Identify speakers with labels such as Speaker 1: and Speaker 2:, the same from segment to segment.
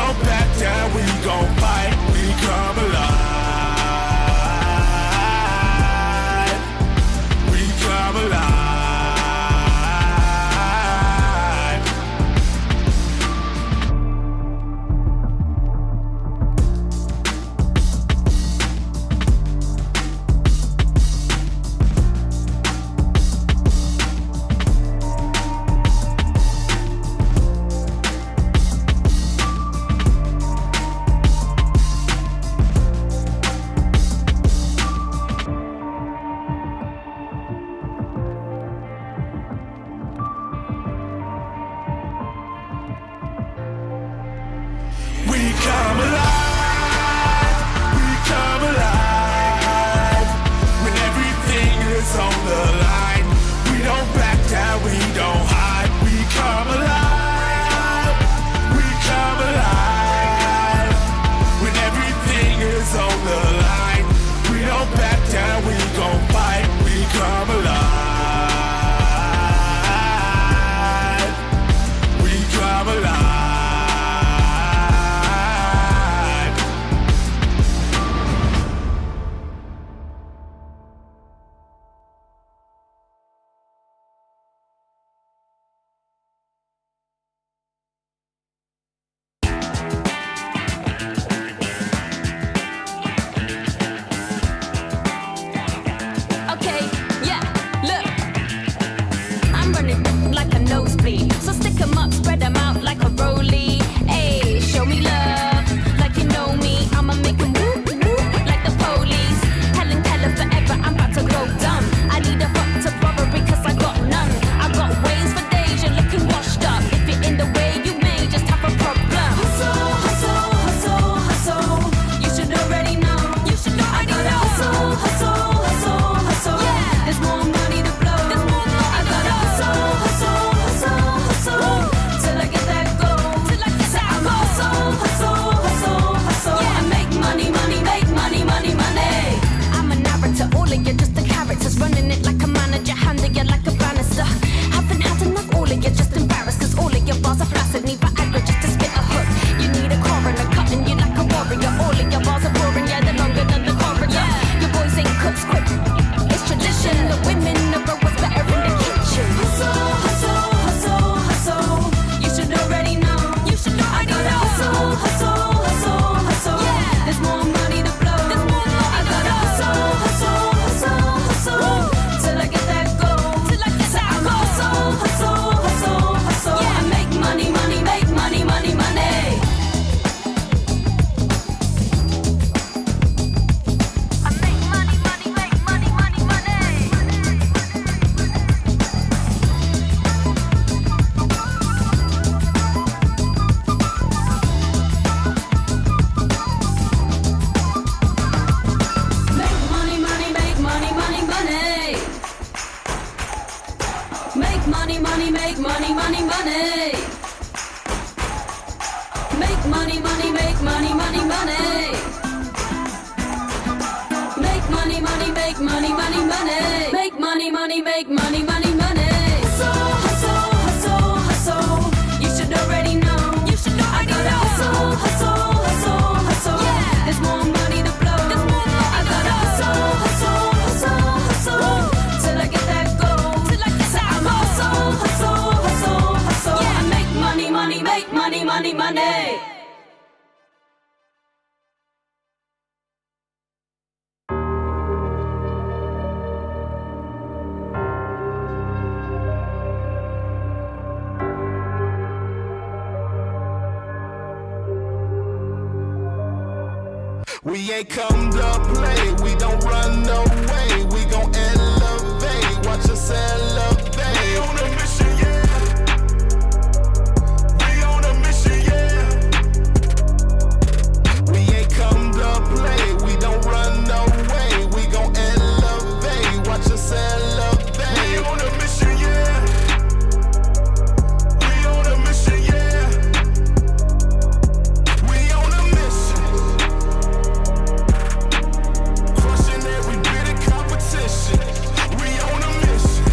Speaker 1: don't back down, we gon' fight, we come alive. We come alive.
Speaker 2: We ain't come to play, we don't run away. We gon' elevate, watch us elevate. We on a mission, yeah. We on a mission, yeah. We ain't come to play, we don't run away. We gon' elevate, watch us elevate. We on a mission, yeah. We on a mission, yeah. We on a mission. Crushing every bit of competition. We on a mission.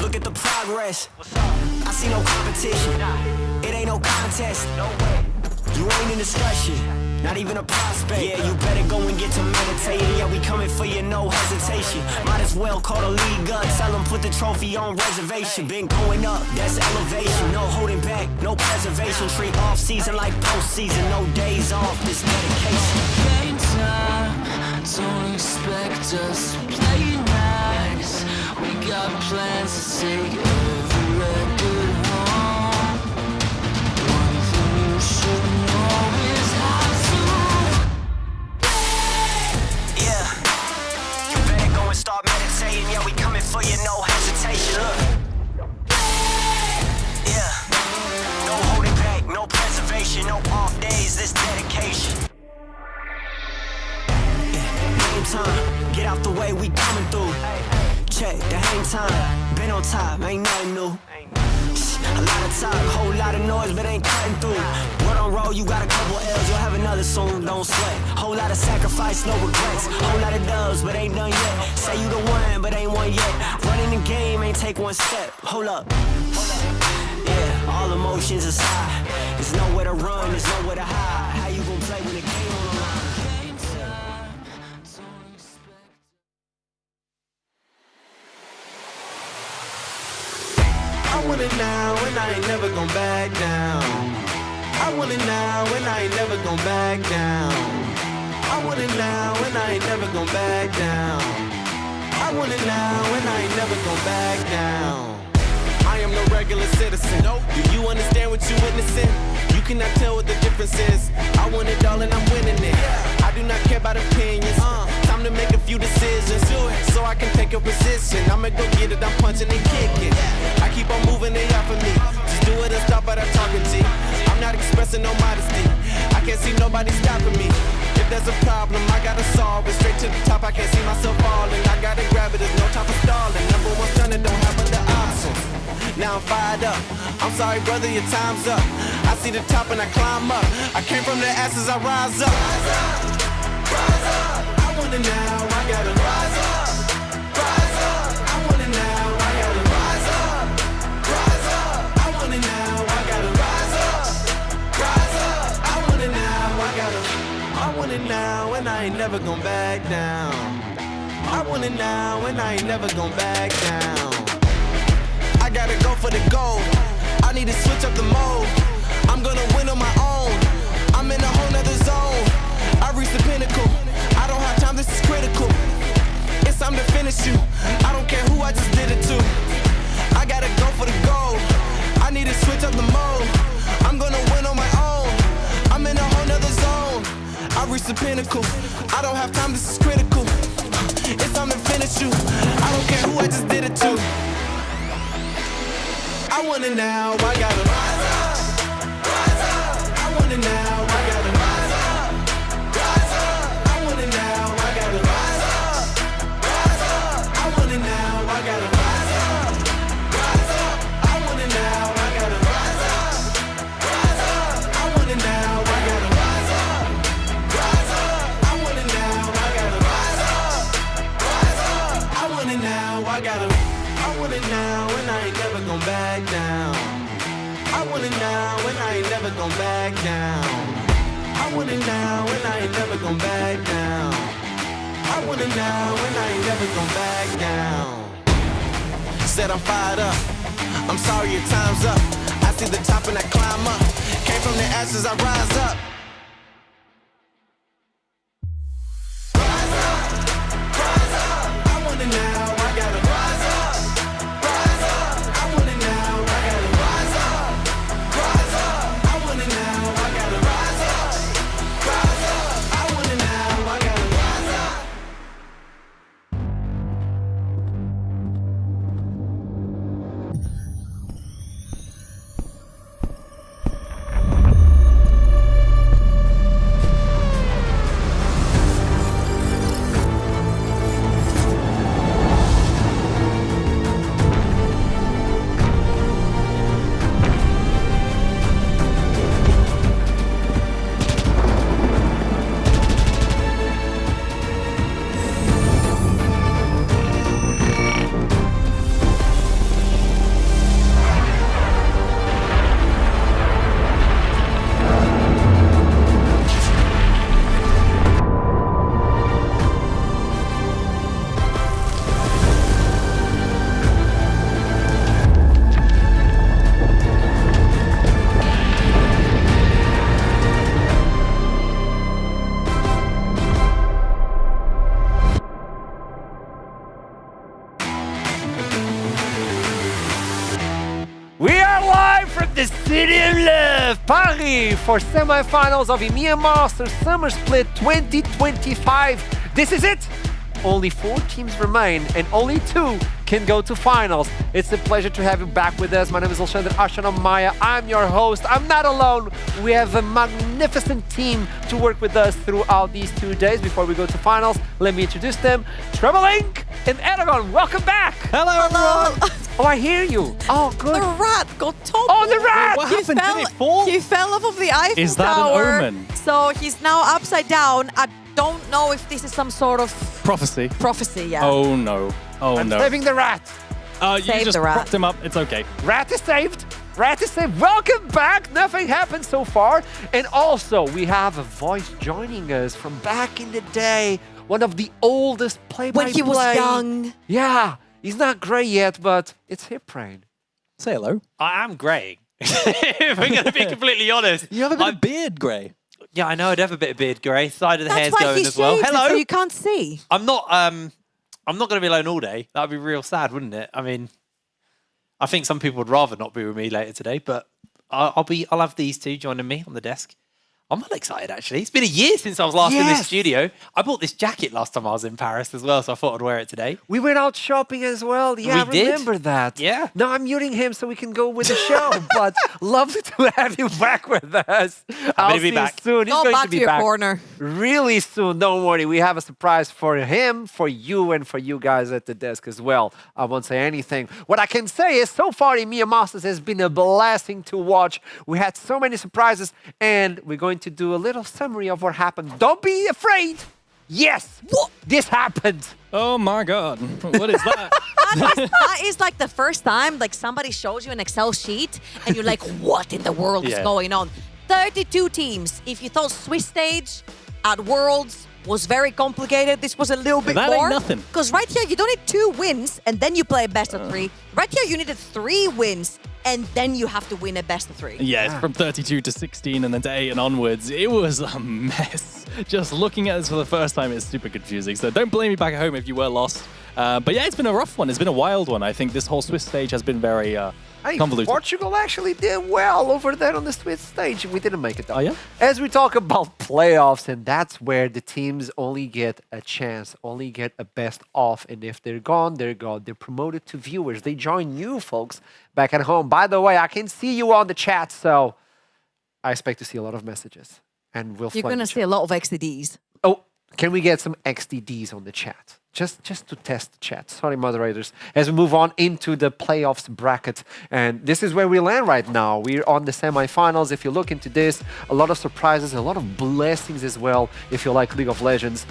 Speaker 3: look at the progress. I see no competition. It ain't no contest. You ain't in discussion, not even a prospect. Yeah, you better go and get to meditating. Yeah, we coming for you, no hesitation. Might as well call the league up. Tell them put the trophy on reservation. Been going up, that's elevation. No holding back, no preservation. Treat off season like postseason. No days off, this dedication.
Speaker 4: Game time, don't expect us to play nice. We got plans to take every record home. One thing you should know is how to.
Speaker 3: Yeah, you better go and start meditating. Yeah, we coming for you, no hesitation. Look. Yeah, no holding back, no preservation, no off days, this dedication. Game time, get out the way, we coming through. Check the hang time, been on top, ain't nothing new. A lot of talk, whole lot of noise, but ain't cutting through. Word on roll, you got a couple L's, you'll have another soon, don't sweat. Whole lot of sacrifice, no regrets. Whole lot of dubs, but ain't done yet. Say you the one, but ain't one yet. Running the game, ain't take one step. Hold up. Yeah, all emotions aside. There's nowhere to run, there's nowhere to hide. How you gon' play when the game on the line?
Speaker 2: I want it now and I ain't never gon' back down. I want it now and I ain't never gon' back down. I want it now and I ain't never gon' back down. I want it now and I ain't never gon' back down. I am no regular citizen. Nope. Do you understand what you're witnessing? You cannot tell what the difference is. I want it all and I'm winning it. I do not care about opinions. Time to make a few decisions so I can take a position. I'ma go get it, I'm punching and kicking. I keep on moving, they off of me. Just do it and stop by that talking G. I'm not expressing no modesty. I can't see nobody stopping me. If there's a problem, I gotta solve it. Straight to the top, I can't see myself falling. I gotta grab it, there's no time for stalling. Number one stunner, don't have other options. Now I'm fired up. I'm sorry, brother, your time's up. I see the top and I climb up. I came from the ashes, I rise up. Rise up, rise up. I want it now, I gotta rise up. Rise up. I want it now, I gotta rise up. Rise up. I want it now, I gotta rise up. Rise up. I want it now, I want it now, and I ain't never gon' back down. I want it now, and I ain't never gon' back down. I gotta go for the gold. I need to switch up the mode. I'm gonna win on my own. I'm in a whole nother zone. I reached the pinnacle. I don't have time, this is critical. It's time to finish you. I don't care who I just did it to. I gotta go for the gold. I need to switch up the mode. I'm gonna win on my own. I'm in a whole nother zone. I reached the pinnacle. I don't have time, this is critical. It's time to finish you. I don't care who I just did it to. I want it now, I gotta rise up, rise up. I want it now, I gotta rise up, rise up. I want it now, I gotta rise up, rise up. I want it now, I gotta rise up, rise up. I want it now, I gotta rise up, rise up. I want it now, I gotta rise up, rise up. I want it now, I gotta rise up, rise up. I want it now, I gotta. I want it now and I ain't never gon' back down. I want it now and I ain't never gon' back down. I want it now and I ain't never gon' back down. I want it now and I ain't never gon' back down. Said I'm fired up. I'm sorry your time's up. I see the top and I climb up. Came from the ashes, I rise up. Rise up, rise up. I want it now, I gotta rise up.
Speaker 5: the City of Love, Paris, for semifinals of EMEA Masters Summer Split 2025. This is it. Only 4 teams remain and only 2 can go to finals. It's a pleasure to have you back with us. My name is Alexander Maya. I'm your host. I'm not alone. We have a magnificent team to work with us throughout these 2 days. Before we go to finals, let me introduce them. Treblink and Aragon, welcome back.
Speaker 6: Hello, everyone.
Speaker 5: Oh, I hear you. Oh, good.
Speaker 7: The rat got toppled.
Speaker 5: Oh, the rat!
Speaker 6: What happened? Did it fall?
Speaker 7: He fell off of the Eiffel
Speaker 6: Is that
Speaker 7: Tower.
Speaker 6: an omen?
Speaker 7: So he's now upside down. I don't know if this is some sort of
Speaker 6: Prophecy.
Speaker 7: prophecy. Yeah.
Speaker 6: Oh, no. Oh,
Speaker 5: I'm
Speaker 6: no.
Speaker 5: saving the rat.
Speaker 6: You
Speaker 7: Save
Speaker 6: just
Speaker 7: the rat.
Speaker 6: propped him up. It's okay.
Speaker 5: Rat is saved. Rat is saved. Welcome back. Nothing happened so far. And also, we have a voice joining us from back in the day. One of the oldest play-by-play.
Speaker 7: When he was young.
Speaker 5: Yeah. He's not gray yet, but it's hip brain.
Speaker 6: Say hello.
Speaker 8: I am grey. If we're going to be completely honest.
Speaker 6: You have a bit of beard, Gray.
Speaker 8: Yeah, I know. I'd have a bit of beard grey. Side of the
Speaker 7: That's
Speaker 8: hair's
Speaker 7: why
Speaker 8: going
Speaker 7: he
Speaker 8: as well.
Speaker 7: shaved it,
Speaker 8: Hello.
Speaker 7: so you can't see.
Speaker 8: I'm not going to be alone all day. That'd be real sad, wouldn't it? I mean, I think some people would rather not be with me later today, but I'll have these 2 joining me on the desk. I'm not excited, actually. It's been a year since I was last in the studio. I bought this jacket last time I was in Paris as well, so I thought I'd wear it today.
Speaker 5: We went out shopping as well. Yeah,
Speaker 8: We did?
Speaker 5: I remember that.
Speaker 8: Yeah.
Speaker 5: Now I'm muting him so we can go with the show. But lovely to have you back with us. I'll
Speaker 8: gonna be
Speaker 5: see
Speaker 8: back.
Speaker 5: you soon. He's
Speaker 7: Go
Speaker 5: going
Speaker 7: back
Speaker 5: to be
Speaker 7: to your
Speaker 5: back
Speaker 7: corner.
Speaker 5: really soon. Don't worry. We have a surprise for him, for you, and for you guys at the desk as well. I won't say anything. What I can say is, so far, EMEA Masters has been a blessing to watch. We had so many surprises, and we're going to do a little summary of what happened. Don't be afraid. Yes, this happened.
Speaker 6: Oh, my God. What is that?
Speaker 7: That is like the first time like somebody shows you an Excel sheet and you're like, what in the world is
Speaker 8: Yeah.
Speaker 7: going on? 32 teams. If you thought Swiss stage at Worlds was very complicated, this was a little bit
Speaker 6: That ain't
Speaker 7: more.
Speaker 6: nothing.
Speaker 7: Because right here, you don't need 2 wins and then you play a best of 3. Right here, you needed 3 wins and then you have to win a best of 3.
Speaker 6: Yeah, it's from 32 to 16 and then to 8 and onwards. It was a mess. Just looking at this for the first time is super confusing. So don't blame me back at home if you were lost. But yeah, it's been a rough one. It's been a wild one. I think this whole Swiss stage has been very convoluted.
Speaker 5: Portugal actually did well over there on the Swiss stage. We didn't make it though.
Speaker 6: Oh, yeah?
Speaker 5: As we talk about playoffs, and that's where the teams only get a chance, only get a best off. And if they're gone, they're gone. They're promoted to viewers. They join you folks back at home. By the way, I can see you on the chat, so I expect to see a lot of messages. And we'll
Speaker 7: You're
Speaker 5: flood
Speaker 7: going to
Speaker 5: the
Speaker 7: see a lot of XDDs.
Speaker 5: Oh, can we get some XDDs on the chat? Just to test the chat. Sorry, moderators. As we move on into the playoffs bracket, and this is where we land right now. We're on the semifinals. If you look into this, a lot of surprises, a lot of blessings as well, if you like League of Legends.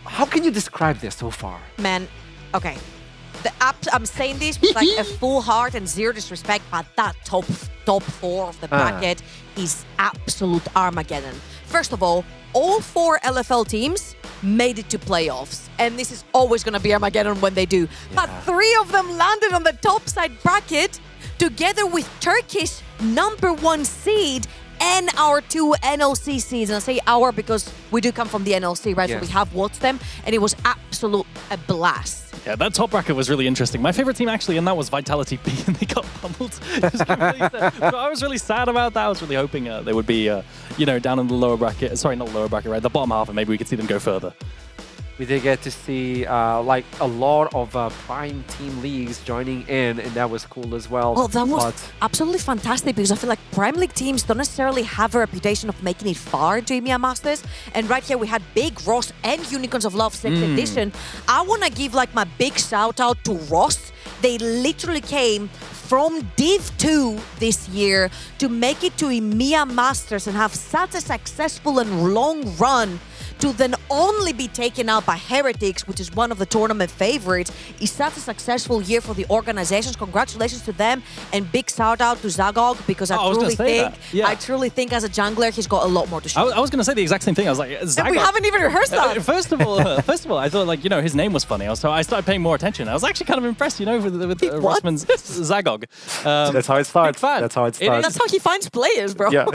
Speaker 5: How can you describe this so far?
Speaker 7: Man, okay. I'm saying this with like a full heart and zero disrespect, but that top 4 of the bracket is absolute Armageddon. First of all 4 LFL teams made it to playoffs, and this is always going to be Armageddon when they do. But 3 of them landed on the top side bracket together with Turkish #1 seed and our 2 NLC seeds. And I say our because we do come from the NLC, right?
Speaker 5: Yes.
Speaker 7: So we have watched them, and it was absolute a blast.
Speaker 6: Yeah, that top bracket was really interesting. My favorite team, actually, and that was Vitality B, and they got pummeled. So I was really sad about that. I was really hoping they would be, down in the lower bracket. Sorry, not lower bracket, right? The bottom half, and maybe we could see them go further.
Speaker 5: We did get to see like a lot of prime team leagues joining in, and that was cool as well.
Speaker 7: Well, that was
Speaker 5: But
Speaker 7: absolutely fantastic because I feel like Prime League teams don't necessarily have a reputation of making it far to EMEA Masters. And right here we had Big, Ross, and Unicorns of Love 6th edition. I want to give like my big shout out to Ross. They literally came from Div 2 this year to make it to EMEA Masters and have such a successful and long run to then only be taken out by Heretics, which is one of the tournament favorites, is such a successful year for the organizations. Congratulations to them, and big shout out to Zagog because I truly think as a jungler he's got a lot more to show.
Speaker 6: I was going to say the exact same thing. I was like,
Speaker 7: And we haven't even rehearsed that.
Speaker 6: First of all, I thought his name was funny. So I started paying more attention. I was actually kind of impressed, with Rossman's Zagog.
Speaker 5: that's how it starts.
Speaker 6: Big fan.
Speaker 5: That's how it starts.
Speaker 7: That's how he finds players, bro.
Speaker 5: Yeah.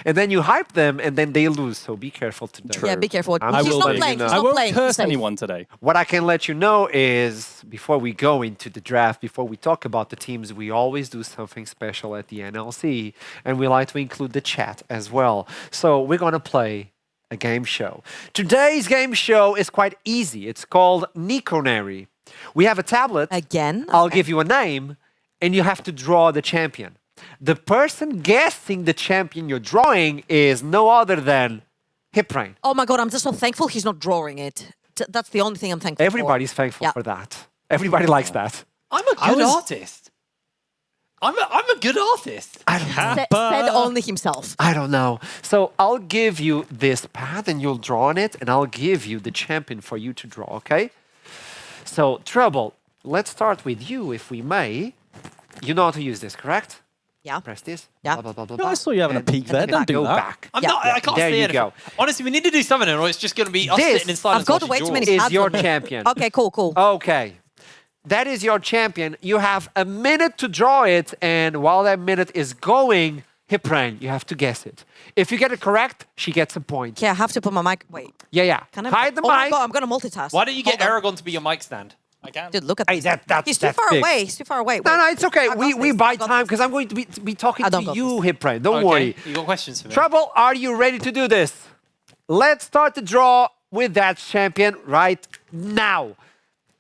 Speaker 5: And then you hype them, and then they lose. So be careful to them.
Speaker 7: Yeah, be careful.
Speaker 6: I
Speaker 7: He He's
Speaker 6: will
Speaker 7: not
Speaker 6: be.
Speaker 7: playing. He's
Speaker 6: I
Speaker 7: not
Speaker 6: won't
Speaker 7: playing.
Speaker 6: curse
Speaker 7: He's safe.
Speaker 6: anyone today.
Speaker 5: What I can let you know is, before we go into the draft, before we talk about the teams, we always do something special at the NLC, and we like to include the chat as well. So we're going to play a game show. Today's game show is quite easy. It's called Nikonary. We have a tablet.
Speaker 7: Again?
Speaker 5: I'll
Speaker 7: Okay.
Speaker 5: give you a name, and you have to draw the champion. The person guessing the champion you're drawing is no other than Hiprain.
Speaker 7: Oh my god, I'm just so thankful he's not drawing it. That's the only thing I'm thankful
Speaker 5: Everybody's thankful
Speaker 7: Yeah.
Speaker 5: for that. Everybody likes that.
Speaker 8: I'm a good artist. I'm a good artist.
Speaker 5: I don't know.
Speaker 7: for. Said only himself.
Speaker 5: I don't know. So I'll give you this pad and you'll draw on it, and I'll give you the champion for you to draw, okay? So, Trouble, let's start with you, if we may. You know how to use this, correct?
Speaker 7: Yeah.
Speaker 5: Press this.
Speaker 7: Yeah.
Speaker 5: Blah, blah, blah, blah,
Speaker 6: No, I
Speaker 5: blah.
Speaker 6: saw you having a
Speaker 5: And-
Speaker 6: peek
Speaker 5: and
Speaker 6: there.
Speaker 5: then
Speaker 6: Don't do
Speaker 5: go
Speaker 6: that.
Speaker 5: back.
Speaker 8: I'm
Speaker 7: Yeah.
Speaker 8: not. I can't
Speaker 5: There
Speaker 8: see
Speaker 5: you
Speaker 8: anything.
Speaker 5: go.
Speaker 8: Honestly, we need to do something, or it's just going to be us
Speaker 5: This-
Speaker 8: sitting in silence.
Speaker 7: I've got
Speaker 8: watching
Speaker 7: way too
Speaker 8: Jaws.
Speaker 7: many
Speaker 5: Is
Speaker 7: pads
Speaker 5: your
Speaker 7: on me.
Speaker 5: champion.
Speaker 7: Okay, cool.
Speaker 5: Okay. That is your champion. You have a minute to draw it, and while that minute is going, Hiprain, you have to guess it. If you get it correct, she gets a point.
Speaker 7: Okay, I have to put my mic. Wait.
Speaker 5: Yeah.
Speaker 7: Can I?
Speaker 5: Hide the
Speaker 7: oh my
Speaker 5: mic.
Speaker 7: god, I'm gonna multitask.
Speaker 8: Why don't you get
Speaker 7: Hold on.
Speaker 8: Aragon to be your mic stand?
Speaker 6: I can.
Speaker 7: Dude, look at
Speaker 5: Hey,
Speaker 7: this.
Speaker 5: that's
Speaker 7: He's too
Speaker 5: that's
Speaker 7: far
Speaker 5: big.
Speaker 7: away. He's too far away.
Speaker 5: No,
Speaker 7: Wait.
Speaker 5: it's okay.
Speaker 7: I got
Speaker 5: We
Speaker 7: this.
Speaker 5: buy
Speaker 7: I got
Speaker 5: time
Speaker 7: this.
Speaker 5: because I'm going to be talking
Speaker 7: I
Speaker 5: to
Speaker 7: don't got
Speaker 5: you,
Speaker 7: this.
Speaker 5: Hiprain. Don't
Speaker 8: Okay,
Speaker 5: worry.
Speaker 8: you got questions for me?
Speaker 5: Trouble, are you ready to do this? Let's start the draw with that champion right now.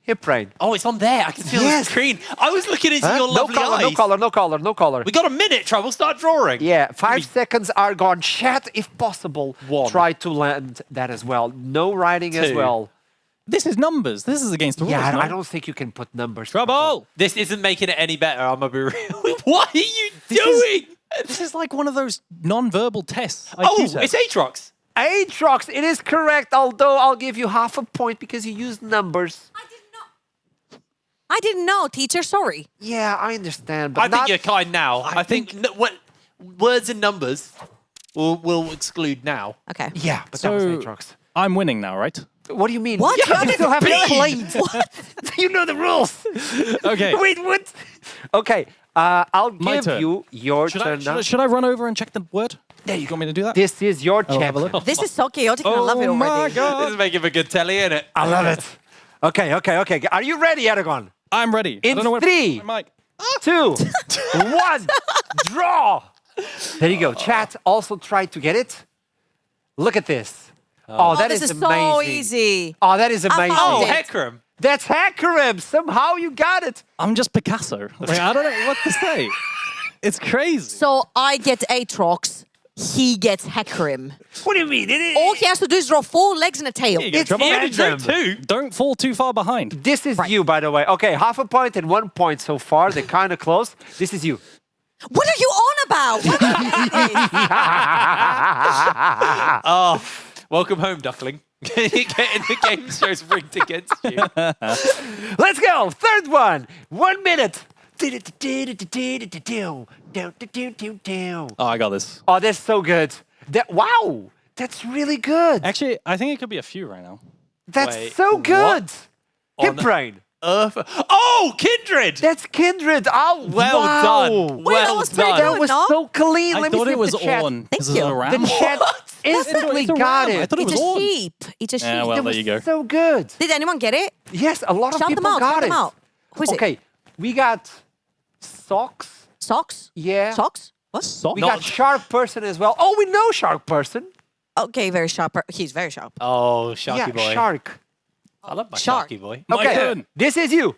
Speaker 5: Hiprain.
Speaker 8: Oh, it's on there. I can see on the
Speaker 5: Yes.
Speaker 8: screen. I was looking into
Speaker 5: Huh?
Speaker 8: your
Speaker 5: No
Speaker 8: lovely
Speaker 5: color,
Speaker 8: eyes.
Speaker 5: no color.
Speaker 8: We got a minute, Trouble. Start drawing.
Speaker 5: Yeah, 5 seconds are gone. Chat, if possible.
Speaker 8: One.
Speaker 5: Try to land that as well. No writing as
Speaker 8: Two.
Speaker 5: well.
Speaker 6: This is numbers. This is against the rules.
Speaker 5: Yeah,
Speaker 6: no?
Speaker 5: I don't think you can put numbers.
Speaker 6: Trouble.
Speaker 8: This isn't making it any better. I'm gonna be real. What are you doing?
Speaker 6: This is like one of those non-verbal tests.
Speaker 8: Oh,
Speaker 6: IQ tests.
Speaker 8: it's Aatrox.
Speaker 5: Aatrox, it is correct, although I'll give you half a point because you used numbers.
Speaker 7: I didn't know, teacher. Sorry.
Speaker 5: Yeah, I understand, but
Speaker 8: I think
Speaker 5: not-
Speaker 8: you're kind now. I think what words and numbers will exclude now.
Speaker 7: Okay.
Speaker 5: Yeah, but that was
Speaker 6: So
Speaker 5: Aatrox.
Speaker 6: I'm winning now, right?
Speaker 5: What do you mean?
Speaker 7: What?
Speaker 5: Yeah,
Speaker 7: How
Speaker 5: you
Speaker 7: did
Speaker 5: still
Speaker 7: it
Speaker 5: haven't
Speaker 7: be?
Speaker 5: played. What? You know the rules.
Speaker 6: Okay.
Speaker 5: Wait, what? Okay, I'll
Speaker 6: My
Speaker 5: give
Speaker 6: turn.
Speaker 5: you your
Speaker 6: Should
Speaker 5: turn now.
Speaker 6: I run over and check the word?
Speaker 5: There you
Speaker 6: You want me to do that?
Speaker 5: This is your
Speaker 6: I'll have a
Speaker 5: champion.
Speaker 6: look.
Speaker 7: This is so chaotic and I love it
Speaker 6: Oh my
Speaker 7: already.
Speaker 6: god.
Speaker 8: This is making for good telly, isn't it?
Speaker 5: I love it. Okay. Are you ready, Aragon?
Speaker 6: I'm ready. I
Speaker 5: In
Speaker 6: don't know where
Speaker 5: 3,
Speaker 6: my mic.
Speaker 5: 2, 1, draw. There you go. Chat, also try to get it. Look at this. Oh, that
Speaker 7: this
Speaker 5: is
Speaker 7: is
Speaker 5: amazing.
Speaker 7: so easy.
Speaker 5: Oh, that is amazing.
Speaker 8: Oh,
Speaker 7: it.
Speaker 8: Hecarim.
Speaker 5: That's Hackerim. Somehow you got it.
Speaker 6: I'm just Picasso. Like, I don't know what to say. It's crazy.
Speaker 7: So I get Aatrox. He gets Hecarim.
Speaker 5: What do you mean?
Speaker 7: All he has to do is draw 4 legs and a tail.
Speaker 6: Here you go,
Speaker 5: It's
Speaker 6: Trouble.
Speaker 8: Yeah, drew
Speaker 5: random.
Speaker 8: two.
Speaker 6: Don't fall too far behind.
Speaker 5: This is you, by the way. Okay, half a point and 1 point so far. They're kind of close. This is you.
Speaker 7: What are you on about? What is this?
Speaker 8: Oh, welcome home, Duckling. Getting the game shows rigged against you.
Speaker 5: Let's go. Third one. 1 minute.
Speaker 6: Oh, I got this.
Speaker 5: Oh, that's so good. Wow. That's really good.
Speaker 6: Actually, I think it could be a few right now.
Speaker 5: That's
Speaker 8: Wait,
Speaker 5: so good.
Speaker 8: On
Speaker 5: Hip brain.
Speaker 8: Earth. Oh, Kindred.
Speaker 5: That's Kindred. Oh,
Speaker 8: Well
Speaker 5: wow.
Speaker 8: done.
Speaker 7: Wait, that
Speaker 8: Well
Speaker 7: was pretty
Speaker 8: done.
Speaker 5: That
Speaker 7: good,
Speaker 5: was
Speaker 7: no?
Speaker 5: so clean.
Speaker 6: I
Speaker 5: Let me
Speaker 6: thought
Speaker 5: see
Speaker 6: it
Speaker 5: if
Speaker 6: was
Speaker 5: the chat.
Speaker 6: on.
Speaker 7: Thank
Speaker 6: Is it
Speaker 7: you.
Speaker 6: a
Speaker 5: The
Speaker 6: ram?
Speaker 5: chat instantly
Speaker 6: It's a
Speaker 5: got
Speaker 6: ram. I
Speaker 5: it.
Speaker 6: thought it
Speaker 7: It's
Speaker 6: was
Speaker 7: a
Speaker 6: on.
Speaker 7: sheep. It's a sheep.
Speaker 6: Yeah, well,
Speaker 5: That
Speaker 6: there you go.
Speaker 5: was so good.
Speaker 7: Did anyone get it?
Speaker 5: Yes, a lot of
Speaker 7: Shout
Speaker 5: people
Speaker 7: them out.
Speaker 5: got
Speaker 7: Shout
Speaker 5: it.
Speaker 7: them out. Who is it?
Speaker 5: Okay, we got socks.
Speaker 7: Socks?
Speaker 5: Yeah.
Speaker 7: Socks? What?
Speaker 6: Sock?
Speaker 5: We got shark person as well. Oh, we know shark person.
Speaker 7: Okay, very sharp. He's very sharp.
Speaker 8: Oh, Sharky
Speaker 5: Yeah,
Speaker 8: boy.
Speaker 5: shark.
Speaker 8: I love my
Speaker 7: Shark.
Speaker 8: Sharky boy.
Speaker 6: My
Speaker 5: Okay,
Speaker 6: turn.
Speaker 5: this is you.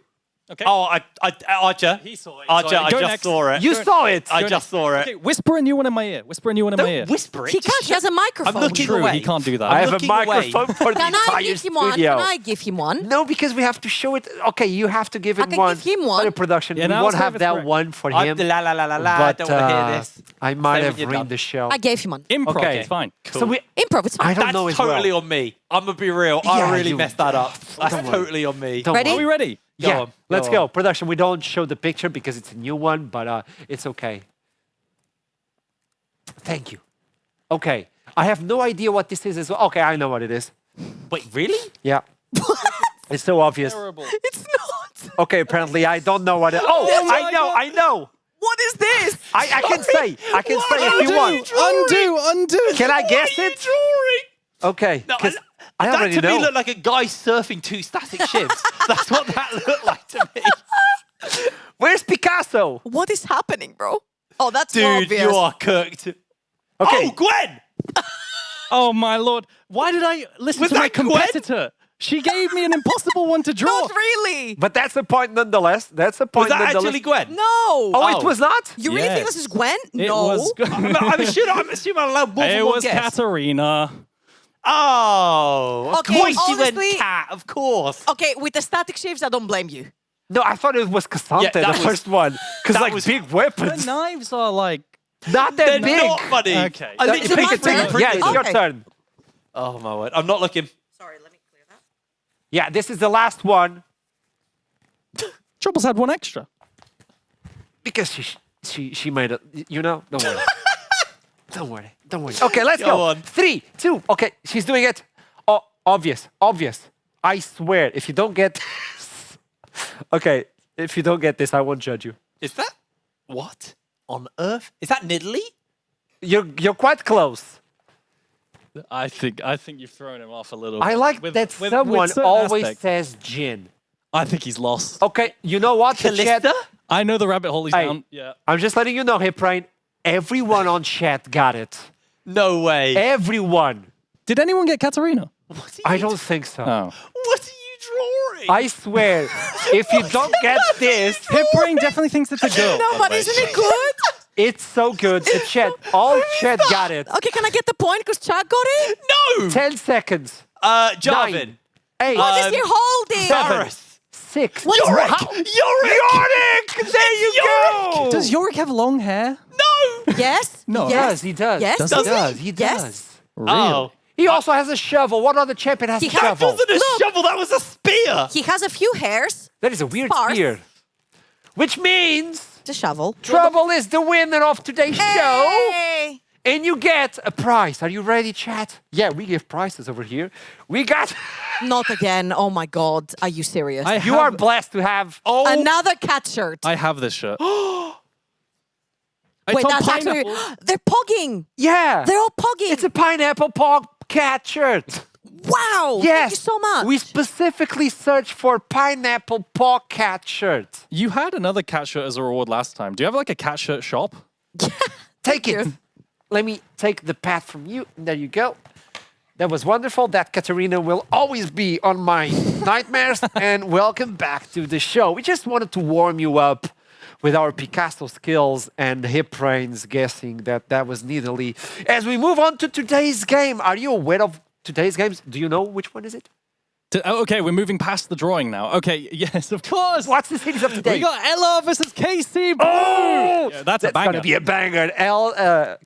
Speaker 6: Okay.
Speaker 8: Oh, Archer.
Speaker 6: He saw it.
Speaker 8: Archer, I
Speaker 6: Go
Speaker 8: just
Speaker 6: next.
Speaker 8: saw it.
Speaker 5: You saw it.
Speaker 8: I just saw it.
Speaker 6: Okay, whisper a new one in my ear. Whisper a new one in my ear.
Speaker 8: Don't whisper it.
Speaker 7: He can't.
Speaker 8: Just
Speaker 7: He has a
Speaker 8: shut-
Speaker 7: microphone.
Speaker 8: I'm looking
Speaker 6: True,
Speaker 8: away.
Speaker 6: he can't do that.
Speaker 5: I have a
Speaker 8: looking away.
Speaker 5: microphone for the
Speaker 7: Can I
Speaker 5: entire
Speaker 7: give him one?
Speaker 5: studio.
Speaker 7: Can I give him one?
Speaker 5: No, because we have to show it. Okay, you have to give
Speaker 7: I
Speaker 5: him
Speaker 7: can
Speaker 5: one.
Speaker 7: give him
Speaker 5: For
Speaker 7: one.
Speaker 5: the production.
Speaker 6: Yeah,
Speaker 5: we
Speaker 6: now
Speaker 5: won't
Speaker 6: it's
Speaker 5: have
Speaker 6: if it's
Speaker 5: that
Speaker 6: correct.
Speaker 5: one for
Speaker 8: I'm
Speaker 5: him.
Speaker 8: la la la la la. I
Speaker 5: But
Speaker 8: don't want to hear this.
Speaker 5: I might
Speaker 8: Say
Speaker 5: have
Speaker 8: when you're
Speaker 5: ruined
Speaker 8: done.
Speaker 5: the show.
Speaker 7: I gave him one.
Speaker 6: Improv.
Speaker 5: Okay.
Speaker 6: It's fine.
Speaker 5: So we.
Speaker 7: Improv. It's fine.
Speaker 5: I don't
Speaker 8: That's
Speaker 5: know as
Speaker 8: totally
Speaker 5: well.
Speaker 8: on me. I'm gonna be real.
Speaker 5: Yeah,
Speaker 8: I really
Speaker 5: you-
Speaker 8: messed that up. That's
Speaker 5: Don't worry.
Speaker 8: totally on me.
Speaker 5: Don't
Speaker 7: Ready?
Speaker 6: Are
Speaker 5: worry.
Speaker 6: we ready?
Speaker 8: Go
Speaker 5: Yeah,
Speaker 8: on,
Speaker 5: let's
Speaker 8: go
Speaker 5: go.
Speaker 8: on.
Speaker 5: Production, we don't show the picture because it's a new one, but it's okay. Thank you. Okay, I have no idea what this is as well. Okay, I know what it is.
Speaker 8: Wait, really?
Speaker 5: Yeah. It's so obvious.
Speaker 6: Terrible.
Speaker 7: It's not.
Speaker 5: Okay, apparently I don't know what it Oh,
Speaker 6: Oh my
Speaker 5: I know.
Speaker 7: What is this?
Speaker 5: I can say if you want.
Speaker 6: Undo.
Speaker 5: Can I guess it?
Speaker 8: Drawing.
Speaker 5: Okay.
Speaker 8: No,
Speaker 5: 'cause I
Speaker 8: That
Speaker 5: already
Speaker 8: to
Speaker 5: know.
Speaker 8: me looked like a guy surfing 2 static shivs. That's what that looked like to me.
Speaker 5: Where's Picasso?
Speaker 7: What is happening, bro? Oh, that's more
Speaker 8: Dude,
Speaker 7: obvious.
Speaker 8: you are cooked.
Speaker 5: Okay.
Speaker 8: Oh, Gwen!
Speaker 6: Oh my lord! Why did I listen
Speaker 8: Was
Speaker 6: to my
Speaker 8: that Gwen?
Speaker 6: competitor? She gave me an impossible one to draw.
Speaker 7: Not really.
Speaker 5: But that's a point nonetheless. That's a
Speaker 8: Was
Speaker 5: point
Speaker 8: that
Speaker 5: nonetheless.
Speaker 8: actually Gwen?
Speaker 7: No.
Speaker 5: Oh, it was not?
Speaker 7: You really think
Speaker 6: Yes.
Speaker 7: this is Gwen?
Speaker 6: It
Speaker 7: no.
Speaker 6: was.
Speaker 8: I'm assuming I'm allowed more than
Speaker 6: It
Speaker 8: one
Speaker 6: was
Speaker 8: guess.
Speaker 6: Katarina.
Speaker 8: Oh, of
Speaker 7: Okay,
Speaker 8: course she
Speaker 7: honestly-
Speaker 8: went cat, of course.
Speaker 7: Okay, with the static shifts, I don't blame you.
Speaker 5: No, I thought it was Cassante,
Speaker 8: Yeah, that
Speaker 5: the
Speaker 8: was-
Speaker 5: first one. Because
Speaker 8: that
Speaker 5: like
Speaker 8: was-
Speaker 5: big
Speaker 6: The
Speaker 5: weapons.
Speaker 6: knives are like.
Speaker 5: Not that
Speaker 8: They're
Speaker 5: big.
Speaker 8: not funny.
Speaker 6: Okay.
Speaker 8: I
Speaker 5: No,
Speaker 8: literally
Speaker 5: pick
Speaker 7: my
Speaker 5: a thing.
Speaker 7: turn?
Speaker 5: Yeah, it's your
Speaker 7: Okay.
Speaker 5: turn.
Speaker 8: Oh my word. I'm not looking.
Speaker 7: Sorry, let me clear that.
Speaker 5: Yeah, this is the last one.
Speaker 6: Trouble's had one extra.
Speaker 5: Because she made it. You know? Don't worry. Don't worry. Don't worry. Okay, let's
Speaker 8: Go
Speaker 5: go.
Speaker 8: on.
Speaker 5: 3, 2. Okay, she's doing it. Oh, obvious. Obvious. I swear, if you don't get this. Okay, if you don't get this, I won't judge you.
Speaker 8: Is that what on earth? Is that Nidalee?
Speaker 5: You're quite close.
Speaker 6: I think you've thrown him off a little.
Speaker 5: I
Speaker 6: bit.
Speaker 5: like
Speaker 6: With-
Speaker 5: that
Speaker 6: with
Speaker 5: someone
Speaker 6: certain
Speaker 5: always
Speaker 6: aspects.
Speaker 5: says Jin.
Speaker 6: I think he's lost.
Speaker 5: Okay, you know what? The chat-
Speaker 8: Callista?
Speaker 6: I know the rabbit hole he's
Speaker 5: Hey.
Speaker 6: down. Yeah.
Speaker 5: I'm just letting you know, Hip Rain. Everyone on chat got it.
Speaker 8: No way.
Speaker 5: Everyone.
Speaker 6: Did anyone get Katarina?
Speaker 8: What are
Speaker 5: I
Speaker 8: you
Speaker 5: don't think so.
Speaker 6: Oh.
Speaker 8: What are you drawing?
Speaker 5: I swear, if you don't get this,
Speaker 6: Hip Brain definitely thinks it's a girl.
Speaker 7: No, but isn't it good?
Speaker 5: it's so good. The chat, all chat got it.
Speaker 7: Okay, can I get the point? Because Chad got it?
Speaker 8: No!
Speaker 5: 10 seconds.
Speaker 8: Jarvan.
Speaker 5: 8,
Speaker 7: What is he holding?
Speaker 8: Varus.
Speaker 5: 6.
Speaker 7: What is
Speaker 8: Yorick!
Speaker 7: how-
Speaker 8: Yorick!
Speaker 5: There you go.
Speaker 6: Does Yorick have long hair?
Speaker 8: No!
Speaker 7: Yes?
Speaker 6: No.
Speaker 5: He
Speaker 7: Yes?
Speaker 5: does. He does.
Speaker 7: Yes?
Speaker 6: Does
Speaker 5: He
Speaker 6: he?
Speaker 5: does. He
Speaker 7: Yes?
Speaker 5: does.
Speaker 6: Really?
Speaker 8: Oh.
Speaker 5: He also has a shovel. What other champion has
Speaker 7: He
Speaker 5: a
Speaker 7: has-
Speaker 5: shovel?
Speaker 8: That wasn't a
Speaker 7: Look.
Speaker 8: shovel, that was a spear!
Speaker 7: He has a few hairs.
Speaker 5: That is a weird
Speaker 7: Sparse.
Speaker 5: spear. Which means
Speaker 7: The shovel.
Speaker 5: Trouble is the winner of today's show.
Speaker 7: Hey!
Speaker 5: And you get a prize. Are you ready, chat? Yeah, we give prizes over here. We got...
Speaker 7: Not again. Oh my God. Are you serious?
Speaker 5: You are blessed to have... Oh,
Speaker 7: Another cat shirt.
Speaker 6: I have this shirt.
Speaker 7: Wait,
Speaker 6: on
Speaker 7: that's actually.
Speaker 6: pineapple.
Speaker 7: They're pogging.
Speaker 5: yeah.
Speaker 7: They're all pogging.
Speaker 5: It's a pineapple paw cat shirt.
Speaker 7: Wow.
Speaker 5: Yes.
Speaker 7: Thank you so much.
Speaker 5: We specifically searched for pineapple paw cat shirt.
Speaker 6: You had another cat shirt as a reward last time. Do you have like a cat shirt shop?
Speaker 5: Take it.
Speaker 7: you.
Speaker 5: Let me take the pad from you. There you go. That was wonderful. That Katarina will always be on my nightmares. And welcome back to the show. We just wanted to warm you up with our Picasso skills and hip brains guessing that was Nidalee. As we move on to today's game, are you aware of today's games? Do you know which one is it?
Speaker 6: Okay, we're moving past the drawing now. Okay, yes, of course.
Speaker 5: What's the cities of today?
Speaker 6: We got Ella versus KC.
Speaker 5: Oh,
Speaker 6: Yeah, that's a banger.
Speaker 5: gonna be a banger.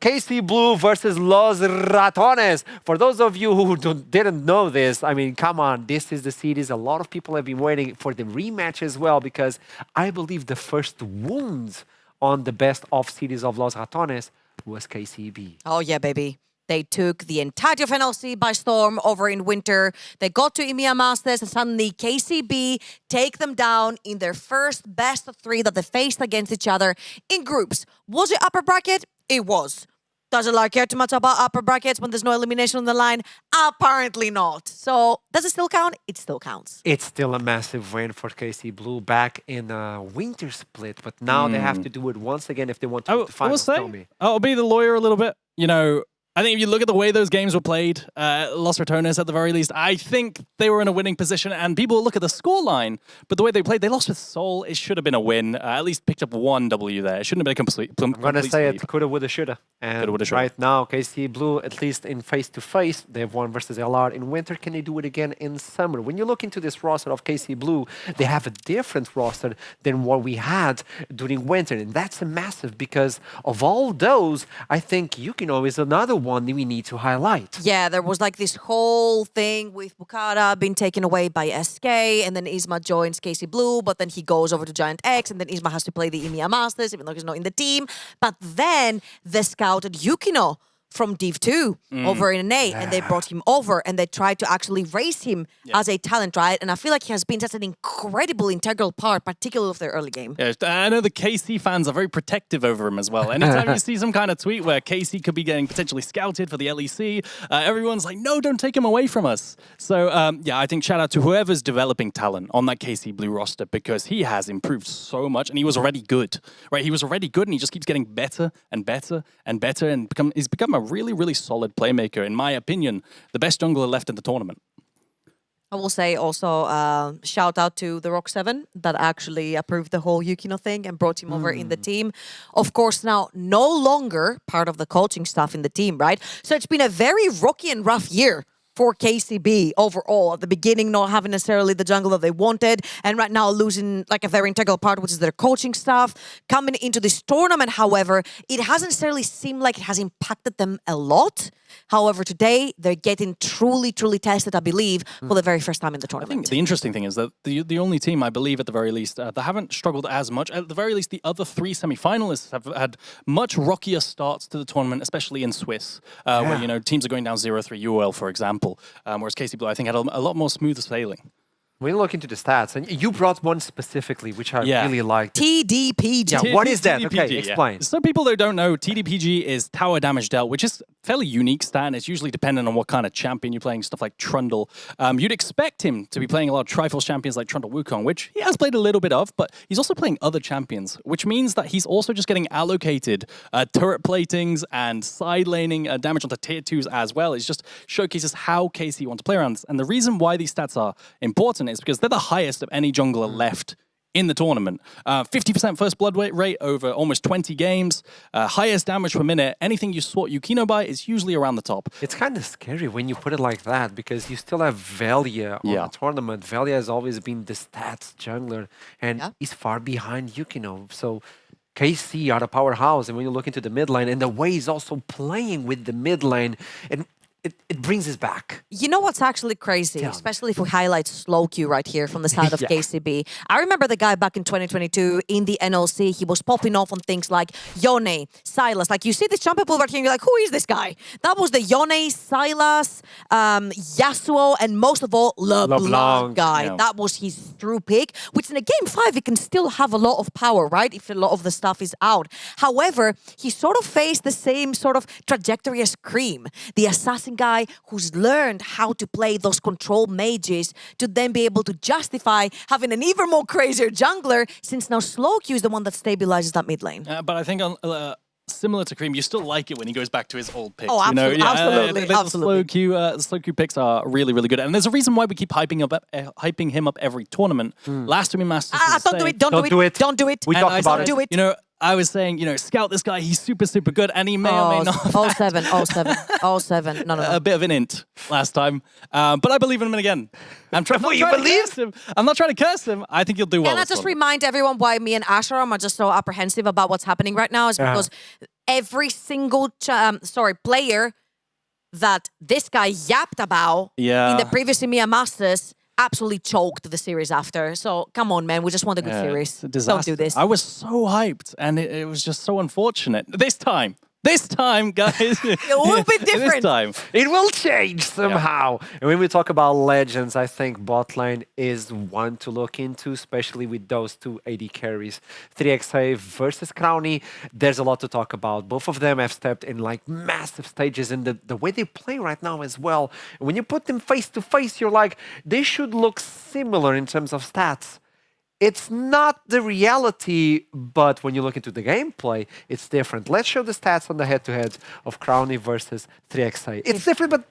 Speaker 5: KC Blue versus Los Ratones. For those of you who didn't know this, I mean, come on, this is the series. A lot of people have been waiting for the rematch as well because I believe the first wound on the best of series of Los Ratones was KCB.
Speaker 7: Oh, yeah, baby. They took the entirety of NLC by storm over in winter. They got to EMEA Masters and suddenly KCB take them down in their first best of 3 that they faced against each other in groups. Was it upper bracket? It was. Does it like care too much about upper brackets when there's no elimination on the line? Apparently not. So does it still count? It still counts.
Speaker 5: It's still a massive win for KC Blue back in a winter split, but now they have to do it once again if they want to
Speaker 6: I
Speaker 5: go
Speaker 6: will
Speaker 5: to the finals. Tell me.
Speaker 6: I'll be the lawyer a little bit. You know, I think if you look at the way those games were played, Los Ratones at the very least, I think they were in a winning position. And people look at the scoreline, but the way they played, they lost with soul. It should have been a win. At least picked up 1 W there. It shouldn't have been a complete.
Speaker 5: I'm gonna say it coulda, woulda, shoulda. And
Speaker 6: Coulda, woulda, shoulda.
Speaker 5: right now, KC Blue, at least in face-to-face, they've won versus LR in winter. Can they do it again in summer? When you look into this roster of KC Blue, they have a different roster than what we had during winter, and that's a massive because of all those. I think Yukino is another one that we need to highlight.
Speaker 7: Yeah, there was like this whole thing with Bukara being taken away by SK, and then Isma joins KC Blue, but then he goes over to Giant X, and then Isma has to play the EMEA Masters, even though he's not in the team. But then they scouted Yukino from Div 2 over in NA, and they brought him over and they tried to actually raise him as a talent, right? And I feel like he has been such an incredible integral part, particularly of their early game.
Speaker 6: Yeah, I know the KC fans are very protective over him as well. Anytime you see some kind of tweet where KC could be getting potentially scouted for the LEC, everyone's like, no, don't take him away from us. So, yeah, I think shout out to whoever's developing talent on that KC Blue roster, because he has improved so much and he was already good, right? He was already good and he just keeps getting better and better and better, and he's become a really, really solid playmaker. In my opinion, the best jungler left in the tournament.
Speaker 7: I will say also shout out to the Rock 7 that actually approved the whole Yukino thing and brought him over in the team. Of course, now no longer part of the coaching staff in the team, right? So it's been a very rocky and rough year for KCB overall. At the beginning, not having necessarily the jungle that they wanted, and right now losing like a very integral part, which is their coaching staff. Coming into this tournament, however, it hasn't necessarily seemed like it has impacted them a lot. However, today, they're getting truly, truly tested, I believe, for the very first time in the
Speaker 6: I
Speaker 7: tournament.
Speaker 6: think the interesting thing is that the only team, I believe, at the very least, that haven't struggled as much. At the very least, the other three semi-finalists have had much rockier starts to the tournament, especially in Swiss, where, you know, teams are going down 0-3 UOL, for example, whereas KC Blue, I think, had a lot more smooth sailing.
Speaker 5: When you look into the stats, and you brought one specifically, which I really liked.
Speaker 7: TDPG.
Speaker 5: Yeah, what is that?
Speaker 6: TDPG,
Speaker 5: Okay, explain.
Speaker 6: So people that don't know, TDPG is tower damage dealt, which is a fairly unique stat, and it's usually dependent on what kind of champion you're playing, stuff like Trundle. You'd expect him to be playing a lot of Triforce champions like Trundle Wukong, which he has played a little bit of, but he's also playing other champions, which means that he's also just getting allocated turret platings and side laning damage onto tier 2s as well. It just showcases how KC want to play around this. And the reason why these stats are important is because they're the highest of any jungler left in the tournament. 50% first blood rate over almost 20 games, highest damage per minute. Anything you sort Yukino by is usually around the top.
Speaker 5: It's kind of scary when you put it like that, because you still have Velia on the tournament. Velia has always been the stats jungler, and he's far behind Yukino. So KC are a powerhouse, and when you look into the mid lane, and the way he's also playing with the mid lane, and it brings us back.
Speaker 7: You know what's actually crazy, especially if we highlight slow queue right here from the side of KCB. I remember the guy back in 2022 in the NLC, he was popping off on things like Yone, Sylas. Like you see this champion pool right here and you're like, who is this guy? That was the Yone, Sylas, Yasuo, and most of all, LeBlanc guy.
Speaker 6: Yeah.
Speaker 7: That was his true pick, which in a game 5, he can still have a lot of power, right? If a lot of the stuff is out. However, he sort of faced the same sort of trajectory as Cream, the assassin guy who's learned how to play those control mages to then be able to justify having an even more crazier jungler, since now slow Q is the one that stabilizes that mid lane.
Speaker 6: But I think similar to Cream, you still like it when he goes back to his old picks.
Speaker 7: Oh, absolutely, absolutely.
Speaker 6: The slow queue picks are really, really good. And there's a reason why we keep hyping him up every tournament. Last time in Masters,
Speaker 7: Don't do it, don't do it, don't do it.
Speaker 5: We talked about it.
Speaker 7: Do it.
Speaker 6: You know, I was saying, you know, scout this guy, he's super, super good, and he may or may not have
Speaker 7: 07. No.
Speaker 6: a bit of an int last time. But I believe in him again. I'm not trying to curse him. I think he'll do well.
Speaker 7: Can I just remind everyone why me and Asheram are just so apprehensive about what's happening right now is because every single player that this guy yapped about in the previous EMEA Masters absolutely choked the series after. So come on, man. We just want a good series. Don't do this.
Speaker 6: I was so hyped, and it was just so unfortunate. This time, guys.
Speaker 7: It will be different.
Speaker 6: This time.
Speaker 5: It will change somehow. And when we talk about legends, I think bot lane is one to look into, especially with those two AD carries. 3XA versus Crowny, there's a lot to talk about. Both of them have stepped in like massive stages, and the way they play right now as well. When you put them face to face, you're like, they should look similar in terms of stats. It's not the reality, but when you look into the gameplay, it's different. Let's show the stats on the head-to-head of Crowny versus 3XA. It's different, but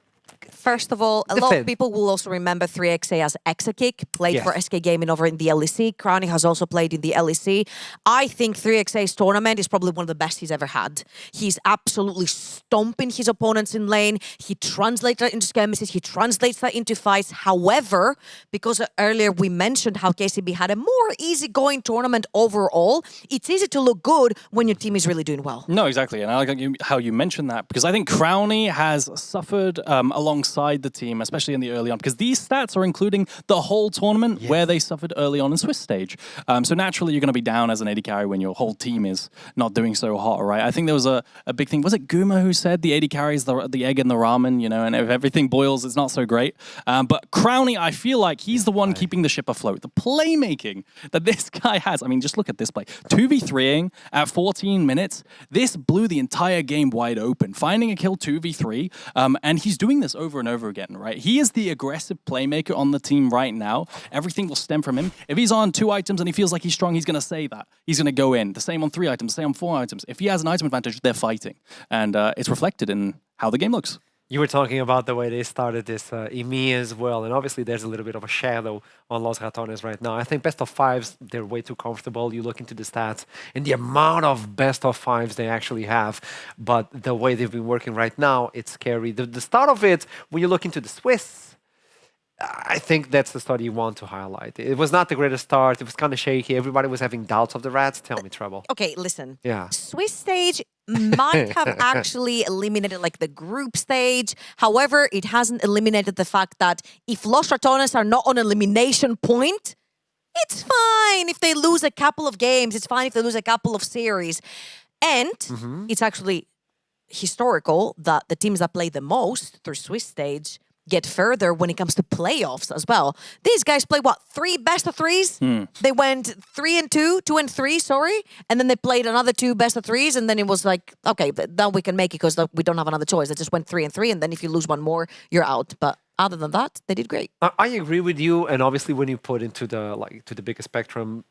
Speaker 7: First of all, a lot of people will also remember 3XA as Exakick, played for SK Gaming over in the LEC. Crowny has also played in the LEC. I think 3XA's tournament is probably one of the best he's ever had. He's absolutely stomping his opponents in lane. He translates that into skirmishes. He translates that into fights. However, because earlier we mentioned how KCB had a more easygoing tournament overall, it's easy to look good when your team is really doing well.
Speaker 6: No, exactly. And I like how you mentioned that, because I think Crowny has suffered a alongside the team, especially in the early on, because these stats are including the whole tournament where they suffered early on in Swiss stage. So naturally, you're going to be down as an AD carry when your whole team is not doing so hot, right? I think there was a big thing. Was it Guma who said the AD carry is the egg in the ramen, you know, and if everything boils, it's not so great. But Crownie, I feel like he's the one keeping the ship afloat. The playmaking that this guy has. I mean, just look at this play. 2v3ing at 14 minutes. This blew the entire game wide open. Finding a kill 2v3. And he's doing this over and over again, right? He is the aggressive playmaker on the team right now. Everything will stem from him. If he's on 2 items and he feels like he's strong, he's going to say that. He's going to go in. The same on 3 items, the same on 4 items. If he has an item advantage, they're fighting. And it's reflected in how the game looks.
Speaker 5: You were talking about the way they started this EMEA as well, and obviously there's a little bit of a shadow on Los Ratones right now. I think best of 5s, they're way too comfortable. You look into the stats and the amount of best of 5s they actually have, but the way they've been working right now, it's scary. The start of it, when you look into the Swiss, I think that's the start you want to highlight. It was not the greatest start. It was kind of shaky. Everybody was having doubts of the Rats. Tell me, Treble.
Speaker 7: Okay, listen.
Speaker 5: Yeah.
Speaker 7: Swiss stage might have actually eliminated like the group stage. However, it hasn't eliminated the fact that if Los Ratones are not on elimination point, it's fine if they lose a couple of games. It's fine if they lose a couple of series. And it's actually historical that the teams that play the most through Swiss stage get further when it comes to playoffs as well. These guys play, what, 3 best of 3s? They went 3-2, 2-3, sorry. And then they played another 2 best of 3s. And then it was like, okay, now we can make it because we don't have another choice. They just went 3-3. And then if you lose one more, you're out. But other than that, they did great.
Speaker 5: I agree with you. And obviously when you put into the bigger spectrum,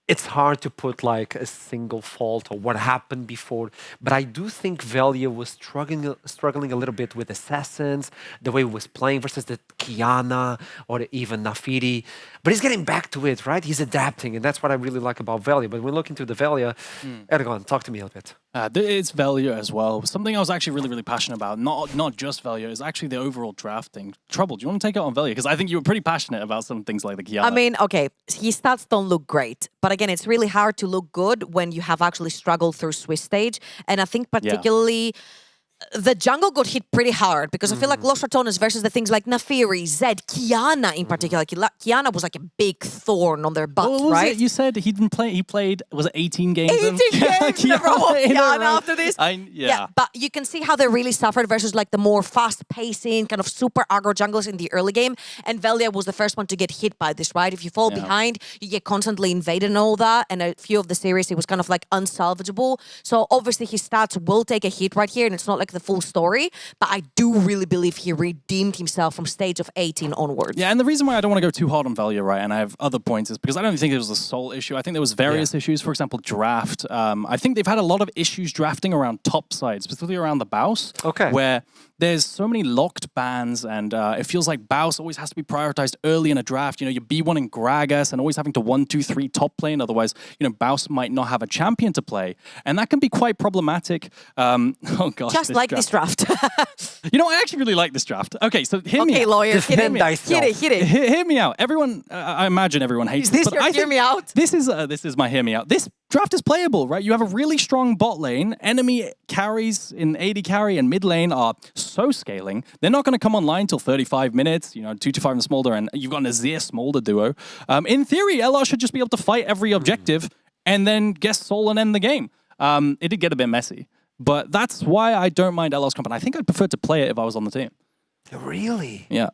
Speaker 5: it's hard to put like a single fault or what happened before, but I do think Velia was struggling a little bit with Assassins, the way he was playing versus the Kiana or even Nafiri. But he's getting back to it, right? He's adapting, and that's what I really like about Velia. But when we look into the Velia, Erdogan, talk to me a bit.
Speaker 6: It's Velia as well. Something I was actually really, really passionate about, not just Velia, is actually the overall drafting. Trouble, do you want to take it on Velia? Because I think you were pretty passionate about some things like the Kiana.
Speaker 7: I mean, okay, his stats don't look great. But again, it's really hard to look good when you have actually struggled through Swiss stage. And I think particularly the jungle got hit pretty hard because I feel like Los Ratones versus the things like Nafiri, Zed, Kiana in particular. Kiana was like a big thorn on their butt,
Speaker 6: what was
Speaker 7: right?
Speaker 6: it? You said he didn't play. He played. Was it 18 games?
Speaker 7: 18 games in a row of Kiana after this.
Speaker 6: Yeah.
Speaker 7: But you can see how they really suffered versus like the more fast-pacing, kind of super aggro junglers in the early game. And Velia was the first one to get hit by this, right? If you fall behind, you get constantly invaded and all that. And a few of the series, it was kind of like unsalvageable. So obviously his stats will take a hit right here, and it's not like the full story, but I do really believe he redeemed himself from stage of 18 onwards.
Speaker 6: Yeah, and the reason why I don't want to go too hard on Velia, right, and I have other points, is because I don't think it was a sole issue. I think there was various issues. For example, draft. I think they've had a lot of issues drafting around top side, specifically around the Baus, where there's so many locked bans, and it feels like Baus always has to be prioritized early in a draft. You know, you're B1 in Gragas and always having to 1, 2, 3 top lane. Otherwise, you know, Baus might not have a champion to play. And that can be quite problematic. Oh, gosh.
Speaker 7: Just like this draft.
Speaker 6: You know, I actually really like this draft. Okay, so hear me out.
Speaker 7: Okay, lawyer, hit it.
Speaker 6: Hear me out. Everyone, I imagine everyone hates
Speaker 7: this.
Speaker 6: Is this
Speaker 7: your hear me out?
Speaker 6: This is my hear me out. This draft is playable, right? You have a really strong bot lane. Enemy carries in AD carry and mid lane are so scaling. They're not going to come online till 35 minutes, you know, 2-5 in Smolder, and you've got an Azir Smolder duo. In theory, LR should just be able to fight every objective and then guess soul and end the game. It did get a bit messy, but that's why I don't mind LR's comp, and I think I'd prefer to play it if I was on the team.
Speaker 5: Really?
Speaker 6: Yeah.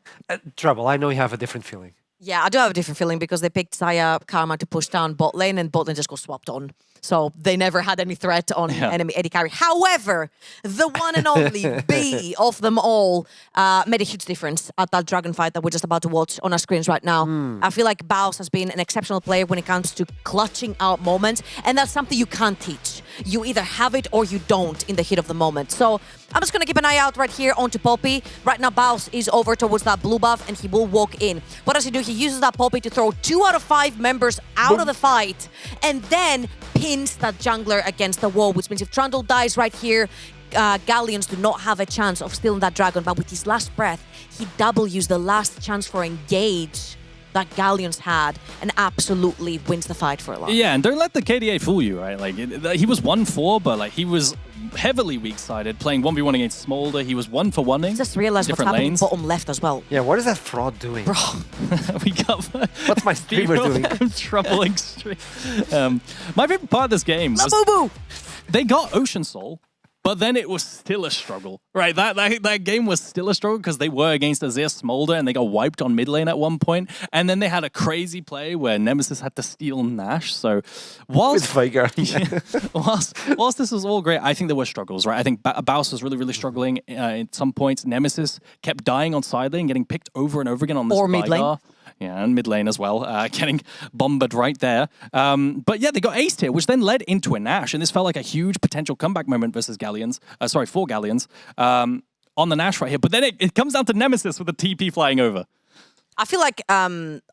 Speaker 5: Trouble, I know you have a different feeling.
Speaker 7: Yeah, I do have a different feeling because they picked Saya Karma to push down bot lane, and bot lane just got swapped on. So they never had any threat on enemy AD carry. However, the one and only B of them all made a huge difference at that dragon fight that we're just about to watch on our screens right now. I feel like Baus has been an exceptional player when it comes to clutching out moments, and that's something you can't teach. You either have it or you don't in the heat of the moment. So I'm just going to keep an eye out right here onto Poppy. Right now, Baus is over towards that blue buff, and he will walk in. What does he do? He uses that Poppy to throw 2 out of 5 members out of the fight, and then pins that jungler against the wall, which means if Trundle dies right here, Galleons do not have a chance of stealing that dragon. But with his last breath, he W's the last chance for engage that Galleons had and absolutely wins the fight for a lot.
Speaker 6: Yeah, and don't let the KDA fool you, right? Like, he was 1-4, but like he was heavily weak-sided, playing 1v1 against Smolder. He was 1-for-1ing.
Speaker 7: Just realized what's
Speaker 6: different
Speaker 7: happening
Speaker 6: lanes.
Speaker 7: bottom left as well.
Speaker 5: Yeah, what is that fraud doing?
Speaker 7: Bro,
Speaker 6: We got
Speaker 5: What's my streamer doing?
Speaker 6: Troubling stream. My favorite part of this game was
Speaker 7: boo-boo!
Speaker 6: they got Ocean Soul, but then it was still a struggle, right? That game was still a struggle because they were against Azir Smolder and they got wiped on mid lane at one point. And then they had a crazy play where Nemesis had to steal Nash. So
Speaker 5: With Veigar.
Speaker 6: whilst this was all great, I think there were struggles, right? I think Baus was really, really struggling at some points. Nemesis kept dying on side lane, getting picked over and over again on this
Speaker 7: Or mid lane.
Speaker 6: Veigar. Yeah, and mid lane as well, getting bombarded right there. But yeah, they got aced here, which then led into a Nash, and this felt like a huge potential comeback moment versus Galleons. For Galleons on the Nash right here. But then it comes down to Nemesis with the TP flying over.
Speaker 7: I feel like,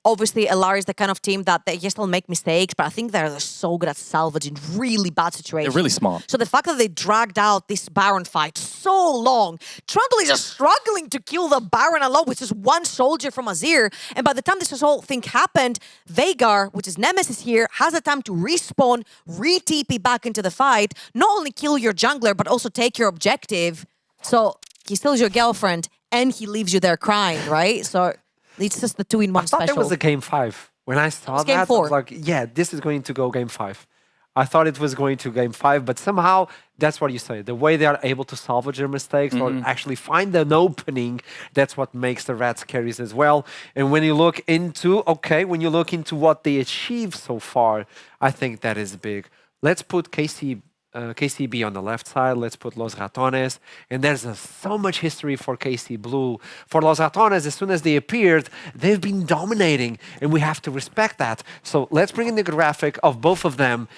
Speaker 7: obviously, LR is the kind of team that they still make mistakes, but I think they're so good at salvaging really bad situations.
Speaker 6: They're really smart.
Speaker 7: So the fact that they dragged out this Baron fight so long, Trundle is just struggling to kill the Baron alone with just one soldier from Azir. And by the time this whole thing happened, Veigar, which is Nemesis here, has the time to respawn, re-TP back into the fight, not only kill your jungler, but also take your objective. So he steals your girlfriend, and he leaves you there crying, right? So it's just the 2-in-1
Speaker 5: I thought
Speaker 7: special.
Speaker 5: it was a game 5. When I saw
Speaker 7: game
Speaker 5: that, I
Speaker 7: 4.
Speaker 5: was like, yeah, this is going to go game 5. I thought it was going to game 5, but somehow that's what you say. The way they are able to salvage their mistakes or actually find an opening, that's what makes the Rats carries as well. And when you look into, what they achieved so far, I think that is big. Let's put KCB on the left side, let's put Los Ratones, and there's so much history for KC Blue. For Los Ratones, as soon as they appeared, they've been dominating, and we have to respect that. So let's bring in the graphic of both of them.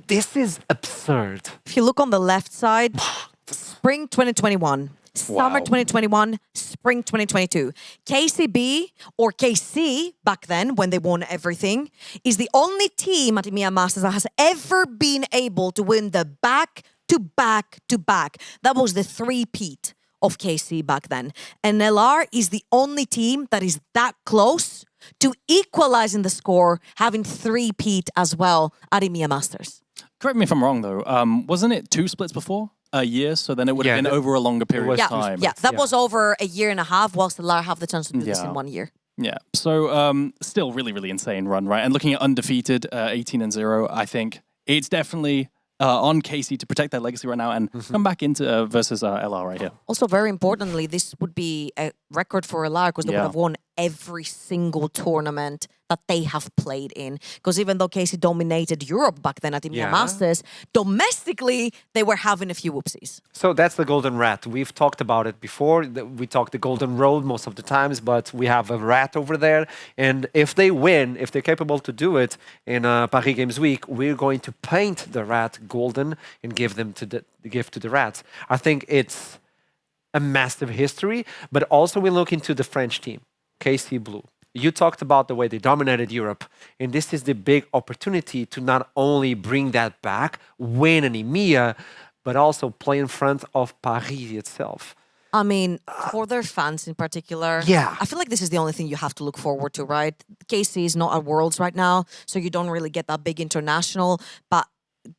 Speaker 5: This is absurd.
Speaker 7: If you look on the left side, spring 2021, summer 2021, spring 2022. KCB, or KC back then, when they won everything, is the only team at EMEA Masters that has ever been able to win the back-to-back-to-back. That was the three-peat of KC back then. And LR is the only team that is that close to equalizing the score, having three-peat as well at EMEA Masters.
Speaker 6: Correct me if I'm wrong, though. Wasn't it 2 splits before? A year, so then it would have been over a longer period of time.
Speaker 7: Yeah, that was over a year and a half, whilst LR have the chance to do this in 1 year.
Speaker 6: Yeah, so still really, really insane run, right? And looking at undefeated, 18-0, I think it's definitely on KC to protect their legacy right now and come back into versus LR right here.
Speaker 7: Also, very importantly, this would be a record for LR because they would have won every single tournament that they have played in. Because even though KC dominated Europe back then at EMEA Masters, domestically, they were having a few whoopsies.
Speaker 5: So that's the Golden Rat. We've talked about it before. We talked the Golden Road most of the times, but we have a rat over there. And if they win, if they're capable to do it in Paris Games Week, we're going to paint the rat golden and give them to the gift to the rats. I think it's a massive history, but also we look into the French team, KC Blue. You talked about the way they dominated Europe, and this is the big opportunity to not only bring that back, win an EMEA, but also play in front of Paris itself.
Speaker 7: I mean, for their fans in particular, I feel like this is the only thing you have to look forward to, right? KC is not at Worlds right now, so you don't really get that big international, but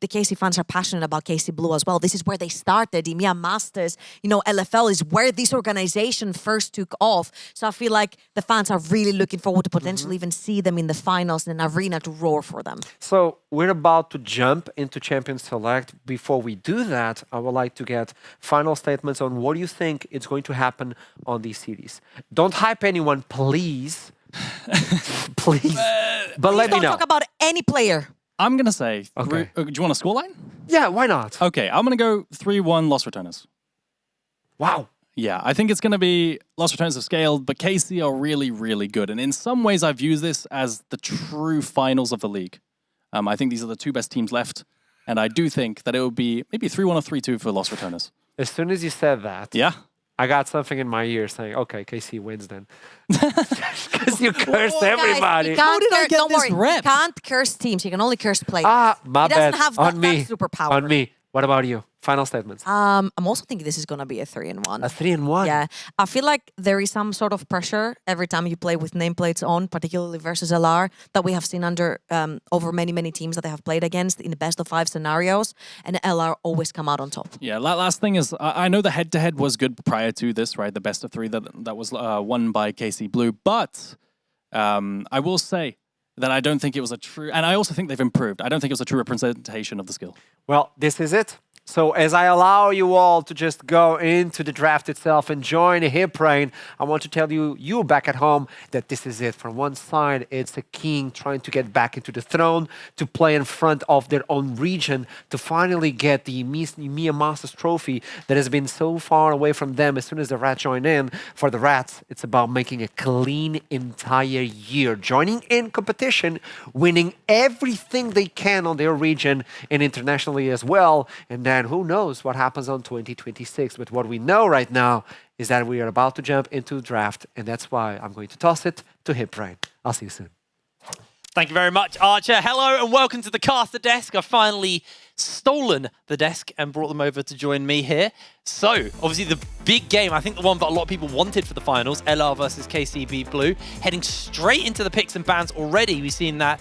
Speaker 7: the KC fans are passionate about KC Blue as well. This is where they started, EMEA Masters. You know, LFL is where this organization first took off. So I feel like the fans are really looking forward to potentially even see them in the finals in an arena to roar for them.
Speaker 5: So we're about to jump into Champions Select. Before we do that, I would like to get final statements on what you think is going to happen on these cities. Don't hype anyone, please. Please. But let me
Speaker 7: Don't
Speaker 5: know.
Speaker 7: talk about any player.
Speaker 6: I'm going to say,
Speaker 5: Okay.
Speaker 6: do you want a scoreline?
Speaker 5: Yeah, why not?
Speaker 6: Okay, I'm going to go 3-1 Los Returners.
Speaker 5: Wow.
Speaker 6: Yeah, I think it's going to be Los Returners have scaled, but KC are really, really good. And in some ways, I view this as the true finals of the league. I think these are the 2 best teams left. And I do think that it would be maybe 3-1 or 3-2 for Los Returners.
Speaker 5: As soon as you said that,
Speaker 6: Yeah.
Speaker 5: I got something in my ear saying, okay, KC wins then. Because you cursed everybody.
Speaker 7: Guys,
Speaker 6: How did I get
Speaker 7: don't
Speaker 6: this
Speaker 7: worry,
Speaker 6: rep?
Speaker 7: You can't curse teams. You can only curse players.
Speaker 5: Ah, my
Speaker 7: He doesn't
Speaker 5: bad.
Speaker 7: have
Speaker 5: On
Speaker 7: that
Speaker 5: me.
Speaker 7: superpower.
Speaker 5: On me. What about you? Final statements.
Speaker 7: I'm also thinking this is gonna be a 3-1.
Speaker 5: A 3-1.
Speaker 7: Yeah, I feel like there is some sort of pressure every time you play with nameplates on, particularly versus LR, that we have seen under over many teams that they have played against in the best of 5 scenarios, and LR always come out on top.
Speaker 6: Yeah, last thing is, I know the head-to-head was good prior to this, right? The best of 3 that was won by KC Blue, but I will say that I don't think it was a true, and I also think they've improved. I don't think it was a true representation of the skill.
Speaker 5: Well, this is it. So as I allow you all to just go into the draft itself and join a hip brain, I want to tell you back at home, that this is it. From one side, it's a king trying to get back into the throne, to play in front of their own region, to finally get the EMEA Masters trophy that has been so far away from them as soon as the Rats join in. For the Rats, it's about making a clean entire year, joining in competition, winning everything they can on their region and internationally as well. And then who knows what happens on 2026. But what we know right now is that we are about to jump into the draft, and that's why I'm going to toss it to Hip Brain. I'll see you soon.
Speaker 8: Thank you very much, Archer. Hello and welcome to the caster desk. I've finally stolen the desk and brought them over to join me here. So, obviously the big game, I think the one that a lot of people wanted for the finals, LR versus KCB Blue, heading straight into the picks and bans already. We've seen that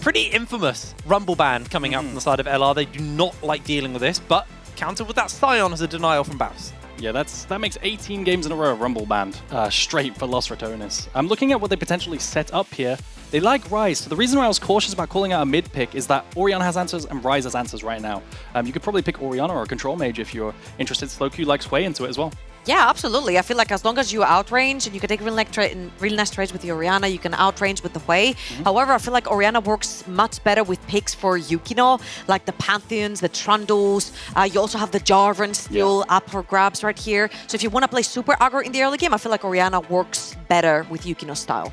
Speaker 8: pretty infamous Rumble ban coming out from the side of LR. They do not like dealing with this, but countered with that Scion as a denial from Baus.
Speaker 6: Yeah, that makes 18 games in a row of Rumble banned, straight for Los Ratones. I'm looking at what they potentially set up here. They like Ryze. So the reason why I was cautious about calling out a mid pick is that Orianna has answers and Ryze has answers right now. You could probably pick Orianna or a control mage if you're interested. Slowq likes Sway into it as well.
Speaker 7: Yeah, absolutely. I feel like as long as you outrange and you can take really nice trades with the Orianna, you can outrange with the Hui. However, I feel like Orianna works much better with picks for Yukino, like the Pantheons, the Trundles. You also have the Jarvan still up for grabs right here. So if you want to play super aggro in the early game, I feel like Orianna works better with Yukino style.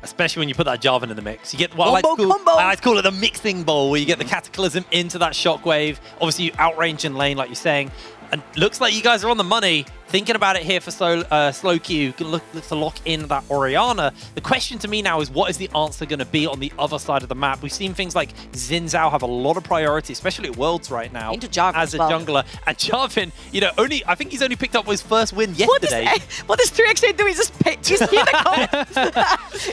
Speaker 8: Especially when you put that Jarvan in the mix. You get what I like to call it the mixing bowl, where you get the Cataclysm into that Shockwave. Obviously, you outrange in lane, like you're saying. And looks like you guys are on the money. Thinking about it here for Slowq, you can look to lock in that Orianna. The question to me now is, what is the answer going to be on the other side of the map? We've seen things like Xin Zhao have a lot of priority, especially at Worlds right now,
Speaker 7: into Jarvan
Speaker 8: as a jungler. And Jarvan, you know, I think he's only picked up his first win yesterday.
Speaker 7: What does 3xA do? He's just he's here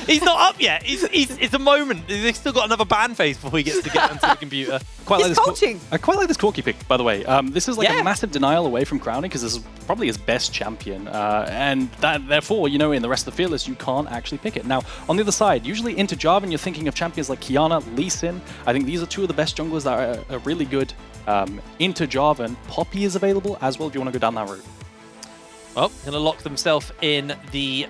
Speaker 8: He's not up yet. It's a moment. They've still got another ban phase before he gets to get onto the computer.
Speaker 7: He's coaching.
Speaker 6: I quite like this Corki pick, by the way. This is like a massive denial away from crowning, because this is probably his best champion. And that, therefore, you know, in the rest of the field list, you can't actually pick it. Now, on the other side, usually into Jarvan, you're thinking of champions like Kiana, Lee Sin. I think these are two of the best junglers that are really good. Into Jarvan, Poppy is available as well if you want to go down that route.
Speaker 8: Well, going to lock themselves in the...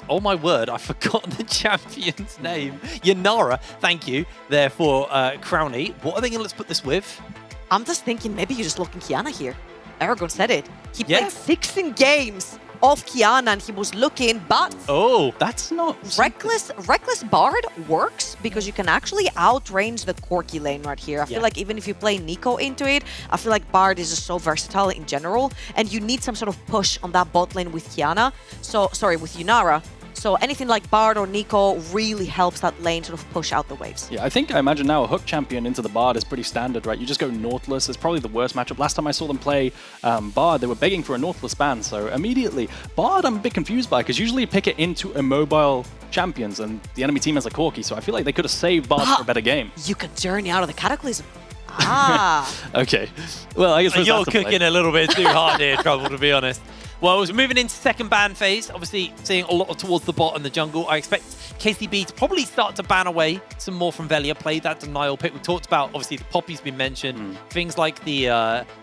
Speaker 8: oh my word, I've forgotten the champion's name. Yanara, thank you, there for Crowny. What are they going to let's put this with?
Speaker 7: I'm just thinking maybe you're just looking Kiana here. Aragon said it. He played 16 games of Kiana and he was looking, but...
Speaker 8: Oh, that's not...
Speaker 7: Reckless Bard works because you can actually outrange the Corki lane right here. I feel like even if you play Nico into it, I feel like Bard is just so versatile in general, and you need some sort of push on that bot lane with Kiana. So, sorry, with Yunara. So anything like Bard or Nico really helps that lane sort of push out the waves.
Speaker 6: Yeah, I imagine now a hook champion into the Bard is pretty standard, right? You just go Nautilus. It's probably the worst matchup. Last time I saw them play Bard, they were begging for a Nautilus ban. So immediately, Bard I'm a bit confused by, because usually you pick it into immobile champions and the enemy team has a Corki. So I feel like they could have saved Bard for a better game.
Speaker 7: You can journey out of the Cataclysm. Ah.
Speaker 6: Okay. Well, I guess
Speaker 8: you're cooking a little bit too hard here, Trouble, to be honest. Well, as we're moving into second ban phase, obviously seeing a lot towards the bot and the jungle, I expect KCB to probably start to ban away some more from Velia, play that denial pick. We talked about, obviously, the Poppy's been mentioned. Things like the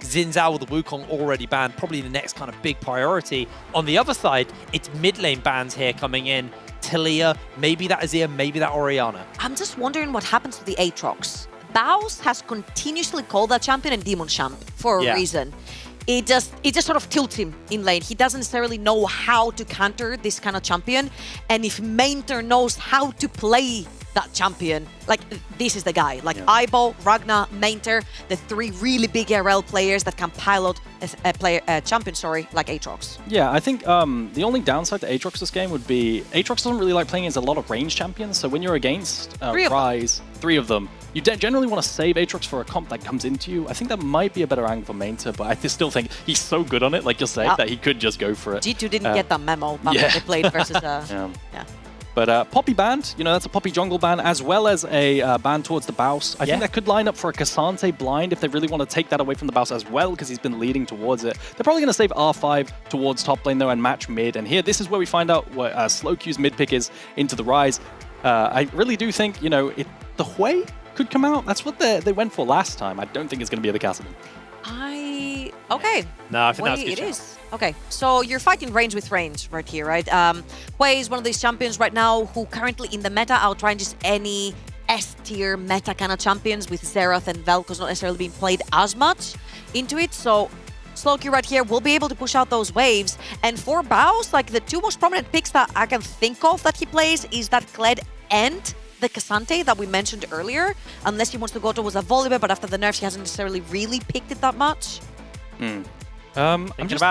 Speaker 8: Xin Zhao or the Wukong already banned, probably the next kind of big priority. On the other side, it's mid lane bans here coming in. Talia, maybe that Azir, maybe that Orianna.
Speaker 7: I'm just wondering what happens to the Aatrox. Baus has continuously called that champion a demon champ for a reason. It just sort of tilts him in lane. He doesn't necessarily know how to counter this kind of champion. And if main turn knows how to play that champion. Like, this is the guy. Like, Aibo, Ragnar, Mainter, the 3 really big RL players that can pilot a champion, like Aatrox.
Speaker 6: Yeah, I think the only downside to Aatrox this game would be Aatrox doesn't really like playing against a lot of range champions, so when you're against Ryze, 3 of them, you generally want to save Aatrox for a comp that comes into you. I think that might be a better angle for Mainter, but I still think he's so good on it, like you're saying, that he could just go for it.
Speaker 7: G2 didn't get that memo back when they played versus...
Speaker 6: But Poppy banned, that's a Poppy jungle ban, as well as a ban towards the Baus. I think that could line up for a Cassante blind if they really want to take that away from the Baus as well, because he's been leading towards it. They're probably going to save R5 towards top lane, though, and match mid. And here, this is where we find out what Slowq's mid pick is into the Ryze. I really do think, the Hui could come out. That's what they went for last time. I don't think it's going to be the KCB.
Speaker 7: Okay.
Speaker 8: No, I think that's good.
Speaker 7: It is. Okay, so you're fighting range with range right here, right? Hui is one of these champions right now who currently in the meta outrun just any S-tier meta kind of champions, with Xerath and Vel'Koz not necessarily being played as much into it. So Slowq right here will be able to push out those waves. And for Baus, like the 2 most prominent picks that I can think of that he plays is that Kled and the Cassante that we mentioned earlier, unless he wants to go towards a Volibear, but after the nerfs he hasn't necessarily really picked it that much.
Speaker 6: I'm just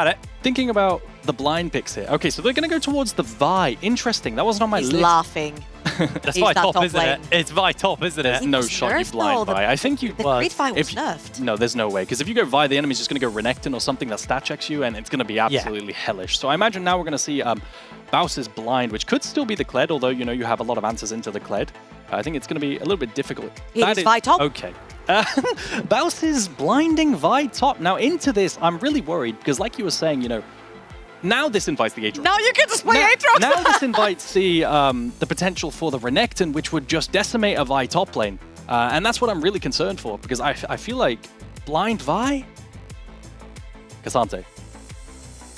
Speaker 6: thinking about the blind picks here. Okay, so they're going to go towards the Vi. Interesting. That wasn't on my list.
Speaker 7: He's laughing.
Speaker 8: That's Vi top, isn't it? It's Vi top, isn't it?
Speaker 6: There's no shot you blind Vi. I think you...
Speaker 7: The Creed Vi was nerfed.
Speaker 6: No, there's no way. Because if you go Vi, the enemy's just going to go Renekton or something that stat checks you, and it's going to be absolutely hellish. So I imagine now we're going to see Baus's blind, which could still be the Kled, although, you have a lot of answers into the Kled. I think it's going to be a little bit difficult.
Speaker 7: It is Vi top.
Speaker 6: Okay. Baus is blinding Vi top. Now, into this, I'm really worried, because like you were saying, now this invites the Aatrox.
Speaker 7: Now you can just play Aatrox!
Speaker 6: Now this invites the potential for the Renekton, which would just decimate a Vi top lane. And that's what I'm really concerned for, because I feel like blind Vi? Cassante.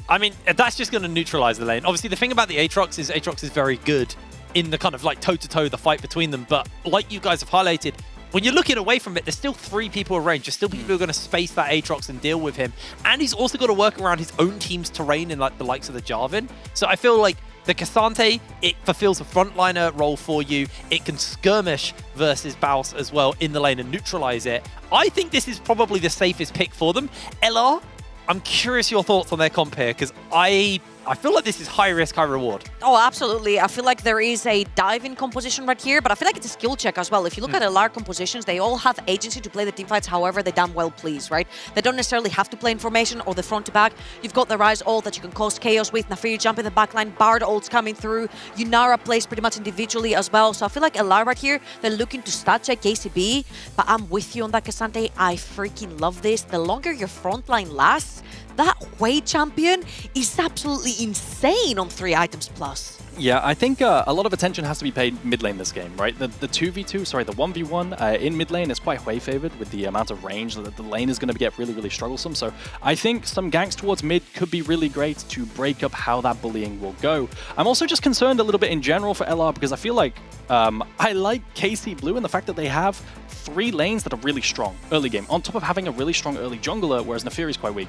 Speaker 8: I mean, that's just going to neutralize the lane. Obviously, the thing about the Aatrox is very good in the kind of like toe-to-toe, the fight between them. But like you guys have highlighted, when you're looking away from it, there's still 3 people in range. There's still people who are going to space that Aatrox and deal with him. And he's also got to work around his own team's terrain in like the likes of the Jarvan. So I feel like the Cassante, it fulfills a frontliner role for you. It can skirmish versus Baus as well in the lane and neutralize it. I think this is probably the safest pick for them. LR, I'm curious your thoughts on their comp here, because I feel like this is high risk, high reward.
Speaker 7: Oh, absolutely. I feel like there is a dive-in composition right here, but I feel like it's a skill check as well. If you look at a lot of compositions, they all have agency to play the teamfights however they damn well please, right? They don't necessarily have to play in formation or the front to back. You've got the Ryze ult that you can cause chaos with, Naafiri jump in the backline, Bard ults coming through, Yunara plays pretty much individually as well. So I feel like a lot right here, they're looking to stat check KCB, but I'm with you on that, Cassante. I freaking love this. The longer your front line lasts, that Hui champion is absolutely insane on 3 items plus.
Speaker 6: Yeah, I think a lot of attention has to be paid mid lane this game, right? The 2v2, sorry, the 1v1 in mid lane is quite Hui favored with the amount of range that the lane is going to get really, really strugglesome. So I think some ganks towards mid could be really great to break up how that bullying will go. I'm also just concerned a little bit in general for LR, because I feel like I like KC Blue and the fact that they have 3 lanes that are really strong early game, on top of having a really strong early jungler, whereas Naafiri is quite weak.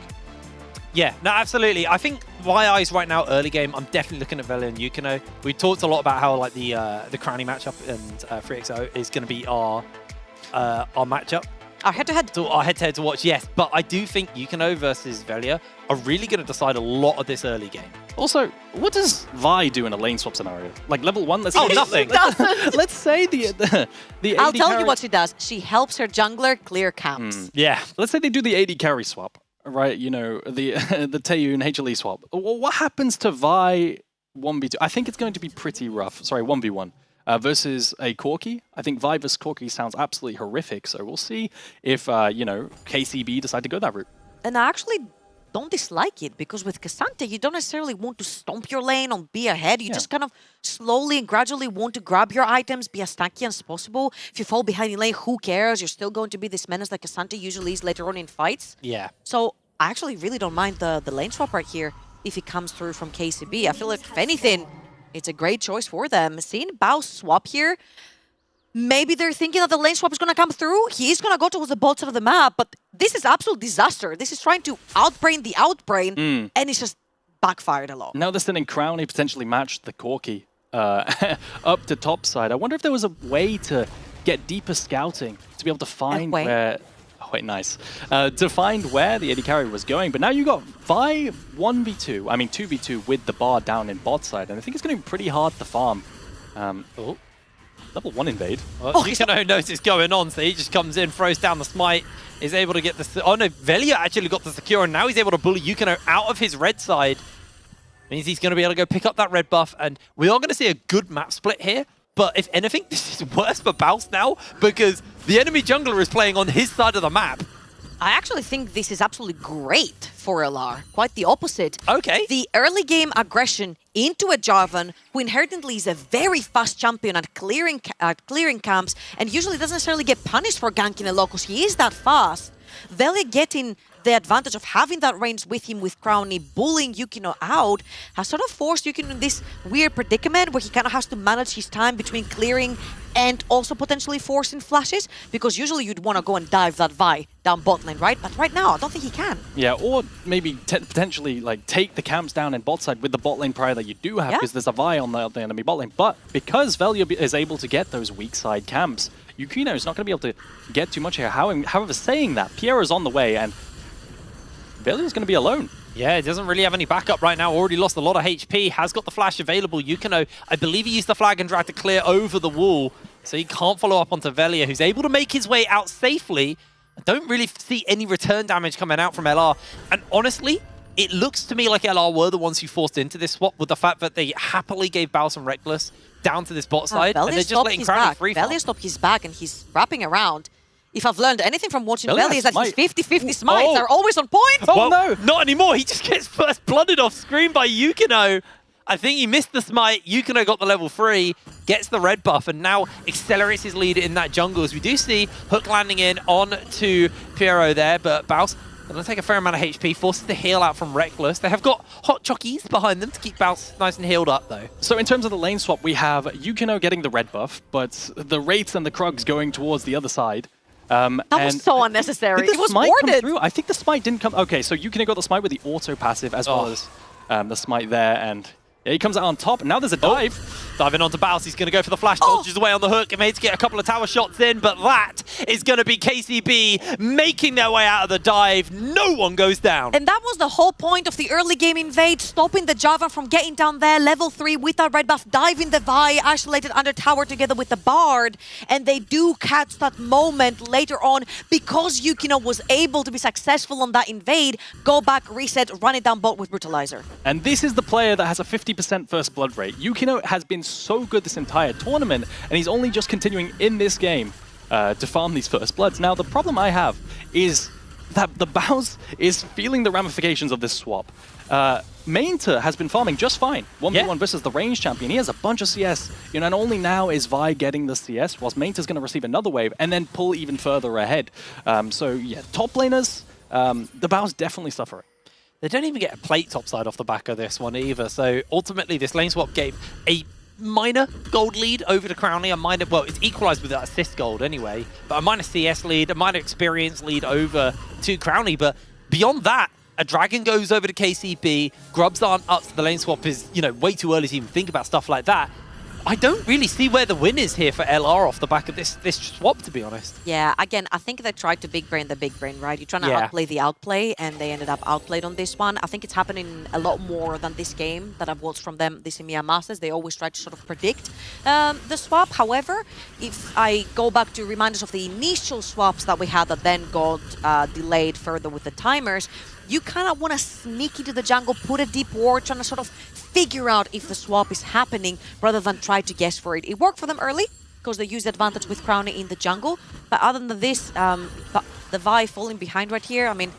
Speaker 8: Yeah, no, absolutely. I think my eyes right now, early game, I'm definitely looking at Vela and Yukino. We talked a lot about how like the crowning matchup and 3XO is going to be our matchup.
Speaker 7: Our head-to-head.
Speaker 8: So our head-to-head to watch, yes. But I do think Yukino versus Velia are really going to decide a lot of this early game.
Speaker 6: Also, what does Vi do in a lane swap scenario? Like level 1, let's
Speaker 8: say...
Speaker 6: Oh,
Speaker 8: nothing.
Speaker 6: Let's say the
Speaker 7: I'll
Speaker 6: AD
Speaker 7: tell
Speaker 6: carry...
Speaker 7: you what she does. She helps her jungler clear camps.
Speaker 8: Yeah.
Speaker 6: Let's say they do the AD carry swap. Right, the the Taeyoon HLE swap. What happens to Vi 1v2? I think it's going to be pretty rough. Sorry, 1v1 versus a Corki. I think Vi versus Corki sounds absolutely horrific. So we'll see if KCB decide to go that route.
Speaker 7: And I actually don't dislike it, because with Cassante, you don't necessarily want to stomp your lane or be ahead. You just kind of slowly and gradually want to grab your items, be as tanky as possible. If you fall behind in lane, who cares? You're still going to be this menace like Cassante usually is later on in fights.
Speaker 8: Yeah.
Speaker 7: So I actually really don't mind the lane swap right here if it comes through from KCB. I feel like, if anything, it's a great choice for them. Seeing Baus swap here, maybe they're thinking that the lane swap is going to come through. He is going to go towards the bottom of the map, but this is absolute disaster. This is trying to outbrain the outbrain, and it's just backfired a lot.
Speaker 6: Now they're sending Crown, he potentially matched the Corki. up to top side. I wonder if there was a way to get deeper scouting to be able to find where... Oh, wait, nice. To find where the AD carry was going. But now you got Vi 1v2, I mean 2v2 with the bar down in bot side. And I think it's going to be pretty hard to farm. Level 1 invade.
Speaker 8: Well, you know knows it's going on, so he just comes in, throws down the smite, is able to get the... Oh no, Velia actually got the secure, and now he's able to bully Yukino out of his red side. Means he's going to be able to go pick up that red buff, and we are going to see a good map split here. But if anything, this is worse for Baus now, because the enemy jungler is playing on his side of the map.
Speaker 7: I actually think this is absolutely great for LR. Quite the opposite.
Speaker 8: Okay.
Speaker 7: The early game aggression into a Jarvan, who inherently is a very fast champion at clearing camps, and usually doesn't necessarily get punished for ganking a low because he is that fast. Velia getting the advantage of having that range with him with Crowny, bullying Yukino out, has sort of forced Yukino in this weird predicament where he kind of has to manage his time between clearing and also potentially forcing flashes, because usually you'd want to go and dive that Vi down bot lane, right? But right now, I don't think he can.
Speaker 6: Yeah, or maybe potentially like take the camps down in bot side with the bot lane prior that you do have, because there's a Vi on the enemy bot lane. But because Velia is able to get those weak side camps, Yukino is not going to be able to get too much here. However, saying that, Pierre's on the way, and Velia's going to be alone.
Speaker 8: Yeah, he doesn't really have any backup right now. Already lost a lot of HP. Has got the flash available. Yukino, I believe he used the flag and drag to clear over the wall. So he can't follow up onto Velia, who's able to make his way out safely. I don't really see any return damage coming out from LR. And honestly, it looks to me like LR were the ones who forced into this swap with the fact that they happily gave Baus and Reckless down to this bot side. And they're just letting Crowny free fall.
Speaker 7: Velia stopped his back and he's wrapping around. If I've learned anything from watching Velia is that his 50-50 smites are always on point.
Speaker 8: Oh, well, no, not anymore. He just gets first blooded off screen by Yukino. I think he missed the smite. Yukino got the level 3, gets the red buff, and now accelerates his lead in that jungle. As we do see Hook landing in on to Piero there, but Baus going to take a fair amount of HP, forces the heal out from Reckless. They have got hot chockies behind them to keep Baus nice and healed up, though.
Speaker 6: So in terms of the lane swap, we have Yukino getting the red buff, but the Wraiths and the Krugs going towards the other side.
Speaker 7: That was so unnecessary.
Speaker 6: Did the
Speaker 7: it was
Speaker 6: smite
Speaker 7: warded.
Speaker 6: come through? I think the smite didn't come... Okay, so Yukino got the smite with the auto passive as well as the smite there, and yeah, he comes out on top. And now there's a dive.
Speaker 8: Diving onto Baus, he's going to go for the flash, dodges away on the hook, and made to get a couple of tower shots in, but that is going to be KCB making their way out of the dive. No one goes down.
Speaker 7: And that was the whole point of the early game invade, stopping the Jarvan from getting down there, level 3 with that red buff, diving the Vi, isolated under tower together with the Bard, and they do catch that moment later on because Yukino was able to be successful on that invade, go back, reset, run it down bot with Brutalizer.
Speaker 6: And this is the player that has a 50% first blood rate. Yukino has been so good this entire tournament, and he's only just continuing in this game to farm these first bloods. Now, the problem I have is that the Baus is feeling the ramifications of this swap. Mainta has been farming just fine. 1v1 versus the range champion. He has a bunch of CS, and only now is Vi getting the CS, whilst Mainta's going to receive another wave and then pull even further ahead. So yeah, top laners, the Baus definitely suffering.
Speaker 8: They don't even get a plate topside off the back of this one either. So ultimately, this lane swap gave a minor gold lead over to Crowny. A minor, well, it's equalized with that assist gold anyway, but a minor CS lead, a minor experience lead over to Crowny. But beyond that, a dragon goes over to KCB. Grubs aren't up to the lane swap is, way too early to even think about stuff like that. I don't really see where the win is here for LR off the back of this swap, to be honest.
Speaker 7: Yeah, again, I think they tried to big brain the big brain, right? You're trying to outplay the outplay, and they ended up outplayed on this one. I think it's happening a lot more than this game that I've watched from them, this EMEA Masters. They always try to sort of predict the swap. However, if I go back to reminders of the initial swaps that we had that then got delayed further with the timers, you kind of want to sneak into the jungle, put a deep ward, trying to sort of figure out if the swap is happening rather than try to guess for it. It worked for them early because they used the advantage with Crowny in the jungle. But other than this, the Vi falling behind right here, I mean,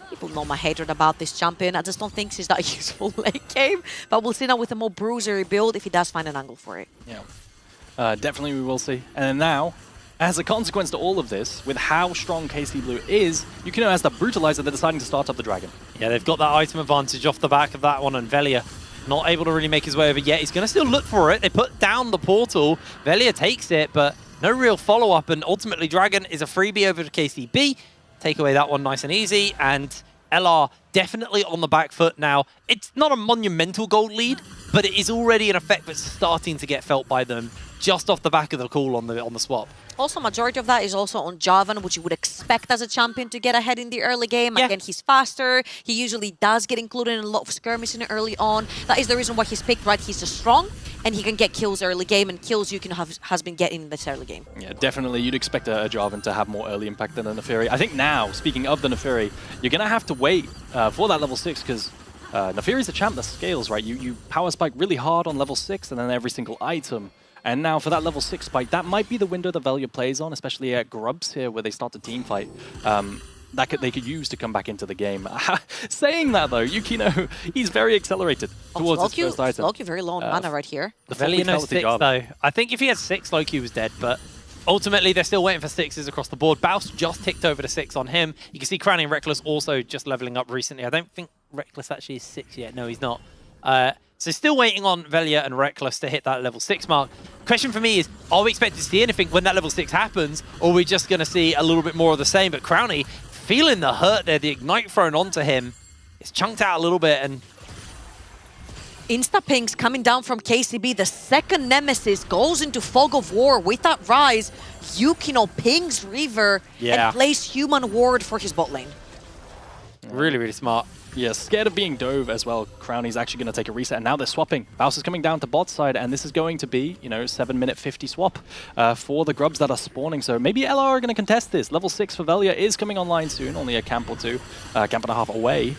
Speaker 7: people know my hatred about this champion. I just don't think she's that useful late game. But we'll see now with a more bruisery build if he does find an angle for it.
Speaker 6: Yeah, definitely we will see. And now, as a consequence to all of this, with how strong KC Blue is, Yukino has the Brutalizer, they're deciding to start up the Dragon.
Speaker 8: Yeah, they've got that item advantage off the back of that one, and Velia not able to really make his way over yet. He's going to still look for it. They put down the portal. Velia takes it, but no real follow-up, and ultimately Dragon is a freebie over to KCB. Take away that one nice and easy, and LR definitely on the back foot now. It's not a monumental gold lead, but it is already an effect that's starting to get felt by them just off the back of the call on the swap.
Speaker 7: Also, majority of that is also on Javan, which you would expect as a champion to get ahead in the early game.
Speaker 8: Yeah.
Speaker 7: Again, he's faster. He usually does get included in a lot of skirmishing early on. That is the reason why he's picked, right? He's just strong, and he can get kills early game, and kills you can has been getting in this early game.
Speaker 6: Yeah, definitely. You'd expect a Javan to have more early impact than a Neferi. I think now, speaking of the Neferi, you're going to have to wait for that level 6 because Neferi's a champ that scales, right? You power spike really hard on level 6 and then every single item. And now for that level 6 spike, that might be the window that Velia plays on, especially at Grubs here where they start to team fight. They could use to come back into the game. Saying that though, Yukino, he's very accelerated towards his first item.
Speaker 7: Slowq very low on mana right here.
Speaker 8: The Velia no 6 though. I think if he had 6, Slowq was dead, but ultimately they're still waiting for 6s across the board. Baus just ticked over to 6 on him. You can see Crowny and Reckless also just leveling up recently. I don't think Reckless actually is 6 yet. No, he's not. So still waiting on Velia and Reckless to hit that level 6 mark. Question for me is, are we expected to see anything when that level 6 happens, or are we just going to see a little bit more of the same? But Crowny, feeling the hurt there, the Ignite thrown onto him, it's chunked out a little bit, and
Speaker 7: Insta-pings coming down from KCB. The second Nemesis goes into Fog of War with that Rise. Yukino pings Reaver and plays Human Ward for his bot lane.
Speaker 8: really, really smart.
Speaker 6: Yeah, scared of being dove as well. Crowny's actually going to take a reset, and now they're swapping. Baus is coming down to bot side, and this is going to be, 7-minute 50 swap for the grubs that are spawning. So maybe LR are going to contest this. Level 6 for Velia is coming online soon, only a camp or two, camp and a half away.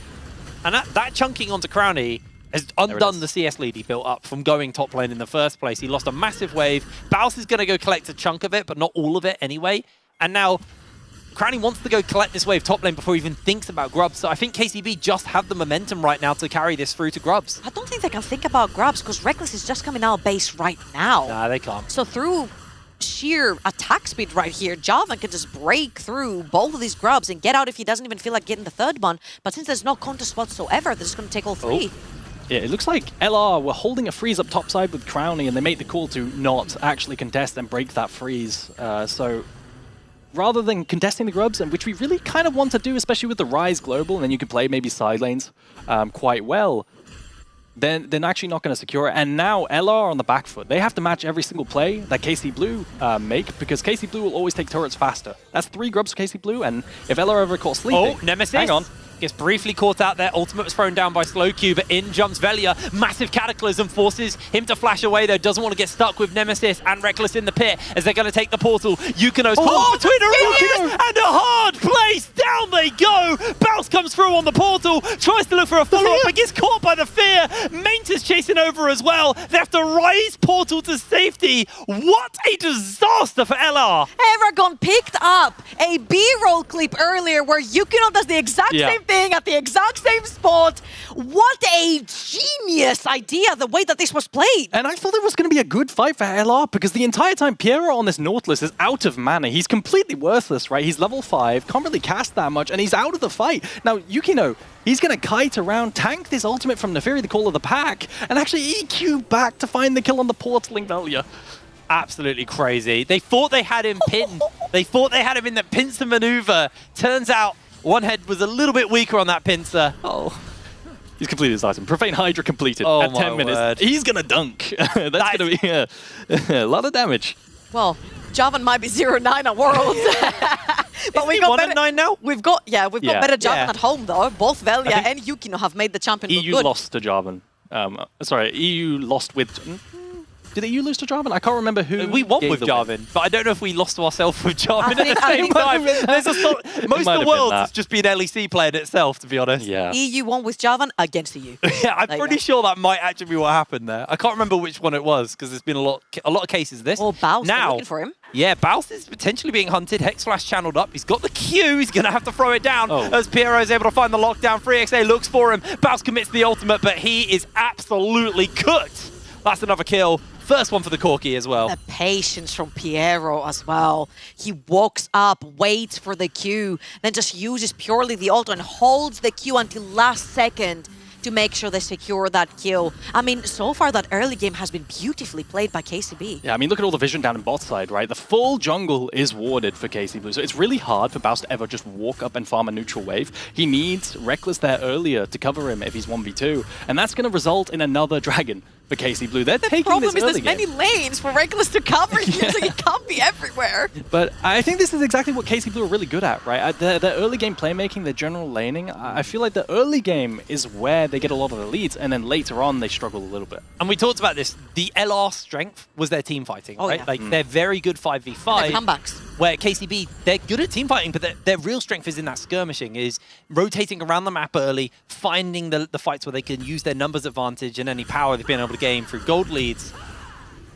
Speaker 8: And that chunking onto Crowny has undone the CS lead he built up from going top lane in the first place. He lost a massive wave. Baus is going to go collect a chunk of it, but not all of it anyway. And now Crowny wants to go collect this wave top lane before he even thinks about Grubs. So I think KCB just have the momentum right now to carry this through to Grubs.
Speaker 7: I don't think they can think about Grubs because Reckless is just coming out base right now.
Speaker 8: Nah, they can't.
Speaker 7: So through sheer attack speed right here, Javan can just break through both of these Grubs and get out if he doesn't even feel like getting the third one. But since there's no contest whatsoever, they're just going to take all three.
Speaker 6: Yeah, it looks like LR were holding a freeze up top side with Crowny, and they made the call to not actually contest and break that freeze. So rather than contesting the Grubs, and which we really kind of want to do, especially with the Rise Global, and then you can play maybe side lanes quite well, then they're actually not going to secure it. And now LR on the back foot. They have to match every single play that KC Blue make, because KC Blue will always take turrets faster. That's 3 Grubs for KC Blue, and if LR ever caught sleeping...
Speaker 8: Oh, Nemesis!
Speaker 6: Hang on.
Speaker 8: Gets briefly caught out there. Ultimate was thrown down by Slowq, but in jumps Velia. Massive Cataclysm forces him to flash away, though. Doesn't want to get stuck with Nemesis and Reckless in the pit as they're going to take the portal. Yukino's caught between a rocket and a hard place. Down they go. Baus comes through on the portal, tries to look for a follow-up, but gets caught by the fear. Mainta's chasing over as well. They have to rise portal to safety. What a disaster for LR.
Speaker 7: Aragon picked up a B-roll clip earlier where Yukino does the exact same thing at the exact same spot. What a genius idea, the way that this was played.
Speaker 6: And I thought it was going to be a good fight for LR, because the entire time Piero on this Nautilus is out of mana. He's completely worthless, right? He's level 5, can't really cast that much, and he's out of the fight. Now, Yukino, he's going to kite around, tank this ultimate from Neferi, the call of the pack, and actually EQ back to find the kill on the portaling Velia.
Speaker 8: Absolutely crazy. They thought they had him pinned. They thought they had him in the pincer maneuver. Turns out One Head was a little bit weaker on that pincer.
Speaker 6: Oh. He's completed his item. Profane Hydra completed at 10 minutes.
Speaker 8: Word.
Speaker 6: He's going to dunk. That's going to be a lot of damage.
Speaker 7: Well, Javan might be 0-9 at Worlds. But we got better
Speaker 8: 1-9 now?
Speaker 7: We've got better Javan at home though. Both Velia and Yukino have made the champion look
Speaker 6: EU
Speaker 7: good.
Speaker 6: lost to Javan. Sorry, EU lost with... Did EU lose to Javan? I can't remember who.
Speaker 8: We won
Speaker 6: gave
Speaker 8: with
Speaker 6: the
Speaker 8: Javan, but I don't know if we lost to ourselves with Javan at the
Speaker 7: I
Speaker 8: same
Speaker 7: think
Speaker 8: time. Most of the world
Speaker 6: that.
Speaker 8: has just been LEC playing itself, to be honest.
Speaker 6: Yeah.
Speaker 7: EU won with Javan against EU.
Speaker 8: Yeah, I'm
Speaker 7: There you
Speaker 8: pretty
Speaker 7: go.
Speaker 8: sure that might actually be what happened there. I can't remember which one it was, because there's been a lot of cases of this.
Speaker 7: Or Baus, they're
Speaker 8: now,
Speaker 7: looking for him.
Speaker 8: Yeah, Baus is potentially being hunted. Hex Flash channeled up. He's got the Q. He's going to have to throw it down as Piero is able to find the lockdown. 3XA looks for him. Baus commits the ultimate, but he is absolutely cooked. That's another kill. First one for the Corki as well.
Speaker 7: The patience from Piero as well. He walks up, waits for the Q, then just uses purely the ult and holds the Q until last second to make sure they secure that kill. I mean, so far that early game has been beautifully played by KCB.
Speaker 6: Yeah, I mean, look at all the vision down in bot side, right? The full jungle is warded for KC Blue, so it's really hard for Baus to ever just walk up and farm a neutral wave. He needs Reckless there earlier to cover him if he's 1v2, and that's going to result in another dragon for KC Blue. They're
Speaker 7: The
Speaker 6: taking
Speaker 7: problem
Speaker 6: this
Speaker 7: is
Speaker 6: early
Speaker 7: there's
Speaker 6: game.
Speaker 7: many lanes for Reckless to cover here, so you can't be everywhere.
Speaker 6: But I think this is exactly what KC Blue are really good at, right? The early game playmaking, the general laning, I feel like the early game is where they get a lot of the leads, and then later on they struggle a little bit.
Speaker 8: And we talked about this. The LR strength was their team fighting,
Speaker 7: Oh,
Speaker 8: right?
Speaker 7: yeah.
Speaker 8: Like they're very good 5v5.
Speaker 7: Their comebacks.
Speaker 8: Where KCB, they're good at team fighting, but their real strength is in that skirmishing, is rotating around the map early, finding the fights where they can use their numbers advantage and any power they've been able to gain through gold leads.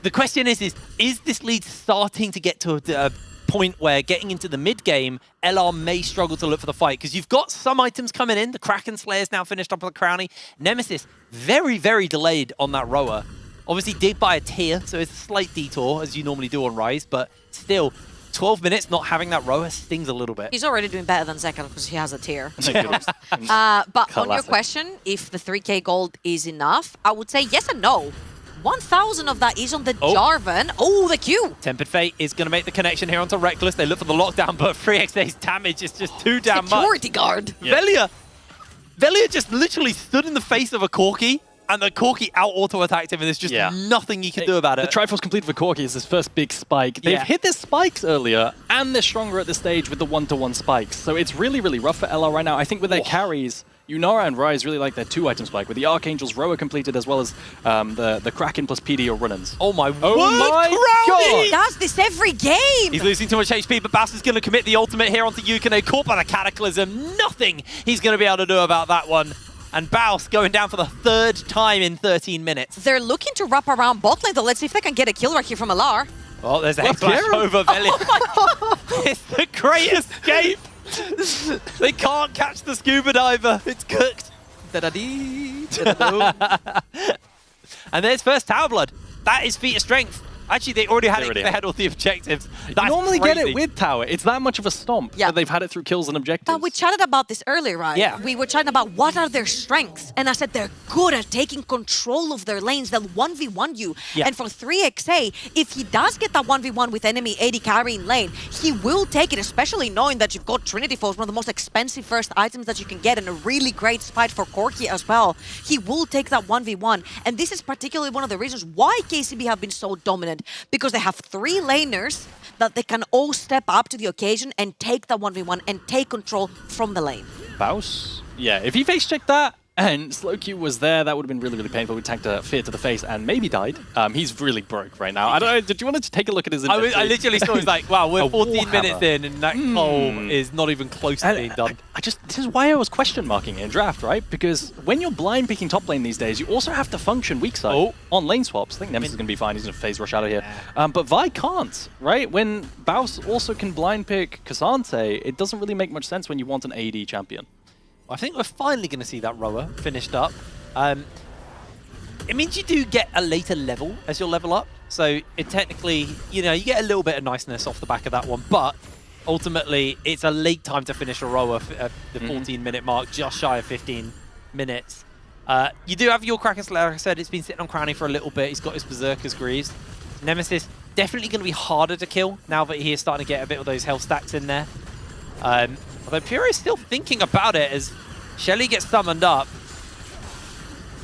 Speaker 8: The question is this lead starting to get to a point where getting into the mid game, LR may struggle to look for the fight? Because you've got some items coming in. The Kraken Slayer's now finished up with the Crownie. Nemesis, very, very delayed on that rower. Obviously did buy a tier, so it's a slight detour, as you normally do on Rise, but still, 12 minutes not having that rower stings a little bit.
Speaker 7: He's already doing better than Zekal because he has a tier.
Speaker 6: Thank goodness.
Speaker 7: But on your
Speaker 6: Classic.
Speaker 7: question, if the 3k gold is enough, I would say yes and no. 1,000 of that is on the Jarvan. Oh, the Q.
Speaker 8: Tempered Fate is going to make the connection here onto Reckless. They look for the lockdown, but 3xA's damage is just too damn much.
Speaker 7: Security guard.
Speaker 8: Velia just literally stood in the face of a Corki, and the Corki out-auto attacked him, and there's just nothing you can do about it.
Speaker 6: The Triforce complete for Corki is his first big spike. They've hit their spikes earlier, and they're stronger at this stage with the one-to-one spikes. So it's really, really rough for LR right now. I think with their carries, Yunara and Rise really like their 2-item spike, with the Archangel's Rower completed as well as the Kraken plus PD or run-ins.
Speaker 8: Oh my word,
Speaker 6: my
Speaker 8: Crownie!
Speaker 7: He does this every game.
Speaker 8: He's losing too much HP, but Bass is going to commit the ultimate here onto Yukine, caught by the Cataclysm. Nothing he's going to be able to do about that one. And Baus going down for the 3rd time in 13 minutes.
Speaker 7: They're looking to wrap around bot lane, though. Let's see if they can get a kill right here from LR.
Speaker 8: Oh, there's a flash over Velia. It's the great escape. They can't catch the scuba diver. It's cooked. Da-da-dee, da-da-doo. And there's first Tower Blood. That is feat of strength. Actually, they already had
Speaker 6: They
Speaker 8: they had all the objectives.
Speaker 6: You
Speaker 8: That's
Speaker 6: normally get it
Speaker 8: crazy.
Speaker 6: with Tower. It's that much of a stomp that they've had it through kills and objectives.
Speaker 7: But we chatted about this earlier, right?
Speaker 8: Yeah.
Speaker 7: We were chatting about what are their strengths. And I said they're good at taking control of their lanes. They'll 1v1 you.
Speaker 8: Yeah.
Speaker 7: And for 3xA, if he does get that 1v1 with enemy AD carrying lane, he will take it, especially knowing that you've got Trinity Force, one of the most expensive first items that you can get, and a really great spite for Corki as well. He will take that 1v1. And this is particularly one of the reasons why KCB have been so dominant, because they have 3 laners that they can all step up to the occasion and take that 1v1 and take control from the lane.
Speaker 6: Baus? Yeah, if he face checked that and slow Q was there, that would have been really, really painful. We tanked a Fear to the face and maybe died. He's really broke right now. I don't know, did you want to take a look at his inventory?
Speaker 8: I literally saw it like, wow, we're
Speaker 6: A
Speaker 8: 14 minutes
Speaker 6: Warhammer.
Speaker 8: in, and that goal is not even close to being done.
Speaker 6: This is why I was question marking it in draft, right? Because when you're blind picking top lane these days, you also have to function weak side on lane swaps. I think Nemesis is going to be fine. He's going to phase rush out of here. But Vi can't, right? When Baus also can blind pick Cassante, it doesn't really make much sense when you want an AD champion.
Speaker 8: I think we're finally going to see that rower finished up. It means you do get a later level as you level up. So it technically, you know, you get a little bit of niceness off the back of that one. But ultimately, it's a late time to finish a rower at the 14-minute mark, just shy of 15 minutes. You do have your Kraken Slayer. Like I said, it's been sitting on Crownie for a little bit. He's got his Berserker's Greaves. Nemesis, definitely going to be harder to kill now that he is starting to get a bit of those health stacks in there. Although Pure is still thinking about it as Shelly gets summoned up.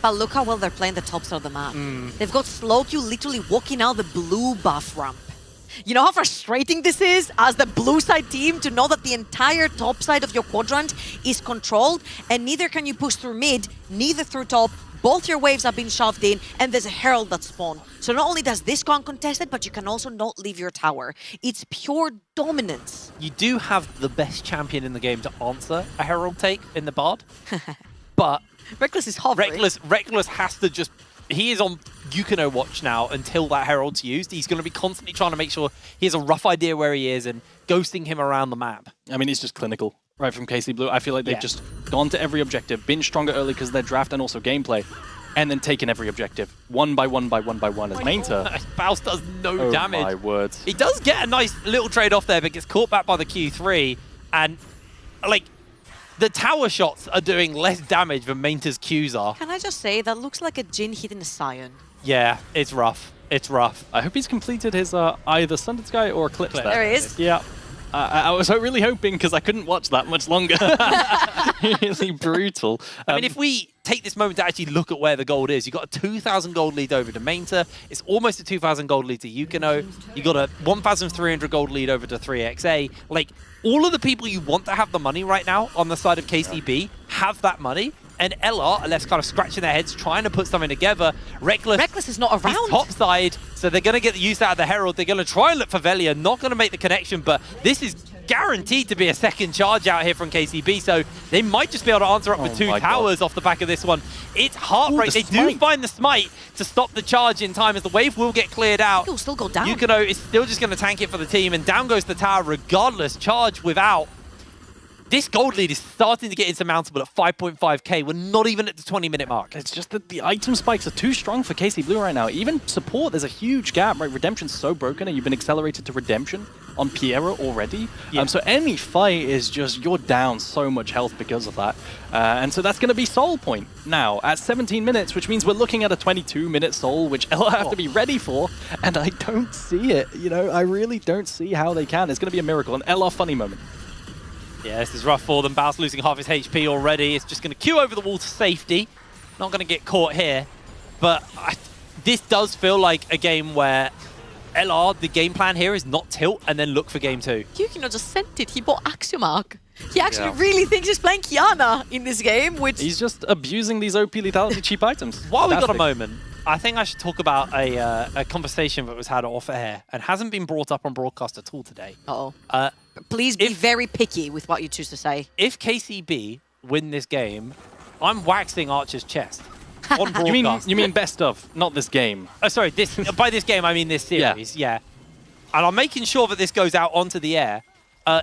Speaker 7: But look how well they're playing the top side of the map. They've got Slowq literally walking out the blue buff ramp. You know how frustrating this is as the blue side team to know that the entire top side of your quadrant is controlled, and neither can you push through mid, neither through top. Both your waves have been shoved in, and there's a Herald that spawned. So not only does this go uncontested, but you can also not leave your tower. It's pure dominance.
Speaker 8: You do have the best champion in the game to answer a Herald take in the Bard. But
Speaker 7: Reckless is hovering.
Speaker 8: Reckless has to just... He is on Yukino watch now until that Herald's used. He's going to be constantly trying to make sure he has a rough idea where he is and ghosting him around the map.
Speaker 6: I mean, he's just clinical, right, from KC Blue. I feel like they've just gone to every objective, been stronger early because of their draft and also gameplay, and then taken every objective, one by one by one by one as Mainter.
Speaker 8: Baus does no damage.
Speaker 6: Oh my words.
Speaker 8: He does get a nice little trade off there, but gets caught back by the Q3. And, like, the tower shots are doing less damage than Mainter's Qs are.
Speaker 7: Can I just say, that looks like a Jhin hitting a Scion.
Speaker 8: Yeah, it's rough. It's rough.
Speaker 6: I hope he's completed his either Sundered Sky or Eclipse.
Speaker 7: There he is.
Speaker 6: Yeah. I was really hoping, because I couldn't watch that much longer. Really brutal.
Speaker 8: I mean, if we take this moment to actually look at where the gold is, you've got a 2,000 gold lead over to Mainta. It's almost a 2,000 gold lead to Yukino. You got a 1,300 gold lead over to 3XA. Like, all of the people you want to have the money right now on the side of KCB have that money. And LR are left kind of scratching their heads, trying to put something together. Reckless
Speaker 7: is not around.
Speaker 8: He's topside, so they're going to get the use out of the Herald. They're going to try and look for Velia, not going to make the connection, but this is guaranteed to be a second charge out here from KCB, so they might just be able to answer up with 2 towers off the back of this one. It's heartbreak. They do find the smite to stop the charge in time as the wave will get cleared out.
Speaker 7: He'll still go down.
Speaker 8: Yukino is still just going to tank it for the team, and down goes the tower regardless. Charge without. This gold lead is starting to get insurmountable at 5.5k. We're not even at the 20-minute mark.
Speaker 6: It's just that the item spikes are too strong for KC Blue right now. Even support, there's a huge gap, right? Redemption's so broken, and you've been accelerated to Redemption on Piero already.
Speaker 8: Yeah.
Speaker 6: So any fight is just, you're down so much health because of that. And so that's going to be Soul Point now at 17 minutes, which means we're looking at a 22-minute Soul, which LR have to be ready for, and I don't see it. You know, I really don't see how they can. It's going to be a miracle, an LR funny moment.
Speaker 8: Yeah, this is rough for them. Baus losing half his HP already. It's just going to queue over the wall to safety. Not going to get caught here. But this does feel like a game where LR, the game plan here is not tilt and then look for game 2.
Speaker 7: Yukino just sent it. He bought Axiomark. He actually really thinks he's playing Kiana in this game, which...
Speaker 6: He's just abusing these OP lethality cheap items.
Speaker 8: While we got a moment, I think I should talk about a conversation that was had off air and hasn't been brought up on broadcast at all today.
Speaker 7: Uh-oh. Please be very picky with what you choose to say.
Speaker 8: If KCB win this game, I'm waxing Archer's chest on broadcast.
Speaker 6: You mean best of, not this game?
Speaker 8: Oh, sorry. By this game, I mean this series. Yeah. And I'm making sure that this goes out onto the air.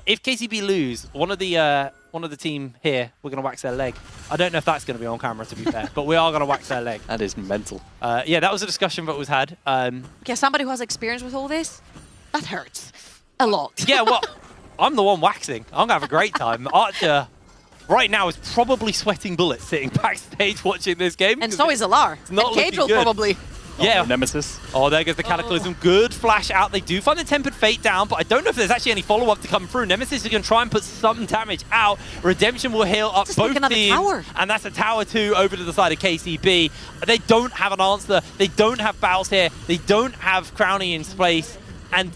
Speaker 8: If KCB lose, one of the team here, we're going to wax their leg. I don't know if that's going to be on camera, to be fair, but we are going to wax their leg.
Speaker 6: That is mental.
Speaker 8: Yeah, that was a discussion that was had.
Speaker 7: Okay, somebody who has experience with all this, that hurts a lot.
Speaker 8: Yeah, well, I'm the one waxing. I'm going to have a great time. Archer, right now, is probably sweating bullets sitting backstage watching this game.
Speaker 7: And so is Alar.
Speaker 8: It's not
Speaker 7: and
Speaker 8: looking
Speaker 7: Cadril
Speaker 8: good.
Speaker 7: probably.
Speaker 8: Yeah.
Speaker 6: Oh, Nemesis.
Speaker 8: Oh, there goes the Cataclysm. Good flash out. They do find the Tempered Fate down, but I don't know if there's actually any follow-up to come through. Nemesis is going to try and put some damage out. Redemption will heal up
Speaker 7: Just
Speaker 8: both
Speaker 7: like another
Speaker 8: teams.
Speaker 7: tower.
Speaker 8: And that's a tower 2 over to the side of KCB. They don't have an answer. They don't have Baus here. They don't have Crownie in place. And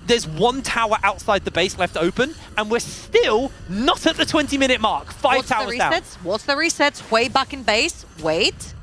Speaker 8: there's one tower outside the base left open, and we're still not at the 20-minute mark. 5 towers down.
Speaker 7: What's the resets? Way back in base. Wait.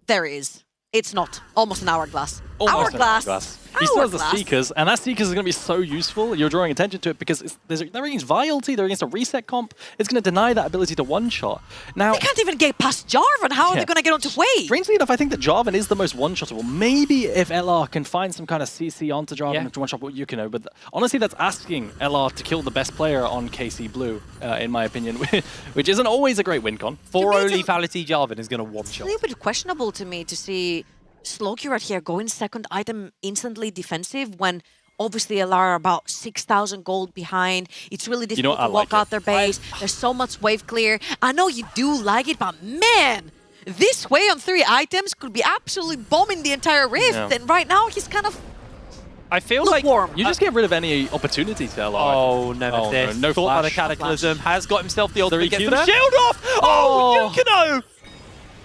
Speaker 7: There is. It's not. Almost an hourglass.
Speaker 6: Almost
Speaker 7: Hourglass.
Speaker 6: an hourglass. He still has the
Speaker 7: Hourglass.
Speaker 6: Seekers, and that Seekers is going to be so useful. You're drawing attention to it because they're against Vialty, they're against a reset comp. It's going to deny that ability to one-shot. Now,
Speaker 7: They can't even get past Jarvan. How are they going to get onto Wave?
Speaker 6: strangely enough, I think that Jarvan is the most one-shottable. Maybe if LR can find some kind of CC onto Jarvan to one-shot Yukino, but honestly, that's asking LR to kill the best player on KC Blue, in my opinion, which isn't always a great win con.
Speaker 8: 4-0 lethality Jarvan is going to
Speaker 7: It's
Speaker 8: one-shot.
Speaker 7: a little bit questionable to me to see Slowcure here going second item instantly defensive when obviously LR are about 6,000 gold behind. It's really difficult
Speaker 6: I
Speaker 7: to walk
Speaker 6: like
Speaker 7: out their base. There's so much wave clear. I know you do like it, but man, this way on 3 items could be absolutely bombing the entire rift.
Speaker 6: Yeah.
Speaker 7: And right now he's kind of
Speaker 8: I feel like
Speaker 7: lukewarm.
Speaker 6: You just get rid of any opportunity to LR.
Speaker 8: Oh, Nemesis.
Speaker 6: no
Speaker 8: Thought by the
Speaker 6: flash.
Speaker 8: Cataclysm. Has got himself the ultimate. Gets
Speaker 6: EQ
Speaker 8: the
Speaker 6: there?
Speaker 8: shield off. Oh, Yukino!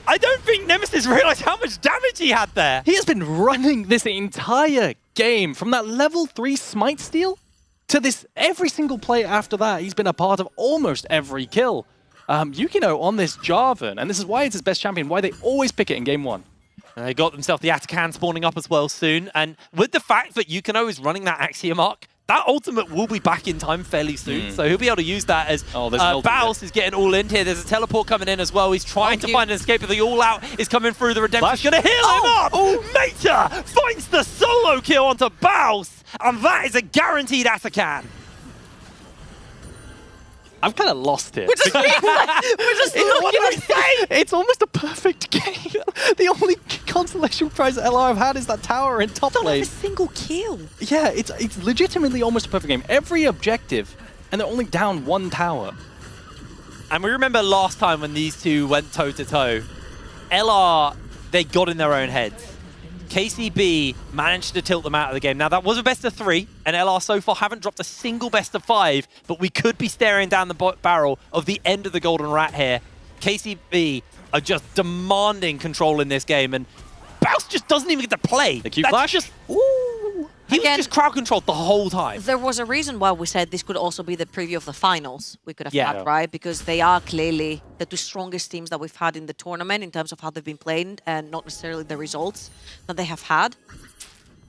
Speaker 8: I don't think Nemesis realized how much damage he had there.
Speaker 6: He has been running this entire game from that level 3 smite steal to this every single play after that. He's been a part of almost every kill. Yukino on this Jarvan, and this is why it's his best champion, why they always pick it in game 1.
Speaker 8: And they got themselves the Atakan spawning up as well soon. And with the fact that Yukino is running that Axiomark, that ultimate will be back in time fairly soon. So he'll be able to use that as
Speaker 6: there's an ultimate.
Speaker 8: Baus is getting all in here. There's a teleport coming in as well. He's trying to find an escape, but the all-out is coming through. The Redemption's going to heal him up. Meta finds the solo kill onto Baus, and that is a guaranteed Atakan.
Speaker 6: I've kind of lost it.
Speaker 7: We're just
Speaker 6: It's almost a perfect game. The only consolation prize LR have had is that tower in top
Speaker 7: don't have
Speaker 6: lane.
Speaker 7: a single kill.
Speaker 6: Yeah, it's legitimately almost a perfect game. Every objective, and they're only down 1 tower.
Speaker 8: And we remember last time when these two went toe-to-toe, LR, they got in their own heads. KCB managed to tilt them out of the game. Now, that was a best of 3, and LR so far haven't dropped a single best of 5, but we could be staring down the barrel of the end of the Golden Rat here. KCB are just demanding control in this game, and Baus just doesn't even get to play.
Speaker 6: The Q flash?
Speaker 8: Just, ooh, he was just crowd controlled the whole time.
Speaker 7: There was a reason why we said this could also be the preview of the finals we could have
Speaker 8: Yeah.
Speaker 7: had, right? Because they are clearly the 2 strongest teams that we've had in the tournament in terms of how they've been playing and not necessarily the results that they have had.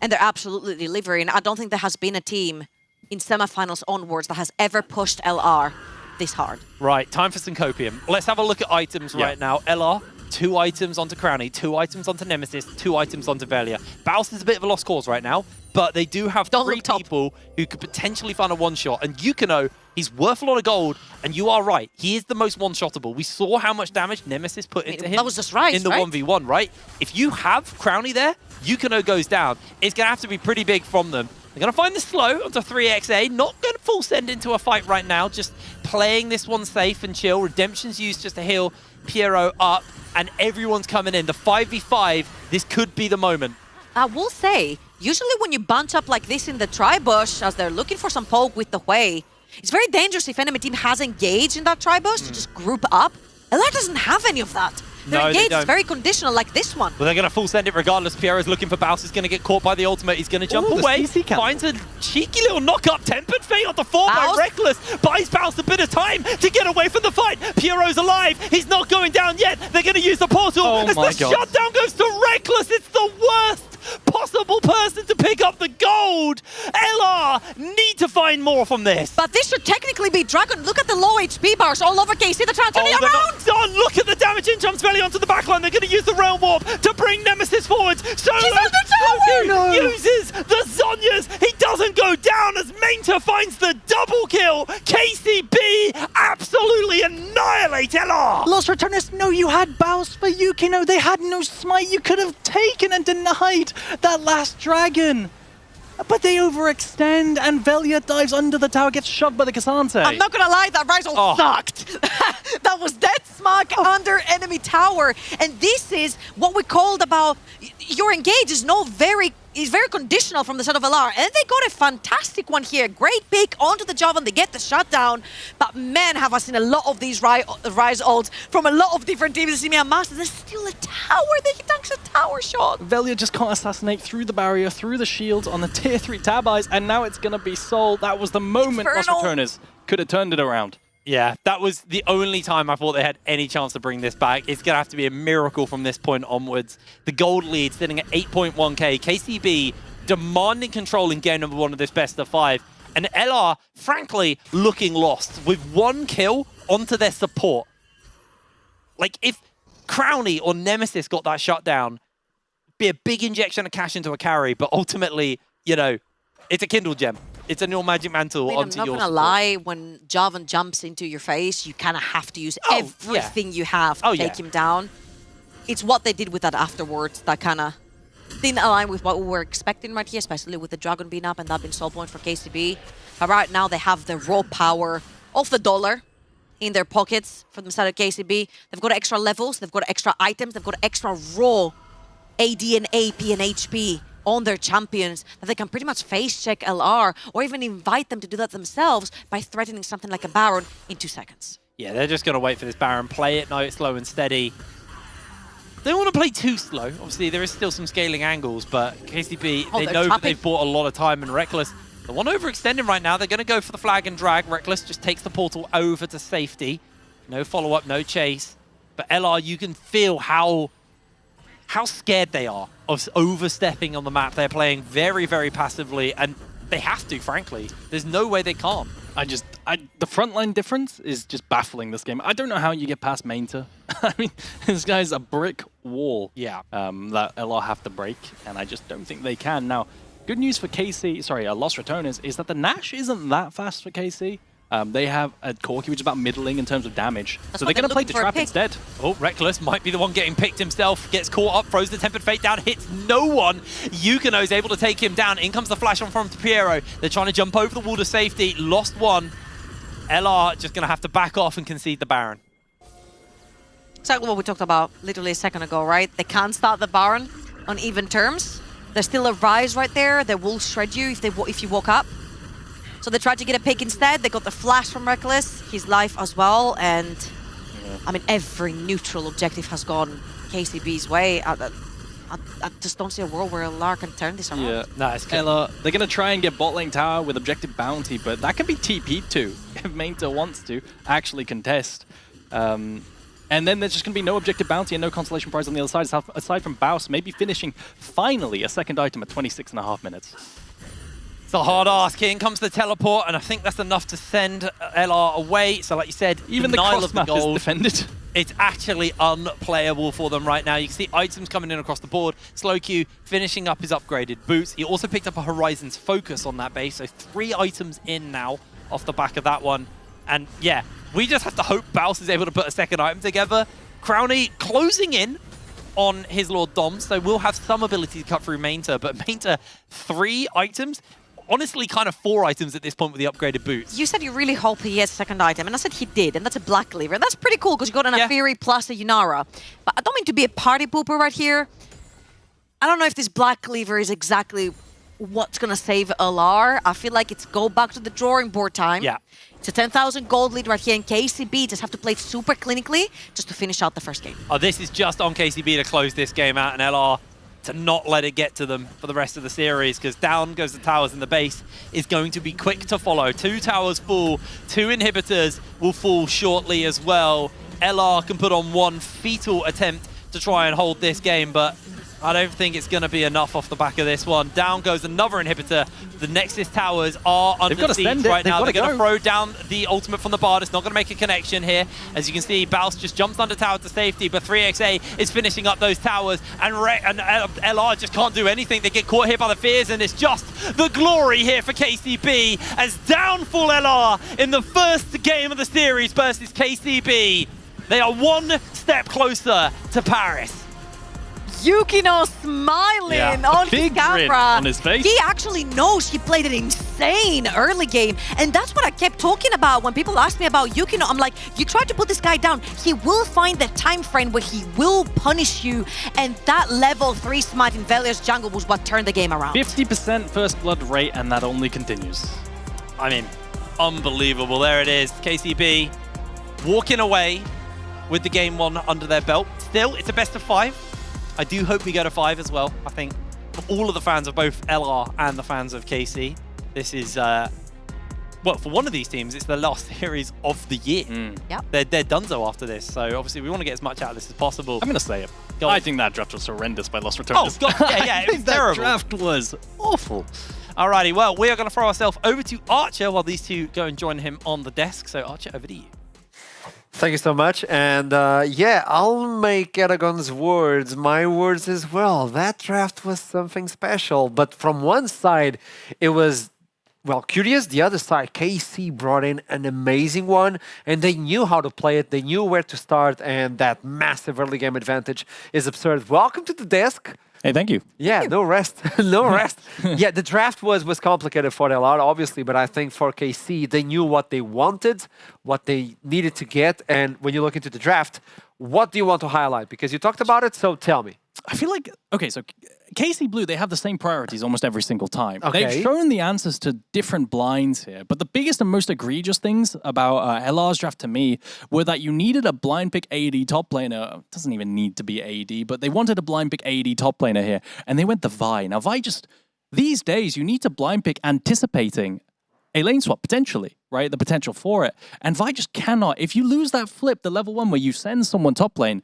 Speaker 7: And they're absolutely delivering. I don't think there has been a team in semifinals onwards that has ever pushed LR this hard.
Speaker 8: Right, time for some copium. Let's have a look at items right now. LR, 2 items onto Crowny, 2 items onto Nemesis, 2 items onto Velia. Baus is a bit of a lost cause right now, but they do have 3 people who could potentially find a one-shot. And Yukino, he's worth a lot of gold, and you are right. He is the most one-shottable. We saw how much damage Nemesis put into him
Speaker 7: that was just right,
Speaker 8: in the 1v1, right? If you have Crowny there, Yukino goes down. It's going to have to be pretty big from them. They're going to find the slow onto 3XA. Not going to full send into a fight right now. Just playing this one safe and chill. Redemption's used just to heal Piero up. And everyone's coming in. The 5v5, this could be the moment.
Speaker 7: I will say, usually when you bunch up like this in the tri-bush, as they're looking for some poke with the Hui, it's very dangerous if enemy team has engaged in that tri-bush to just group up. LR doesn't have any of that. Their
Speaker 8: No, they
Speaker 7: engage is
Speaker 8: don't.
Speaker 7: very conditional, like this one.
Speaker 8: But they're going to full send it regardless. Piero's looking for Baus. He's going to get caught by the ultimate. He's going to jump
Speaker 6: Ooh, the
Speaker 8: away.
Speaker 6: CC cancel.
Speaker 8: Finds a cheeky little knock-up. Tempered Fate onto 4 by
Speaker 7: Baus.
Speaker 8: Reckless. Buys Baus a bit of time to get away from the fight. Piero's alive. He's not going down yet. They're going to use the portal.
Speaker 6: Oh
Speaker 8: As
Speaker 6: my
Speaker 8: the
Speaker 6: God.
Speaker 8: shutdown goes to Reckless. It's the worst possible person to pick up the gold. LR need to find more from this.
Speaker 7: But this should technically be Dragon. Look at the low HP bars all over KC. They're trying to turn it
Speaker 8: they're
Speaker 7: around.
Speaker 8: not done. Look at the damage. In jumps Veli onto the backline. They're going to use the Realm Warp to bring Nemesis forwards. Solo
Speaker 7: He's on the tower!
Speaker 8: uses the Zonyas. He doesn't go down as Mainta finds the double kill. KCB absolutely annihilate LR.
Speaker 6: Lost Returners, no, you had Baus for Yukino. They had no smite. You could have taken and denied that last dragon. But they overextend, and Velia dives under the tower, gets shoved by the Cassante.
Speaker 7: I'm not gonna lie, that Rizal sucked. That was dead smug under enemy tower. And this is what we called about your engage is very conditional from the side of LR. And they got a fantastic one here. Great pick onto the Javan. They get the shutdown. But man, have I seen a lot of these Rise ults from a lot of different teams in EMEA Masters. There's still a tower. They tanks a tower shot.
Speaker 6: Velia just can't assassinate through the barrier, through the shields on the tier 3 tab eyes, and now it's going to be Soul. That was the moment Lost
Speaker 7: Infernal.
Speaker 6: Returners could have turned it around.
Speaker 8: Yeah, that was the only time I thought they had any chance to bring this back. It's going to have to be a miracle from this point onwards. The gold lead sitting at 8.1k. KCB demanding control in game number 1 of this best of 5. And LR, frankly, looking lost with 1 kill onto their support. Like, if Crowny or Nemesis got that shutdown, be a big injection of cash into a carry, but ultimately, you know, it's a Kindle gem. It's a new Magic Mantle
Speaker 7: I'm
Speaker 8: onto
Speaker 7: not
Speaker 8: your
Speaker 7: gonna
Speaker 8: support.
Speaker 7: lie, when Javan jumps into your face, you kind of have to use everything you have to take him down. It's what they did with that afterwards that kind of didn't align with what we were expecting right here, especially with the Dragon being up and that being soul point for KCB. But right now they have the raw power of the dollar in their pockets from the side of KCB. They've got extra levels, they've got extra items, they've got extra raw AD and AP and HP on their champions that they can pretty much face check LR or even invite them to do that themselves by threatening something like a Baron in 2 seconds.
Speaker 8: Yeah, they're just going to wait for this Baron, play it nice, slow and steady. They don't want to play too slow. Obviously, there is still some scaling angles, but KCB, they know that they've bought a lot of time, and Reckless, the one overextending right now, they're going to go for the flag and drag. Reckless just takes the portal over to safety. No follow-up, no chase. But LR, you can feel how scared they are of overstepping on the map. They're playing very, very passively, and they have to, frankly. There's no way they can't.
Speaker 6: The frontline difference is just baffling this game. I don't know how you get past Mainta. I mean, this guy's a brick wall that LR have to break, and I just don't think they can. Now, good news for Lost Returners, is that the Nash isn't that fast for KC. They have a Corki, which is about middling in terms of damage. So they're going to play the trap instead.
Speaker 8: Oh, Reckless might be the one getting picked himself. Gets caught up, throws the Tempered Fate down, hits no one. Yukino is able to take him down. In comes the flash on from Piero. They're trying to jump over the wall to safety. Lost one. LR just going to have to back off and concede the Baron.
Speaker 7: Exactly what we talked about literally a second ago, right? They can't start the Baron on even terms. There's still a Rise right there that will shred you if you walk up. So they tried to get a pick instead. They got the flash from Reckless, his life as well, and I mean every neutral objective has gone KCB's way. I just don't see a world where LR can turn this around.
Speaker 6: Yeah,
Speaker 8: No, it's good.
Speaker 6: Ella, they're going to try and get bot lane tower with objective bounty, but that can be TP'd too if Mainta wants to actually contest. And then there's just going to be no objective bounty and no consolation prize on the other side, aside from Baus maybe finishing finally a second item at 26.5 minutes.
Speaker 8: It's a hard ask. Here comes the teleport, and I think that's enough to send LR away. So like you said,
Speaker 6: Even the
Speaker 8: denial
Speaker 6: cross
Speaker 8: of the
Speaker 6: map is
Speaker 8: gold.
Speaker 6: defended.
Speaker 8: It's actually unplayable for them right now. You can see items coming in across the board. Slow Q finishing up his upgraded boots. He also picked up a Horizon's Focus on that base, so 3 items in now off the back of that one. And yeah, we just have to hope Baus is able to put a second item together. Crowny closing in on his Lord Dom, so we'll have some ability to cut through Mainta, but Mainta 3 items? Honestly, kind of 4 items at this point with the upgraded boots.
Speaker 7: You said you really hope he has a second item, and I said he did, and that's a Black Cleaver. And that's pretty cool because you got an Afiri plus a Yunara. But I don't mean to be a party pooper right here. I don't know if this Black Cleaver is exactly what's going to save LR. I feel like it's go back to the drawing board time.
Speaker 8: Yeah.
Speaker 7: It's a 10,000 gold lead right here in KCB. Just have to play it super clinically just to finish out the first game.
Speaker 8: Oh, this is just on KCB to close this game out, and LR to not let it get to them for the rest of the series, because down goes the towers and the base is going to be quick to follow. 2 towers fall, 2 inhibitors will fall shortly as well. LR can put on 1 fetal attempt to try and hold this game, but I don't think it's going to be enough off the back of this one. Down goes another inhibitor. The Nexus towers are under siege right now. They're going to throw down the ultimate from the Bard. It's not going to make a connection here. As you can see, Baus just jumps under tower to safety, but 3XA is finishing up those towers, and LR just can't do anything. They get caught here by the fears, and it's just the glory here for KCB as down full LR in the first game of the series versus KCB. They are 1 step closer to Paris.
Speaker 7: Yukino smiling on his
Speaker 6: big grin
Speaker 7: camera.
Speaker 6: on his face.
Speaker 7: He actually knows he played an insane early game. And that's what I kept talking about when people asked me about Yukino. I'm like, you tried to put this guy down. He will find the time frame where he will punish you. And that level 3 smite in Velia's jungle was what turned the game around.
Speaker 6: 50% first blood rate, and that only continues.
Speaker 8: I mean, unbelievable. There it is. KCB walking away with the game 1 under their belt. Still, it's a best of 5. I do hope we go to 5 as well. I think for all of the fans of both LR and the fans of KC, this is, well, for one of these teams, it's the last series of the year.
Speaker 7: Yep.
Speaker 8: They're donezo after this, so obviously we want to get as much out of this as possible.
Speaker 6: I'm going to say it.
Speaker 8: Go on.
Speaker 6: I think that draft was horrendous by Lost
Speaker 8: Oh,
Speaker 6: Returners.
Speaker 8: God, yeah, it was
Speaker 6: that
Speaker 8: terrible.
Speaker 6: draft was awful.
Speaker 8: Alrighty, well, we are going to throw ourselves over to Archer while these two go and join him on the desk. So, Archer, over to you.
Speaker 5: Thank you so much. And yeah, I'll make Aragon's words my words as well. That draft was something special. But from one side, it was, well, curious. The other side, KC brought in an amazing one. And they knew how to play it. They knew where to start. And that massive early game advantage is absurd. Welcome to the desk.
Speaker 6: Hey, thank you.
Speaker 5: Yeah, no rest. No rest. Yeah, the draft was complicated for LR, obviously, but I think for KC, they knew what they wanted, what they needed to get. And when you look into the draft, what do you want to highlight? Because you talked about it, so tell me.
Speaker 6: I feel like, okay, so KC Blue, they have the same priorities almost every single time.
Speaker 5: Okay.
Speaker 6: They've shown the answers to different blinds here, but the biggest and most egregious things about LR's draft to me were that you needed a blind pick AD top laner. It doesn't even need to be AD, but they wanted a blind pick AD top laner here, and they went the Vi. Now, Vi just, these days, you need to blind pick anticipating a lane swap, potentially, right? The potential for it. And Vi just cannot. If you lose that flip, the level 1 where you send someone top lane,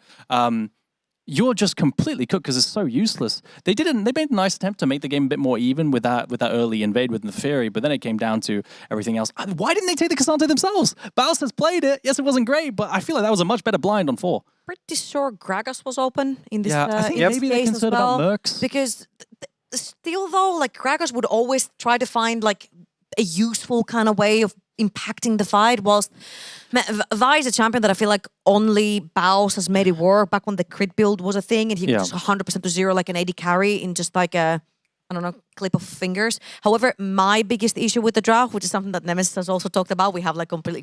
Speaker 6: you're just completely cooked because it's so useless. They made a nice attempt to make the game a bit more even with that early invade with the Fury, but then it came down to everything else. Why didn't they take the Cassandra themselves? Baus has played it. Yes, it wasn't great, but I feel like that was a much better blind on 4.
Speaker 7: Pretty sure Gragas was open in this,
Speaker 6: I think
Speaker 7: in
Speaker 6: maybe
Speaker 7: this
Speaker 6: they
Speaker 7: case as
Speaker 6: considered
Speaker 7: well.
Speaker 6: about Mercs.
Speaker 7: Because still though, like Gragas would always try to find like a useful kind of way of impacting the fight, whilst Vi is a champion that I feel like only Baus has made it work back when the crit build was a thing and he was 100% to 0 like an AD carry in just like a I don't know, clip of fingers. However, my biggest issue with the draft, which is something that Nemesis has also talked about, we have like completely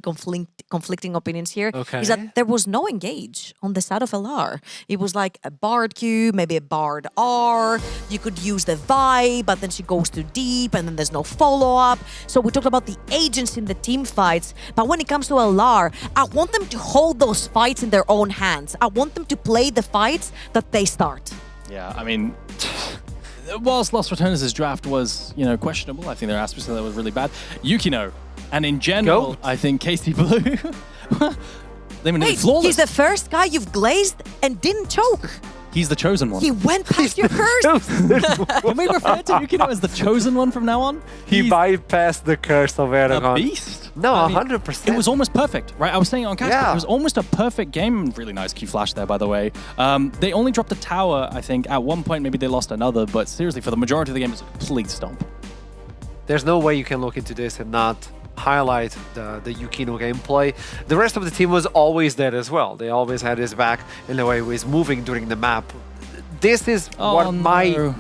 Speaker 7: conflicting opinions here,
Speaker 5: Okay.
Speaker 7: is that there was no engage on the side of LR. It was like a Bard Q, maybe a Bard R. You could use the vibe, but then she goes too deep, and then there's no follow-up. So we talked about the agents in the team fights, but when it comes to LR, I want them to hold those fights in their own hands. I want them to play the fights that they start.
Speaker 6: Yeah, I mean, whilst Lost Returners' draft was, questionable, I think there are aspects of that was really bad. Yukino, and in general, I think KC Blue, they were nearly
Speaker 7: Wait,
Speaker 6: flawless.
Speaker 7: he's the first guy you've glazed and didn't choke.
Speaker 6: He's the chosen one.
Speaker 7: He went past your curse.
Speaker 6: Can we refer to Yukino as the chosen one from now on?
Speaker 5: He
Speaker 6: He's
Speaker 5: bypassed the curse of
Speaker 6: a
Speaker 5: Eragon.
Speaker 6: beast.
Speaker 5: No,
Speaker 6: I mean,
Speaker 5: 100%.
Speaker 6: It was almost perfect, right? I was saying it on cast,
Speaker 5: Yeah.
Speaker 6: it was almost a perfect game. Really nice Q flash there, by the way. They only dropped a tower, I think. At one point, maybe they lost another, but seriously, for the majority of the game, it was a complete stomp.
Speaker 5: There's no way you can look into this and not highlight the Yukino gameplay. The rest of the team was always there as well. They always had his back in the way he was moving during the map. This is my...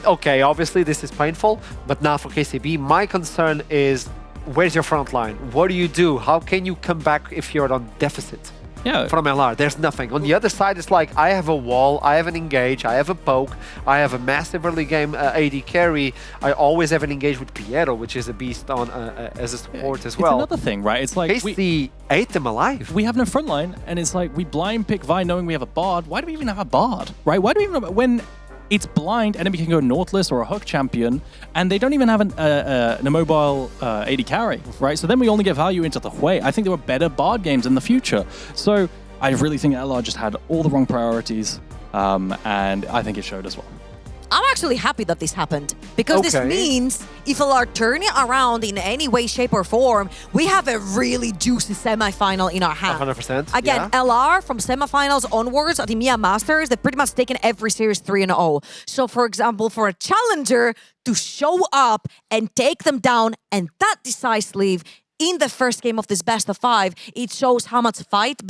Speaker 5: Okay, obviously this is painful, but now for KCB, my concern is where's your front line? What do? How can you come back if you're on deficit?
Speaker 6: Yeah.
Speaker 5: From LR, there's nothing. On the other side, it's like I have a wall, I have an engage, I have a poke, I have a massive early game AD carry. I always have an engage with Piero, which is a beast on as a support as well.
Speaker 6: It's another thing, right? It's like
Speaker 5: KC ate them alive.
Speaker 6: We have no front line, and it's like we blind pick Vi knowing we have a Bard. Why do we even have a Bard, right? Why do we even when it's blind, enemy can go Nautilus or a Hook champion, and they don't even have an immobile AD carry, right? So then we only get value into the Hui. I think there were better Bard games in the future. So I really think LR just had all the wrong priorities, and I think it showed as well.
Speaker 7: I'm actually happy that this happened because this means if LR turn it around in any way, shape, or form, we have a really juicy semifinal in our hands.
Speaker 5: 100%.
Speaker 7: Again, LR from semifinals onwards at EMEA Masters, they've pretty much taken every series 3-0. So, for example, for a challenger to show up and take them down, and that decisively in the first game of this best of 5, it shows how much fight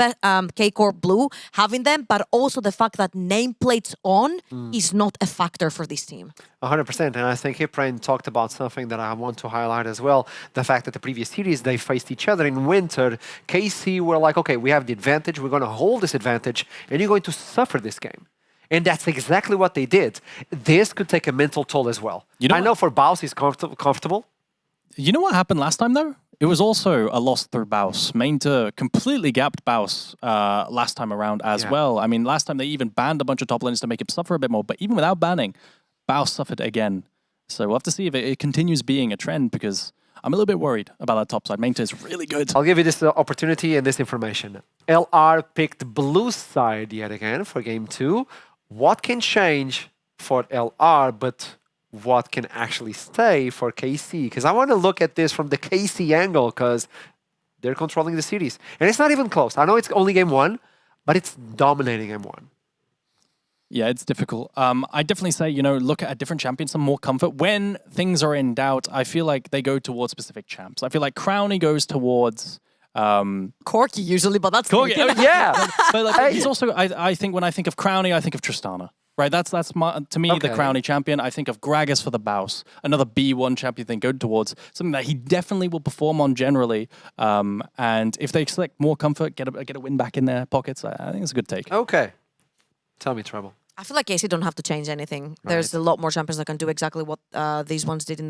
Speaker 7: K-Corp Blue have in them, but also the fact that nameplates on is not a factor for this team.
Speaker 5: 100%, and I think Hiprain talked about something that I want to highlight as well. The fact that the previous series, they faced each other in winter. KC were like, okay, we have the advantage, we're going to hold this advantage, and you're going to suffer this game. And that's exactly what they did. This could take a mental toll as well. I know for Baus, he's comfortable.
Speaker 6: You know what happened last time, though? It was also a loss through Baus. Mainter completely gapped Baus last time around as well. I mean, last time they even banned a bunch of top laners to make him suffer a bit more, but even without banning, Baus suffered again. So we'll have to see if it continues being a trend, because I'm a little bit worried about that top side. Mainter is really good.
Speaker 5: I'll give you this opportunity and this information. LR picked blue side yet again for game 2. What can change for LR, but what can actually stay for KC? Because I want to look at this from the KC angle, because they're controlling the series. And it's not even close. I know it's only game 1, but it's dominating game 1.
Speaker 6: Yeah, it's difficult. I definitely say, look at a different champion, some more comfort. When things are in doubt, I feel like they go towards specific champs. I feel like Crowny goes towards...
Speaker 7: Corki usually, but that's...
Speaker 6: Corki,
Speaker 5: yeah!
Speaker 6: But like, he's also, I think when I think of Crowny, I think of Tristana. Right, that's to me the Crowny champion. I think of Gragas for the Baus, another B1 champion they go towards, something that he definitely will perform on generally. And if they select more comfort, get a win back in their pockets, I think it's a good take.
Speaker 5: Okay. Tell me, Treble.
Speaker 7: I feel like KC don't have to change anything. There's a lot more champions that can do exactly what these ones did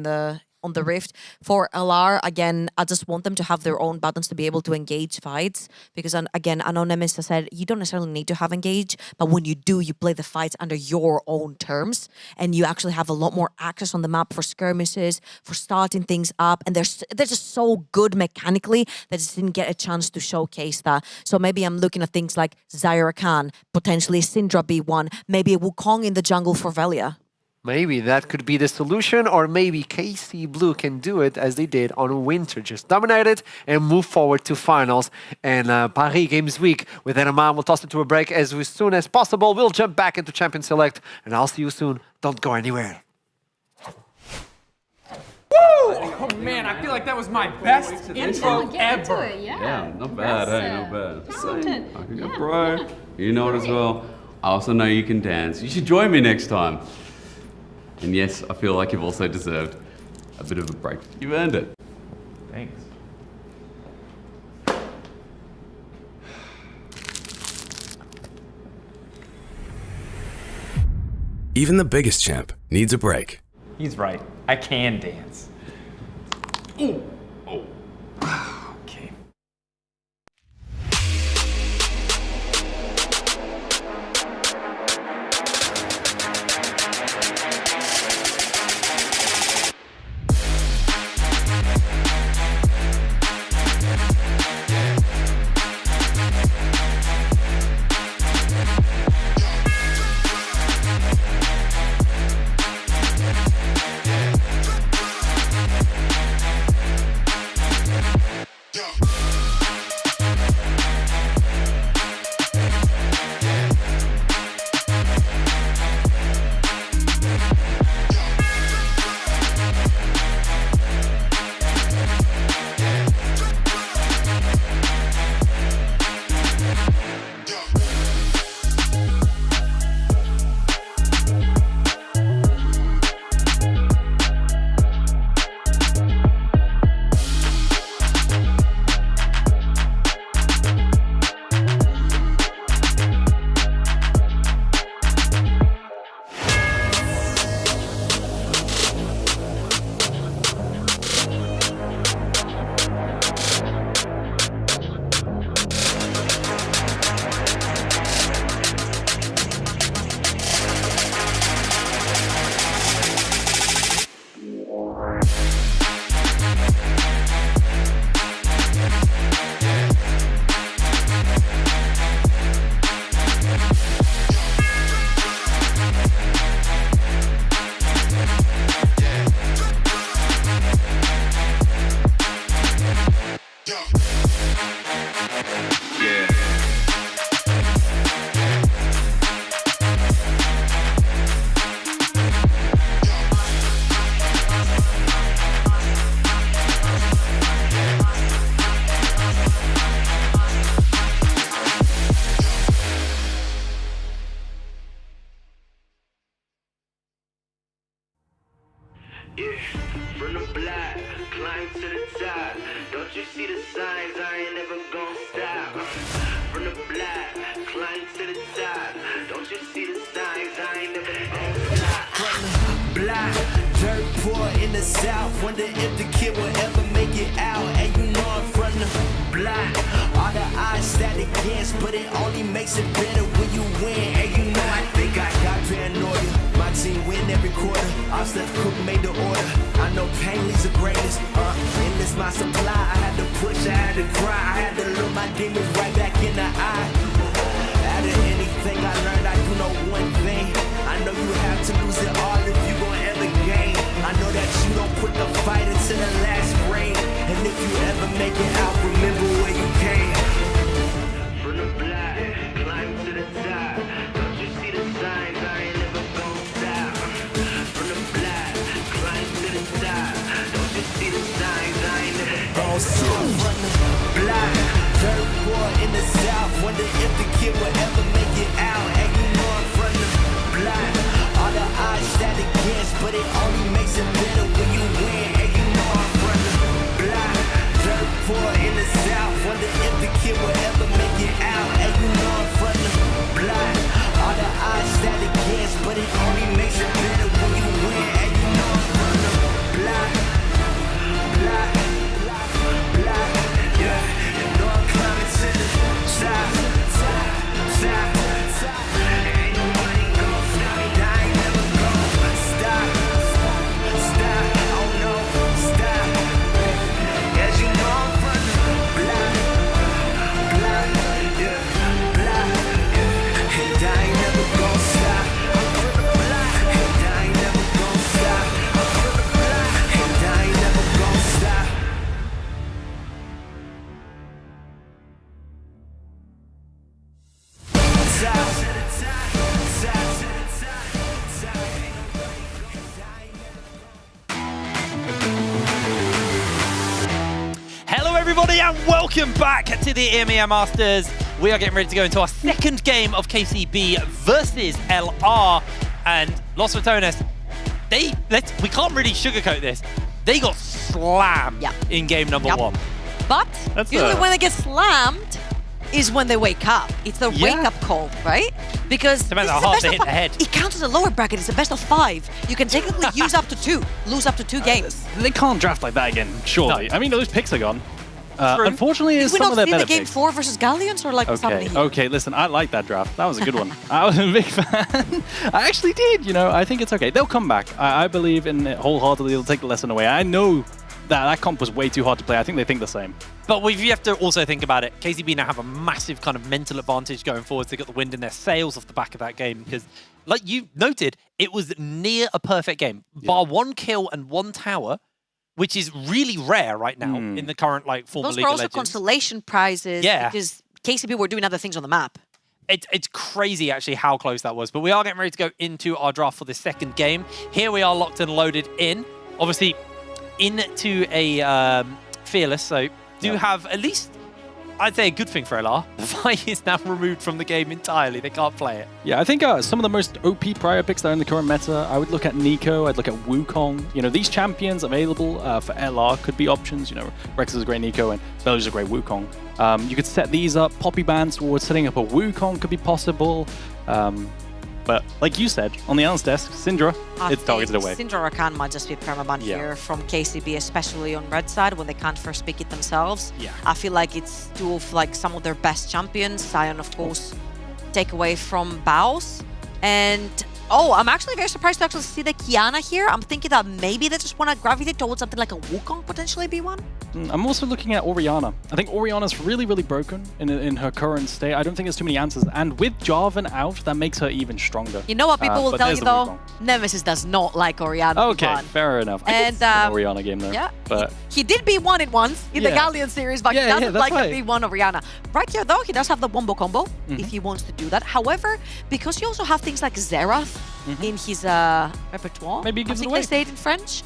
Speaker 7: on the Rift. For LR, again, I just want them to have their own buttons to be able to engage fights. Because, again, I know Nemesis said you don't necessarily need to have engage, but when you do, you play the fights under your own terms. And you actually have a lot more access on the map for skirmishes, for starting things up. And they're just so good mechanically that just didn't get a chance to showcase that. So maybe I'm looking at things like Zyra Khan, potentially Syndra B1, maybe a Wukong in the jungle for Velia.
Speaker 5: Maybe that could be the solution, or maybe KC Blue can do it as they did on Winter. Just dominate it and move forward to finals. And Paris Games Week with EMEA, we'll toss it to a break as soon as possible. We'll jump back into Champion Select, and I'll see you soon. Don't go anywhere.
Speaker 9: Oh man, I feel like that was my best intro ever.
Speaker 10: Yeah, not bad, hey, not bad. Just saying, I can go pro. You know it as well. I also know you can dance. You should join me next time. And yes, I feel like you've also deserved a bit of a break. You've earned it.
Speaker 9: Thanks.
Speaker 11: Even the biggest champ needs a break.
Speaker 9: He's right. I can dance. Ooh. Oh. Okay.
Speaker 2: From the block, climb to the top. Don't you see the signs? I ain't never gonna stop. From the block, climb to the top. Don't you see the signs? I ain't never gonna stop. From the block, dirt poor in the south. Wonder if the kid will ever make it out. And you know I'm from the block. All the odds stacked against, but it only makes it better when you win. And you know I think I got paranoia. My team win every quarter. Our Steph Cook made the order. I know pain leads to greatness. And this my supply. I had to push, I had to cry. I had to look my demons right back in the eye. Out of anything I learned, I do know one thing. I know you have to lose it all if you gon' ever gain. I know that you don't quit the fight until the last ring. And if you ever make it out, remember where you came. From the block, climb to the top. Don't you see the signs? I ain't never gonna stop. From the block, climb to the top. Don't you see the signs? I ain't never gonna stop. From the block, dirt poor in the south. Wonder if the kid will ever make it out. And you know I'm from the block. All the odds stacked against, but it only makes it better when you win. And you know I'm from the block. Dirt poor in the south. Wonder if the kid will ever make it out. And you know I'm from the block. All the odds stacked against, but it only makes it better when you win. And you know I'm from the block. Block. Block. Yeah. You know I'm climbing to the top. Top. Ain't nobody gon' stop me. I ain't never gon' stop. Stop. Oh no. Stop. As you know I'm from the block. Block. Yeah. Block. Yeah. And I ain't never gon' stop. I'm from the block. And I ain't never gon' stop. I'm from the block. And I ain't never gon' stop.
Speaker 8: Hello, everybody, and welcome back to the EMEA Masters. We are getting ready to go into our second game of KCB versus LR. And Los Ratones, we can't really sugarcoat this. They got slammed in game number 1.
Speaker 7: But usually when they get slammed is when they wake up. It's the wake-up call, right? Because
Speaker 8: depends how hard they hit the head.
Speaker 7: It counts as a lower bracket. It's a best of 5. You can technically lose up to 2 games.
Speaker 6: They can't draft like that again, surely.
Speaker 8: No.
Speaker 6: I mean, those picks are gone. Unfortunately, it's some of their
Speaker 7: Did we
Speaker 6: better
Speaker 7: not see the game
Speaker 6: picks.
Speaker 7: 4 versus Galleons or like something here?
Speaker 6: Okay, listen, I like that draft. That was a good one. I was a big fan. I actually did, I think it's okay. They'll come back. I believe in it wholeheartedly. They'll take the lesson away. I know that comp was way too hard to play. I think they think the same.
Speaker 8: But you have to also think about it. KCB now have a massive kind of mental advantage going forward. They got the wind in their sails off the back of that game because, like you noted, it was near a perfect game. Bar 1 kill and 1 tower, which is really rare right now in the current former
Speaker 7: Those
Speaker 8: League
Speaker 7: were
Speaker 8: of
Speaker 7: also
Speaker 8: Legends.
Speaker 7: consolation prizes because KCB were doing other things on the map.
Speaker 8: It's crazy actually how close that was. But we are getting ready to go into our draft for the second game. Here we are locked and loaded in. Obviously, into a Fearless, so do have at least, I'd say, a good thing for LR. The fight is now removed from the game entirely. They can't play it.
Speaker 6: Yeah, I think some of the most OP prior picks that are in the current meta, I would look at Nico, I'd look at Wukong. These champions available for LR could be options. Rex is a great Nico and Belge is a great Wukong. You could set these up. Poppy bans towards setting up a Wukong could be possible. But like you said, on the analyst desk, Syndra, it's targeted away.
Speaker 7: Syndra Rakan might just be permaban here from KCB, especially on red side when they can't first pick it themselves.
Speaker 8: Yeah.
Speaker 7: I feel like it's two of some of their best champions. Sion, of course, take away from Baus. And I'm actually very surprised to actually see the Kiana here. I'm thinking that maybe they just want to gravitate towards something like a Wukong potentially be one.
Speaker 6: I'm also looking at Orianna. I think Orianna's really, really broken in her current state. I don't think there's too many answers. And with Jarvan out, that makes her even stronger.
Speaker 7: You know what people will tell you though?
Speaker 6: Wukong.
Speaker 7: Nemesis does not like Orianna.
Speaker 6: Okay, fair enough. I
Speaker 7: And
Speaker 6: Orianna game though.
Speaker 7: Yeah,
Speaker 6: but
Speaker 7: he did B1 it once in the Galleon series, but he doesn't like the B1 of Orianna. Right here though, he does have the wombo combo if he wants to do that. However, because you also have things like Xerath in his repertoire,
Speaker 6: maybe he gives it
Speaker 7: I think
Speaker 6: away.
Speaker 7: they say it in French.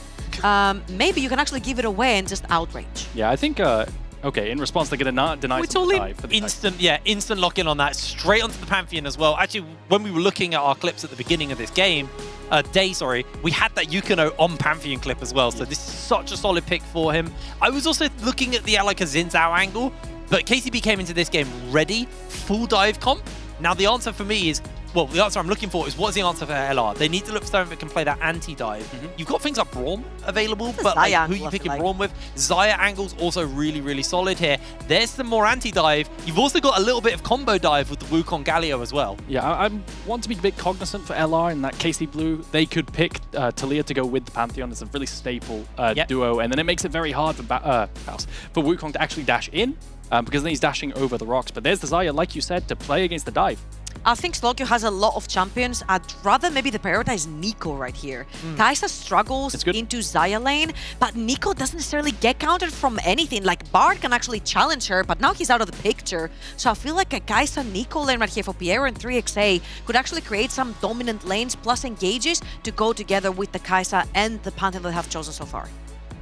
Speaker 7: Maybe you can actually give it away and just outrage.
Speaker 6: Yeah, I think, okay, in response, they're going to deny
Speaker 8: It's all in.
Speaker 6: dive for the
Speaker 8: Instant lock-in on that, straight onto the Pantheon as well. Actually, when we were looking at our clips at the beginning of this game, we had that Yukino on Pantheon clip as well, so this is such a solid pick for him. I was also looking at the like a Xin Zhao angle, but KCB came into this game ready, full dive comp. Now the answer for me is, well, the answer I'm looking for is what's the answer for LR? They need to look for something that can play that anti-dive. You've got things like Braum available, but who are you picking Braum with? Xayah angle's also really, really solid here. There's some more anti-dive. You've also got a little bit of combo dive with the Wukong Galio as well.
Speaker 6: Yeah, I want to be a bit cognizant for LR in that KC Blue. They could pick Talia to go with the Pantheon. It's a really staple duo, and then it makes it very hard for Wukong to actually dash in, because then he's dashing over the rocks. But there's the Xayah, like you said, to play against the dive.
Speaker 7: I think Slogio has a lot of champions. I'd rather maybe prioritize Nico right here. Kai'Sa struggles into Xayah lane, but Nico doesn't necessarily get countered from anything. Like Bard can actually challenge her, but now he's out of the picture. So I feel like a Kai'Sa Nico lane right here for Pierre and 3XA could actually create some dominant lanes plus engages to go together with the Kai'Sa and the Pantheon that they have chosen so far.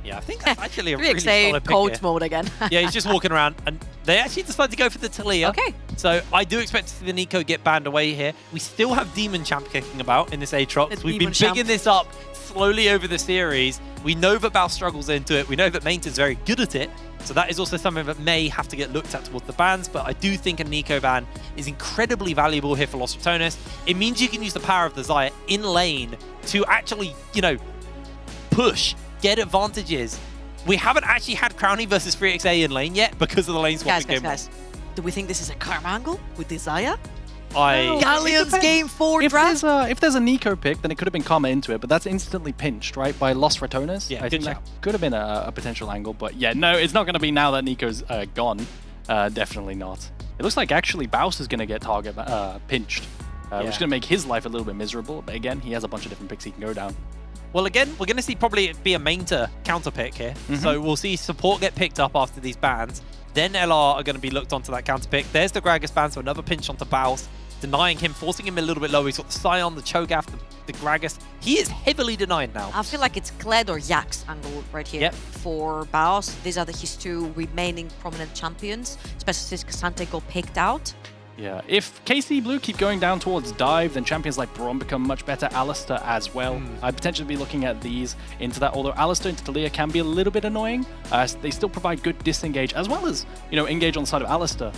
Speaker 8: Yeah, I think that's actually a really
Speaker 7: 3XA
Speaker 8: solid pick
Speaker 7: coach
Speaker 8: here.
Speaker 7: mode again.
Speaker 8: Yeah, he's just walking around, and they actually decided to go for the Talia.
Speaker 7: Okay.
Speaker 8: So I do expect to see the Nico get banned away here. We still have Demon Champ kicking about in this Aatrox. We've been picking this up slowly over the series. We know that Bao struggles into it. We know that Mainton's very good at it. So that is also something that may have to get looked at towards the bans, but I do think a Nico ban is incredibly valuable here for Los Ratones. It means you can use the power of the Xayah in lane to actually, push, get advantages. We haven't actually had Crowny versus 3XA in lane yet because of the lane swapping game.
Speaker 7: Guys. Do we think this is a karma angle with Xayah?
Speaker 8: I
Speaker 7: Galleon's game 4 draft?
Speaker 6: If there's a Nico pick, then it could have been Karma into it, but that's instantly pinched, right, by Los Ratones.
Speaker 8: Yeah,
Speaker 6: I think that could have been a potential angle, but yeah, no, it's not going to be now that Nico's gone. Definitely not. It looks like actually Baus is going to get target pinched, which is going to make his life a little bit miserable, but again, he has a bunch of different picks he can go down.
Speaker 8: Well, again, we're going to see probably be a Mainter counter pick here. So we'll see support get picked up after these bans. Then LR are going to be looked onto that counter pick. There's the Gragas ban, so another pinch onto Baus, denying him, forcing him a little bit low. He's got the Sion, the Cho'Gath, the Gragas. He is heavily denied now.
Speaker 7: I feel like it's Kled or Yax angle right here for Baus. These are his two remaining prominent champions, especially since Cassante got picked out.
Speaker 6: Yeah, if KC Blue keep going down towards dive, then champions like Braum become much better. Alistair as well. I'd potentially be looking at these into that, although Alistair into Talia can be a little bit annoying. They still provide good disengage, as well as, engage on the side of Alistair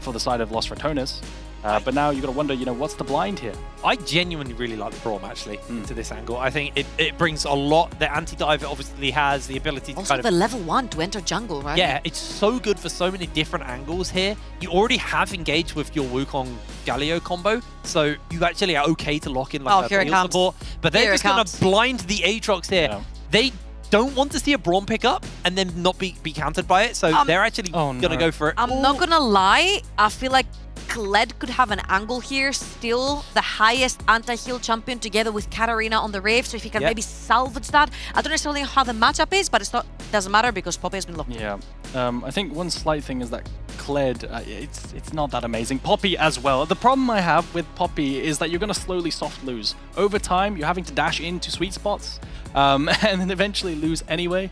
Speaker 6: for the side of Los Ratones. But now you've got to wonder, what's the blind here?
Speaker 8: I genuinely really like the Braum, actually, to this angle. I think it brings a lot. The anti-dive obviously has the ability to
Speaker 7: Also,
Speaker 8: kind of...
Speaker 7: the level 1 to enter jungle, right?
Speaker 8: Yeah, it's so good for so many different angles here. You already have engaged with your Wukong Galio combo, so you actually are okay to lock in like
Speaker 7: here it comes.
Speaker 8: support. But they're
Speaker 7: Here
Speaker 8: just
Speaker 7: it
Speaker 8: going
Speaker 7: comes.
Speaker 8: to blind the Aatrox here.
Speaker 6: Yeah.
Speaker 8: They don't want to see a Braum pick up and then not be countered by it, so they're actually going to go for it.
Speaker 7: I'm not gonna lie, I feel like Kled could have an angle here, still the highest anti-heal champion together with Katarina on the Rift, so if he can maybe salvage that. I don't necessarily know how the matchup is, but it doesn't matter because Poppy has been locked.
Speaker 6: Yeah, I think one slight thing is that Kled, it's not that amazing. Poppy as well. The problem I have with Poppy is that you're going to slowly soft lose. Over time, you're having to dash into sweet spots, and then eventually lose anyway.